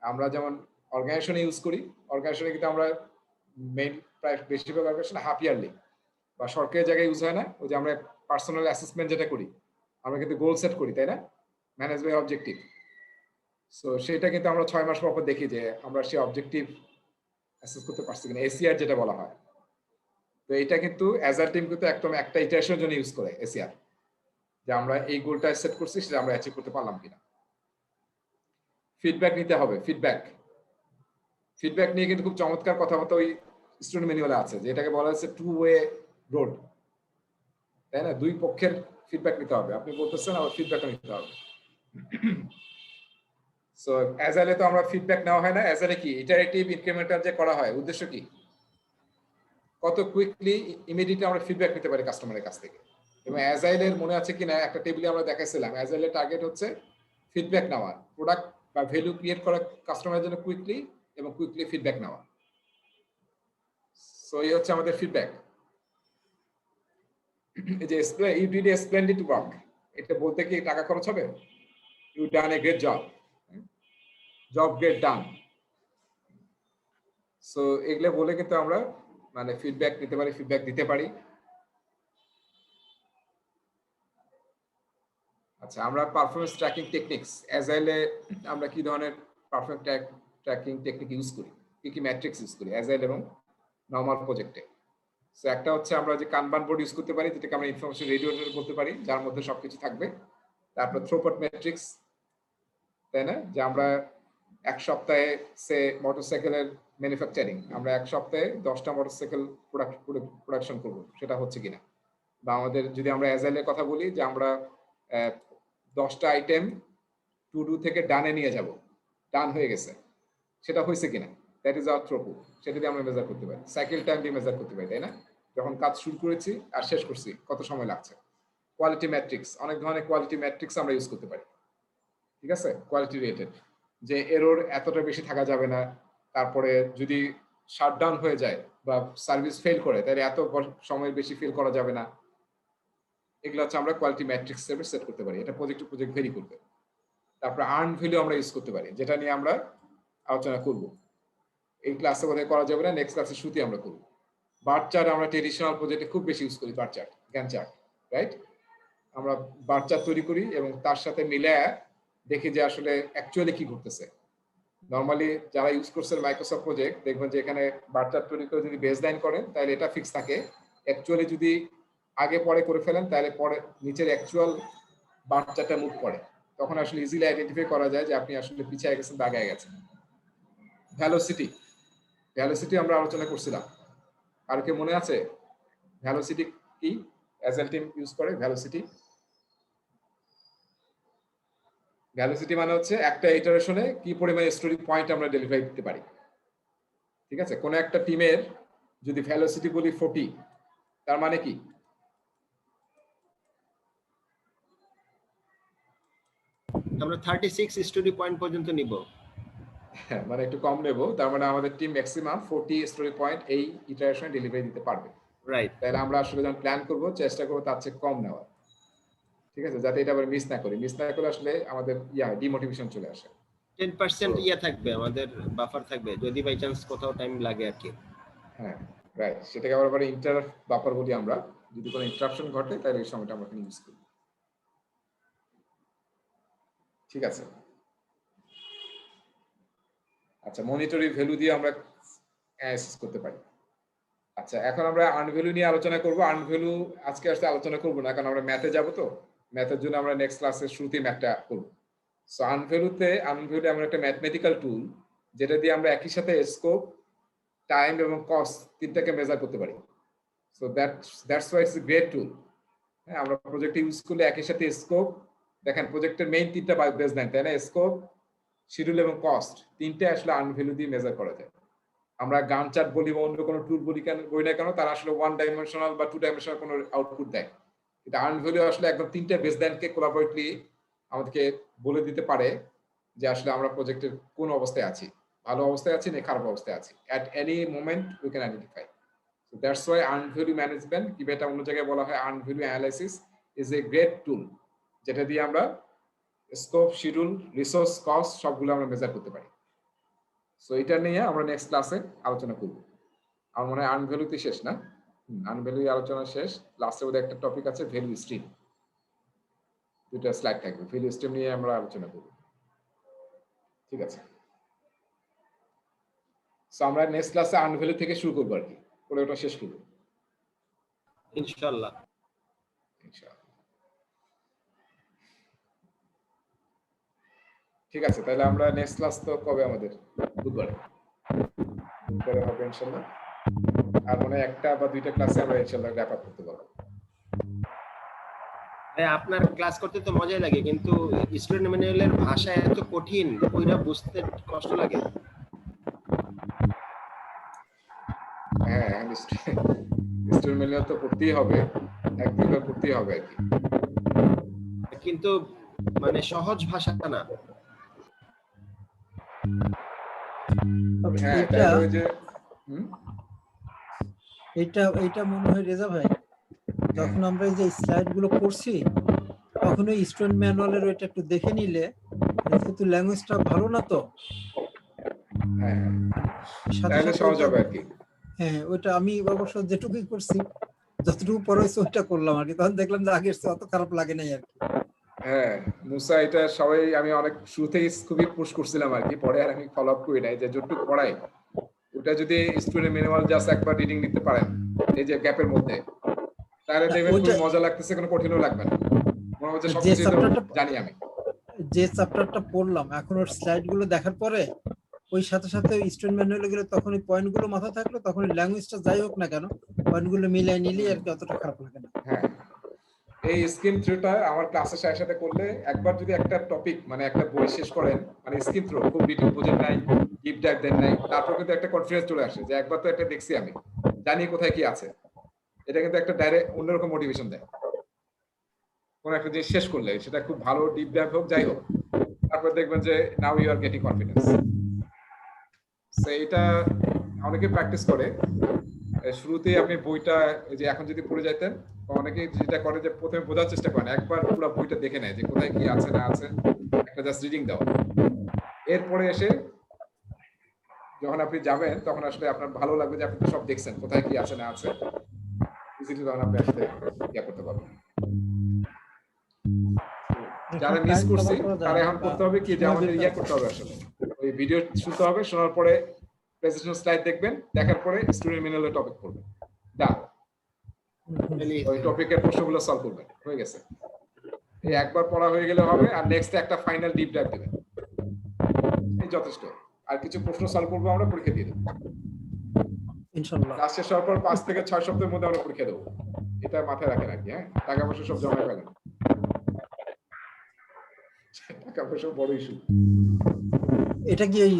আমরা যেমন অর্গানাইজেশনে ইউজ করি, অর্গানাইজেশনে কিন্তু আমরা মেইন প্রায় বেশিরভাগ অর্গানাইজেশনে হাফ ইয়ারলি বা সরকারি জায়গায় ইউজ হয় না, ওই যে আমরা পার্সোনাল অ্যাসেসমেন্ট যেটা করি, আমরা কিন্তু গোল সেট করি, তাই না, ম্যানেজ বাই অবজেক্টিভ। সো সেটা কিন্তু আমরা 6 মাস পর দেখি যে আমরা সেই অবজেক্টিভ অ্যাসেস করতে পারছি কিনা, এসিআর যেটা বলা হয়। তো এটা কিন্তু অ্যাজ আ টিম কিন্তু একদম একটা ইটারেশনের জন্য ইউজ করে এসিআর, যে আমরা এই গোলটা সেট করছি, সেটা আমরা অ্যাচিভ করতে পারলাম কিনা। ফিডব্যাক নিতে হবে, ফিডব্যাক নিয়ে কিন্তু খুব চমৎকার কথাবার্তা ওই স্টুডেন্ট ম্যানুয়ালে আছে, যে এটাকে বলা হচ্ছে 2 ওয়ে রোড, তাই না, দুই পক্ষের ফিডব্যাক নিতে হবে, আপনি বলতেছেন আবার ফিডব্যাকও নিতে হবে। সো অ্যাজাইলে তো আমরা ফিডব্যাক নেওয়া হয় না, অ্যাজাইলে কি ইটারেটিভ ইনক্রিমেন্টাল যে করা হয়, উদ্দেশ্য কি, কত কুইকলি ইমিডিয়েটলি আমরা ফিডব্যাক নিতে পারি কাস্টমারের কাছ থেকে। এবং অ্যাজাইলের মনে আছে কিনা একটা টেবিলে আমরা দেখাইছিলাম, অ্যাজাইলের টার্গেট হচ্ছে ফিডব্যাক নেওয়া, প্রোডাক্ট বা ভ্যালু ক্রিয়েট করা কাস্টমারের জন্য কুইকলি, এবং কুইকলি ফিডব্যাক নেওয়া। সো এই হচ্ছে আমাদের ফিডব্যাক। এই যে you did a splendid work, এটা বলতে কি টাকা খরচ হবে? You done a great job great done. So এগুলো বলে কিন্তু আমরা মানে ফিডব্যাক নিতে পারি, ফিডব্যাক দিতে পারি। আচ্ছা, আমরা পারফরমেন্স ট্র্যাকিং টেকনিক্স অ্যাজাইলে আমরা কি ধরনের পারফরমেন্স ট্র্যাকিং টেকনিক ইউজ করি, কি কি ম্যাট্রিক্স ইউজ করি অ্যাজাইল এবং নরমাল প্রজেক্টে। সো একটা হচ্ছে আমরা যে কানবান বোর্ড ইউজ করতে পারি, যেটাকে আমরা ইনফরমেশন রেডিয়েটর বলতে পারি, যার মধ্যে সবকিছু থাকবে। তারপর থ্রুপুট ম্যাট্রিক্স, তাই না, যে আমরা এক সপ্তাহে সে মোটরসাইকেলের ম্যানুফ্যাকচারিং, আমরা এক সপ্তাহে 10টা মোটরসাইকেল প্রোডাকশন করব, সেটা হচ্ছে কিনা। বা আমাদের যদি আমরা অ্যাজাইলের কথা বলি, যে আমরা 10টা আইটেম টু ডু থেকে ডানে নিয়ে যাব, ডান হয়ে গেছে, সেটা হয়েছে কিনা, দ্যাট ইজ আওয়ার থ্রুপুট। সেটা দিয়ে আমরা মেজার করতে পারি, সাইকেল টাইম দিয়ে মেজার করতে পারি, তাই না, যখন কাজ শুরু করেছি আর শেষ করছি কত সময় লাগছে। কোয়ালিটি ম্যাট্রিক্স, অনেক ধরনের কোয়ালিটি ম্যাট্রিক্স আমরা ইউজ করতে পারি, ঠিক আছে, কোয়ালিটি রিলেটেড, যে এরর এতটা বেশি থাকা যাবে না, তারপরে যদি শাটডাউন হয়ে যায় বা সার্ভিস ফেল করে তাহলে এত সময়ের বেশি ফেল করা যাবে না। এগুলো হচ্ছে আমরা কোয়ালিটি ম্যাট্রিক্স হিসেবে সেট করতে পারি, এটা প্রজেক্ট টু প্রজেক্ট ভেরি করবে। তারপর আর্ন ভ্যালু আমরা ইউজ করতে পারি, যেটা নিয়ে আমরা আলোচনা করব। এই ক্লাসে বোধহয় করা যাবে না, নেক্সট ক্লাসে শুরুতে আমরা করব। বার চার্ট আমরা ট্রেডিশনাল প্রজেক্টে খুব বেশি ইউজ করি, বার চার্ট, গ্যান চার্ট, রাইট। আমরা বার চার্ট তৈরি করি এবং তার সাথে মিলে দেখি যে আসলে অ্যাকচুয়ালি কি ঘটতেছে। নরমালি যারা ইউজ করছেন মাইক্রোসফট প্রজেক্ট, দেখবেন যে এখানে বার চার্ট তৈরি করে যদি বেসলাইন করেন তাহলে এটা ফিক্স থাকে। অ্যাকচুয়ালি যদি আগে পরে করে ফেলেন তাহলে পরে নিচের অ্যাকচুয়াল বার চার্টটা মুভ করে, তখন আসলে ইজিলি আইডেন্টিফাই করা যায় যে আপনি আসলে পিছিয়ে গেছেন বা আগে গেছেন। ভ্যালোসিটি, ভ্যালোসিটি আমরা আলোচনা করছিলাম, আর কি মনে আছে ভ্যালোসিটি কি অ্যাজাইল টিম ইউজ করে? ভ্যালোসিটি, ভ্যালোসিটি মানে হচ্ছে একটা ইটারেশনে কি পরিমাণ স্টোরি পয়েন্ট আমরা ডেলিভারি দিতে পারি, ঠিক আছে। কোন একটা টিমের যদি ভ্যালোসিটি বলি 40, তার মানে কি? আমরা 36 স্টোরি পয়েন্ট পর্যন্ত নিব, মানে একটু কম নেব, তার মানে আমাদের টিম ম্যাক্সিমাম 40 স্টোরি পয়েন্ট এই ইটারেশনে ডেলিভারি দিতে পারবে, রাইট। তাহলে আমরা আসলে যখন প্ল্যান করব চেষ্টা করব তার চেয়ে কম নেওয়ার, ঠিক আছে, যাতে এটা আবার মিস না করি। মিস না করলে আসলে আমাদের ডিমোটিভেশন চলে আসে। 10% ইয়া থাকবে, আমাদের বাফার থাকবে যদি বাই চান্স কোথাও টাইম লাগে আর কি। হ্যাঁ, রাইট, সেটাকে আবার ইন্টার বাফার বলি আমরা। যদি কোনো ইন্টারাপশন ঘটে তাহলে এই সময়টা আমরা ইউজ করি, ঠিক আছে। আচ্ছা, মনিটরি ভ্যালু দিয়ে আমরা অ্যানালাইসিস করতে পারি। আচ্ছা, এখন আমরা আর্ন ভ্যালু নিয়ে আলোচনা করব। আর্ন ভ্যালু আজকে আসলে আলোচনা করব না, কারণ আমরা ম্যাথে যাব, তো ম্যাথের জন্য আমরা নেক্সট ক্লাসের শুরুতেই ম্যাথটা করব। সো আর্ন ভ্যালু আমরা একটা ম্যাথমেটিক্যাল টুল, যেটা দিয়ে আমরা একই সাথে স্কোপ, টাইম এবং কস্ট তিনটাকে মেজার করতে পারি। So that's why it's a great tool. হ্যাঁ, আমরা প্রজেক্টে ইউজ করলে একই সাথে স্কোপ, দেখেন প্রজেক্টের মেইন তিনটা বেসলাইন, তাই না, স্কোপ, শিডিউল এবং কস্ট, তিনটে আসলে আর্ন ভ্যালু দিয়ে মেজার করা যায়। আমরা গান চার্ট বলি বা অন্য কোনো টুল বলি না কেন, তারা আসলে 1 ডাইমেনশনাল বা 2 ডাইমেনশনাল কোনো আউটপুট দেয়। কিন্তু আর্ন ভ্যালু আসলে একদম তিনটা বেসলাইনকে কোলাবোরেটলি আমাদেরকে বলে দিতে পারে যে আসলে আমরা প্রজেক্টের কোন অবস্থায় আছি, ভালো অবস্থায় আছি না খারাপ অবস্থায় আছি। At any moment we can identify. So that's why earned value management, কি এটা অন্য জায়গায় বলা হয় earned value analysis, is a great tool, যেটা দিয়ে আমরা স্কোপ, শিডিউল, রিসোর্স, কস্ট সবগুলো আমরা মেজার করতে পারি। সো এটা নিয়ে আমরা নেক্সট ক্লাসে আলোচনা করব। আমার মনে হয় আর্ন ভ্যালুতে শেষ না, আর্ন ভ্যালু আলোচনা শেষ। লাস্টে বোধহয় একটা টপিক আছে ভ্যালু স্ট্রিম, দুটো স্লাইড থাকবে, ভ্যালু স্ট্রিম নিয়ে আমরা আলোচনা করব, ঠিক আছে। সো আমরা নেক্সট ক্লাসে আর্ন ভ্যালু থেকে শুরু করব আর কি, পরে ওটা শেষ করব ইনশাআল্লাহ। ঠিক আছে, তাহলে আমরা নেক্সট ক্লাস তো কবে আমাদের? বুধবারে হবে ইনশাআল্লাহ। আর মনে হয় একটা বা দুইটা ক্লাসে আমরা ইনশাআল্লাহ র‍্যাপ আপ করতে পারবো। আপনার ক্লাস করতে তো মজাই লাগে, কিন্তু স্টুডেন্ট ম্যানুয়ালের ভাষা এত কঠিন, ওইটা বুঝতে কষ্ট লাগে। হ্যাঁ, স্টুডেন্ট ম্যানুয়াল তো পড়তেই হবে, এক দুইবার পড়তেই হবে আর কি, কিন্তু মানে সহজ ভাষা না। হ্যাঁ, এটা মনে হয় রেজা ভাই, যখন আমরা এই যে স্লাইড গুলো করছি তখন ওই স্টুডেন্ট ম্যানুয়ালের ওইটা একটু দেখে নিলে, যেহেতু ল্যাঙ্গুয়েজটা ভালো না তো, তাহলে সহজ হবে আর কি। হ্যাঁ, ওইটা আমি অবশ্য যেটুকুই করছি, যতটুকু পরে হয়েছে ওইটা করলাম আর কি, তখন দেখলাম যে আগের চেয়ে অত খারাপ লাগে নাই আর কি। হ্যাঁ মুসা, এটা সবাই আমি অনেক শুরুতেই খুবই পুশ করছিলাম আর কি, পরে আর আমি ফলো আপ করি নাই, যে যতটুকু পড়াই ওটা যদি স্টুডেন্ট ম্যানুয়াল জাস্ট একবার রিডিং নিতে পারেন এই যে গ্যাপের মধ্যে, তাহলে দেখবেন খুব মজা লাগতেছে, কোনো কঠিনও লাগবে না, মনে হচ্ছে সবকিছু জানি আমি। যে চ্যাপ্টারটা পড়লাম এখন ওর স্লাইড গুলো দেখার পরে ওই সাথে সাথে স্টুডেন্ট ম্যানুয়ালে গেলে তখন ওই পয়েন্ট গুলো মাথা থাকলো, তখন ল্যাঙ্গুয়েজটা যাই হোক না কেন পয়েন্ট গুলো মিলাই নিলেই আর কি অতটা খারাপ লাগে না। হ্যাঁ, এই স্কিম থ্রুটা আমার ক্লাসের সাথে করলে একবার যদি একটা টপিক মানে একটা বই শেষ করেন, মানে স্কিম থ্রু খুব ডিটেইল বোঝেন নাই, ডিপ ডাইভ দেন নাই, তারপর কিন্তু একটা কনফিডেন্স চলে আসে যে একবার তো একটা দেখছি আমি, জানি কোথায় কি আছে। এটা কিন্তু একটা ডাইরেক্ট অন্যরকম মোটিভেশন দেয় কোন একটা জিনিস শেষ করলে, সেটা খুব ভালো ডিপ ডাইভ হোক যাই হোক, তারপর দেখবেন যে now you are getting confidence. So এটা অনেকে প্র্যাকটিস করে। শুরুতেই আপনি বইটা যে এখন যদি পড়ে যাইতেন, অনেকে যেটা করে যে প্রথমে বোঝার চেষ্টা করেন, একবার পুরো বইটা দেখে নেয় যে কোথায় কি আছে না আছে, একটা জাস্ট রিডিং দাও। এরপরে এসে যখন আপনি যাবেন তখন আসলে আপনার ভালো লাগবে যে আপনি তো সব দেখছেন কোথায় কি আছে না আছে, ইজিলি তখন আপনি আসলে ইয়া করতে পারবেন। যারা মিস করছি তারা এখন করতে হবে কি, যে আমাদের ইয়া করতে হবে আসলে ওই ভিডিও শুনতে হবে, শোনার পরে প্রেজেন্টেশন স্লাইড দেখবেন, দেখার পরে স্টুডেন্ট ম্যানুয়ালে টপিক পড়বেন, ডান ওই টপিকের প্রশ্নগুলো সলভ করবেন, হয়ে গেছে। এই একবার পড়া হয়ে গেলে হবে, আর নেক্সট একটা ফাইনাল ডিপ ডাইভ দিবেন, এই যথেষ্ট। আর কিছু প্রশ্ন সলভ করবো আমরা, পরীক্ষা দিয়ে দেবো ইনশাআল্লাহ। ক্লাস শেষ হওয়ার পর 5 থেকে 6 সপ্তাহের মধ্যে আমরা পরীক্ষা দেবো, এটা মাথায় রাখেন আর কি। হ্যাঁ, টাকা পয়সা সব জমা ফেলেন, টাকা পয়সা বড় ইস্যু। এটা কি এই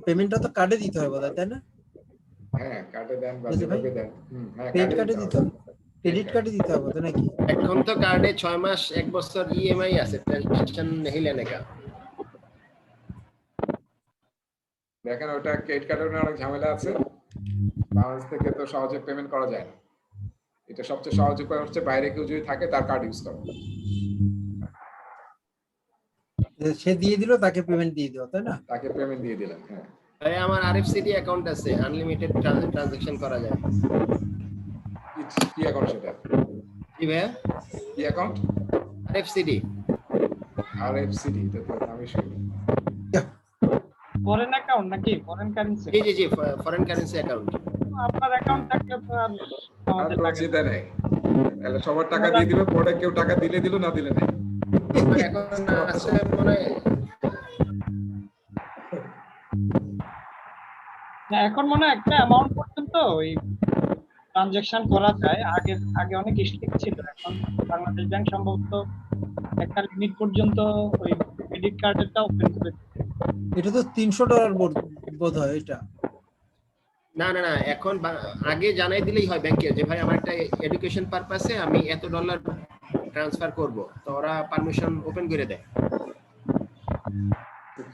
পেমেন্টটা তো কার্ডে দিতে হয় বোধহয়, তাই না? হ্যাঁ, কার্ডে দেন বা যেভাবে দেন। হ্যাঁ, ক্রেডিট কার্ডে দিতে হবে, ক্রেডিট কার্ডে দিতে হবে তো নাকি? এখন তো কার্ডে 6 মাস 1 বছর ইএমআই আছে, টেনশন नहीं लेने का। দেখেন ওটা ক্রেডিট কার্ডের অনেক ঝামেলা আছে, বাংলাদেশ থেকে তো সহজে পেমেন্ট করা যায় না। এটা সবচেয়ে সহজ উপায় হচ্ছে বাইরে কেউ যদি থাকে তার কার্ড ইউজ করা, সে দিয়ে দিল তাকে পেমেন্ট দিয়ে দিও, তাই না? তাকে পেমেন্ট দিয়ে দিলেন। হ্যাঁ ভাই আমার আরএফসিডি অ্যাকাউন্ট আছে, আনলিমিটেড ট্রানজাকশন করা যায়। কি অ্যাকাউন্ট সেটা? জি ভাইয়া, কি অ্যাকাউন্ট? আরএফসিডি। আরএফসিডি তো আমি শুনি। ফরেন অ্যাকাউন্ট নাকি ফরেন কারেন্সি? জি জি জি, ফরেন কারেন্সি অ্যাকাউন্ট। আপনার অ্যাকাউন্ট থাকলে তো আর আমাদের লাগে চিন্তা নেই, তাহলে সবার টাকা দিয়ে দিবে, পরে কেউ টাকা দিলে দিল, না দিলে নেই। এখন আছে মনে না, এখন মনে হয় একটা অ্যামাউন্ট পর্যন্ত ওই ট্রানজাকশন করা যায়। আগে আগে অনেক স্ট্রিক্ট ছিল, এখন বাংলাদেশ ব্যাংক সম্ভবত একটা লিমিট পর্যন্ত ওই ক্রেডিট কার্ডেরটা ওপেন করে দিচ্ছে। এটা তো $300 বোধ হয় এটা। না না না, এখন আগে জানাই দিলেই হয় ব্যাংকে যে ভাই আমার একটা এডুকেশন পারপাসে আমি এত ডলার ট্রান্সফার করব, তো ওরা পারমিশন ওপেন করে দেয়।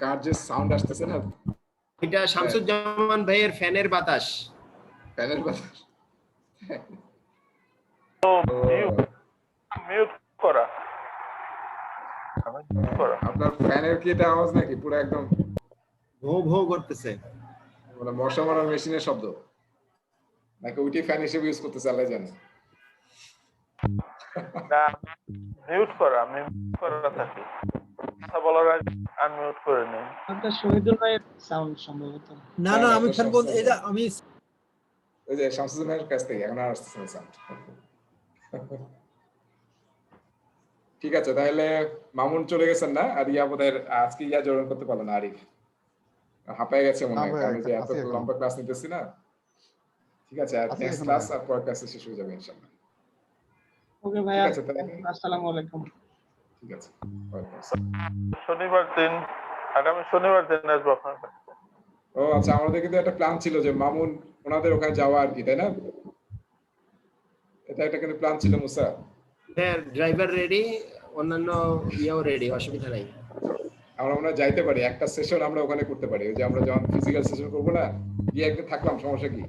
কার যে সাউন্ড আসতেছে না, এটা শামসুজ্জামান ভাইয়ের ফ্যানের বাতাস। প্যানেল বাতাস। মিউট করা। আপনার ফ্যানের কি এটা আওয়াজ নাকি পুরো একদম ভো ভো করতেছে? মানে মশা মারার মেশিনের শব্দ নাকি ওইটি ফ্যান হিসেবে ইউজ করতেছে আল্লাহ জানে। না, মিউট করা, আমি মিউট করা থাকি, কথা বলার আগে আনমিউট করে নেই। ওটা শহীদুল ভাইয়ের সাউন্ড সম্ভবত। না না, আমি ফ্যান বলতে এটা আমি ওই যে শামসুজ্জামান ভাইয়ের কাছ থেকে এখন আর আসতেছে না সাউন্ড। ঠিক আছে, তাহলে মামুন চলে গেছেন না, আর ইয়া বোধহয় আজকে ইয়া জয়েন করতে পারলো না, আরিফ হাঁপায় গেছে মনে হয়, কারণ যে এত লম্বা ক্লাস নিতেছি না। ঠিক আছে, আর নেক্সট ক্লাস আর পরের ক্লাসে শেষ হয়ে যাবে ইনশাআল্লাহ। ওকে ভাইয়া, আসসালামু আলাইকুম। ঠিক আছে, শনিবার দিন, আগামী শনিবার দিন আসবো আপনার কাছে। ও আচ্ছা, আমাদের কিন্তু একটা প্ল্যান ছিল যে মামুন ওনাদের ওখানে যাওয়া আর কি, তাই না? এটা একটা কিন্তু প্ল্যান ছিল মুসা। হ্যাঁ, ড্রাইভার রেডি, অন্যান্য ইয়েও রেডি, অসুবিধা নাই। আমরা মনে হয় যাইতে পারি, একটা সেশন আমরা ওখানে করতে পারি, ওই যে আমরা যখন ফিজিক্যাল সেশন করবো না, গিয়ে একদিন থাকলাম, সমস্যা কি?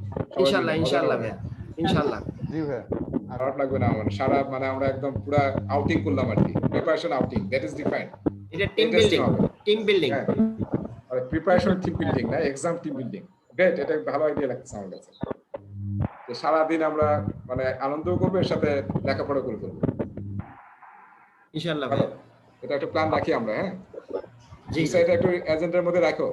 ইনশাআল্লাহ ইনশাআল্লাহ ভাই, ইনশাআল্লাহ। জি ভাই, খারাপ লাগবে না মানে সারা মানে আমরা একদম পুরো আউটিং করলাম আর কি, preparation outing, that is defined. এটা টিম বিল্ডিং, টিম বিল্ডিং। আর প্রিপারেশন টিম বিল্ডিং না, এক্সাম টিম বিল্ডিং। গ্রেট, এটা ভালো আইডিয়া লাগছে আমার কাছে, যে সারা দিন আমরা মানে আনন্দও করব, এর সাথে লেখাপড়া করে করব ইনশাআল্লাহ ভাই। এটা একটা প্ল্যান রাখি আমরা। হ্যাঁ জি, এটা একটু এজেন্ডার মধ্যে রাখো,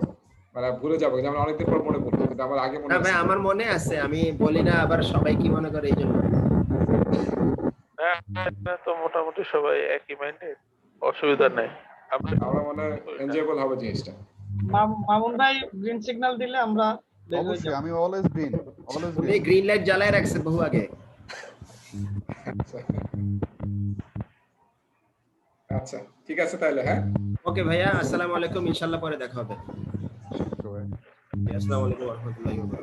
মানে ভুলে যাবো, যেমন অনেকদিন পর মনে পড়লো। কিন্তু আমার আগে মনে না ভাই আছে। আমার মনে আছে, আমি বলি না আবার সবাই কি মনে করে এই জন্য। না তো মোটামুটি সবাই একই মাইন্ডে, অসুবিধা নাই। আমরা মনে এনজয়েবল হবে জিনিসটা। মামুন ভাই গ্রিন সিগন্যাল দিলে আমরা বের হয়ে অবশ্যই যাব। আমি অলওয়েজ গ্রিন, অলওয়েজ উনি গ্রিন। গ্রিন লাইট জ্বালায় রাখছে বহু আগে। আচ্ছা ঠিক আছে তাহলে, হ্যাঁ ওকে ভাইয়া, আসসালামু আলাইকুম, ইনশাআল্লাহ পরে দেখা হবে। সবাই আসসালামু আলাইকুম ওয়া রাহমাতুল্লাহি ওয়া বারাকাতুহু।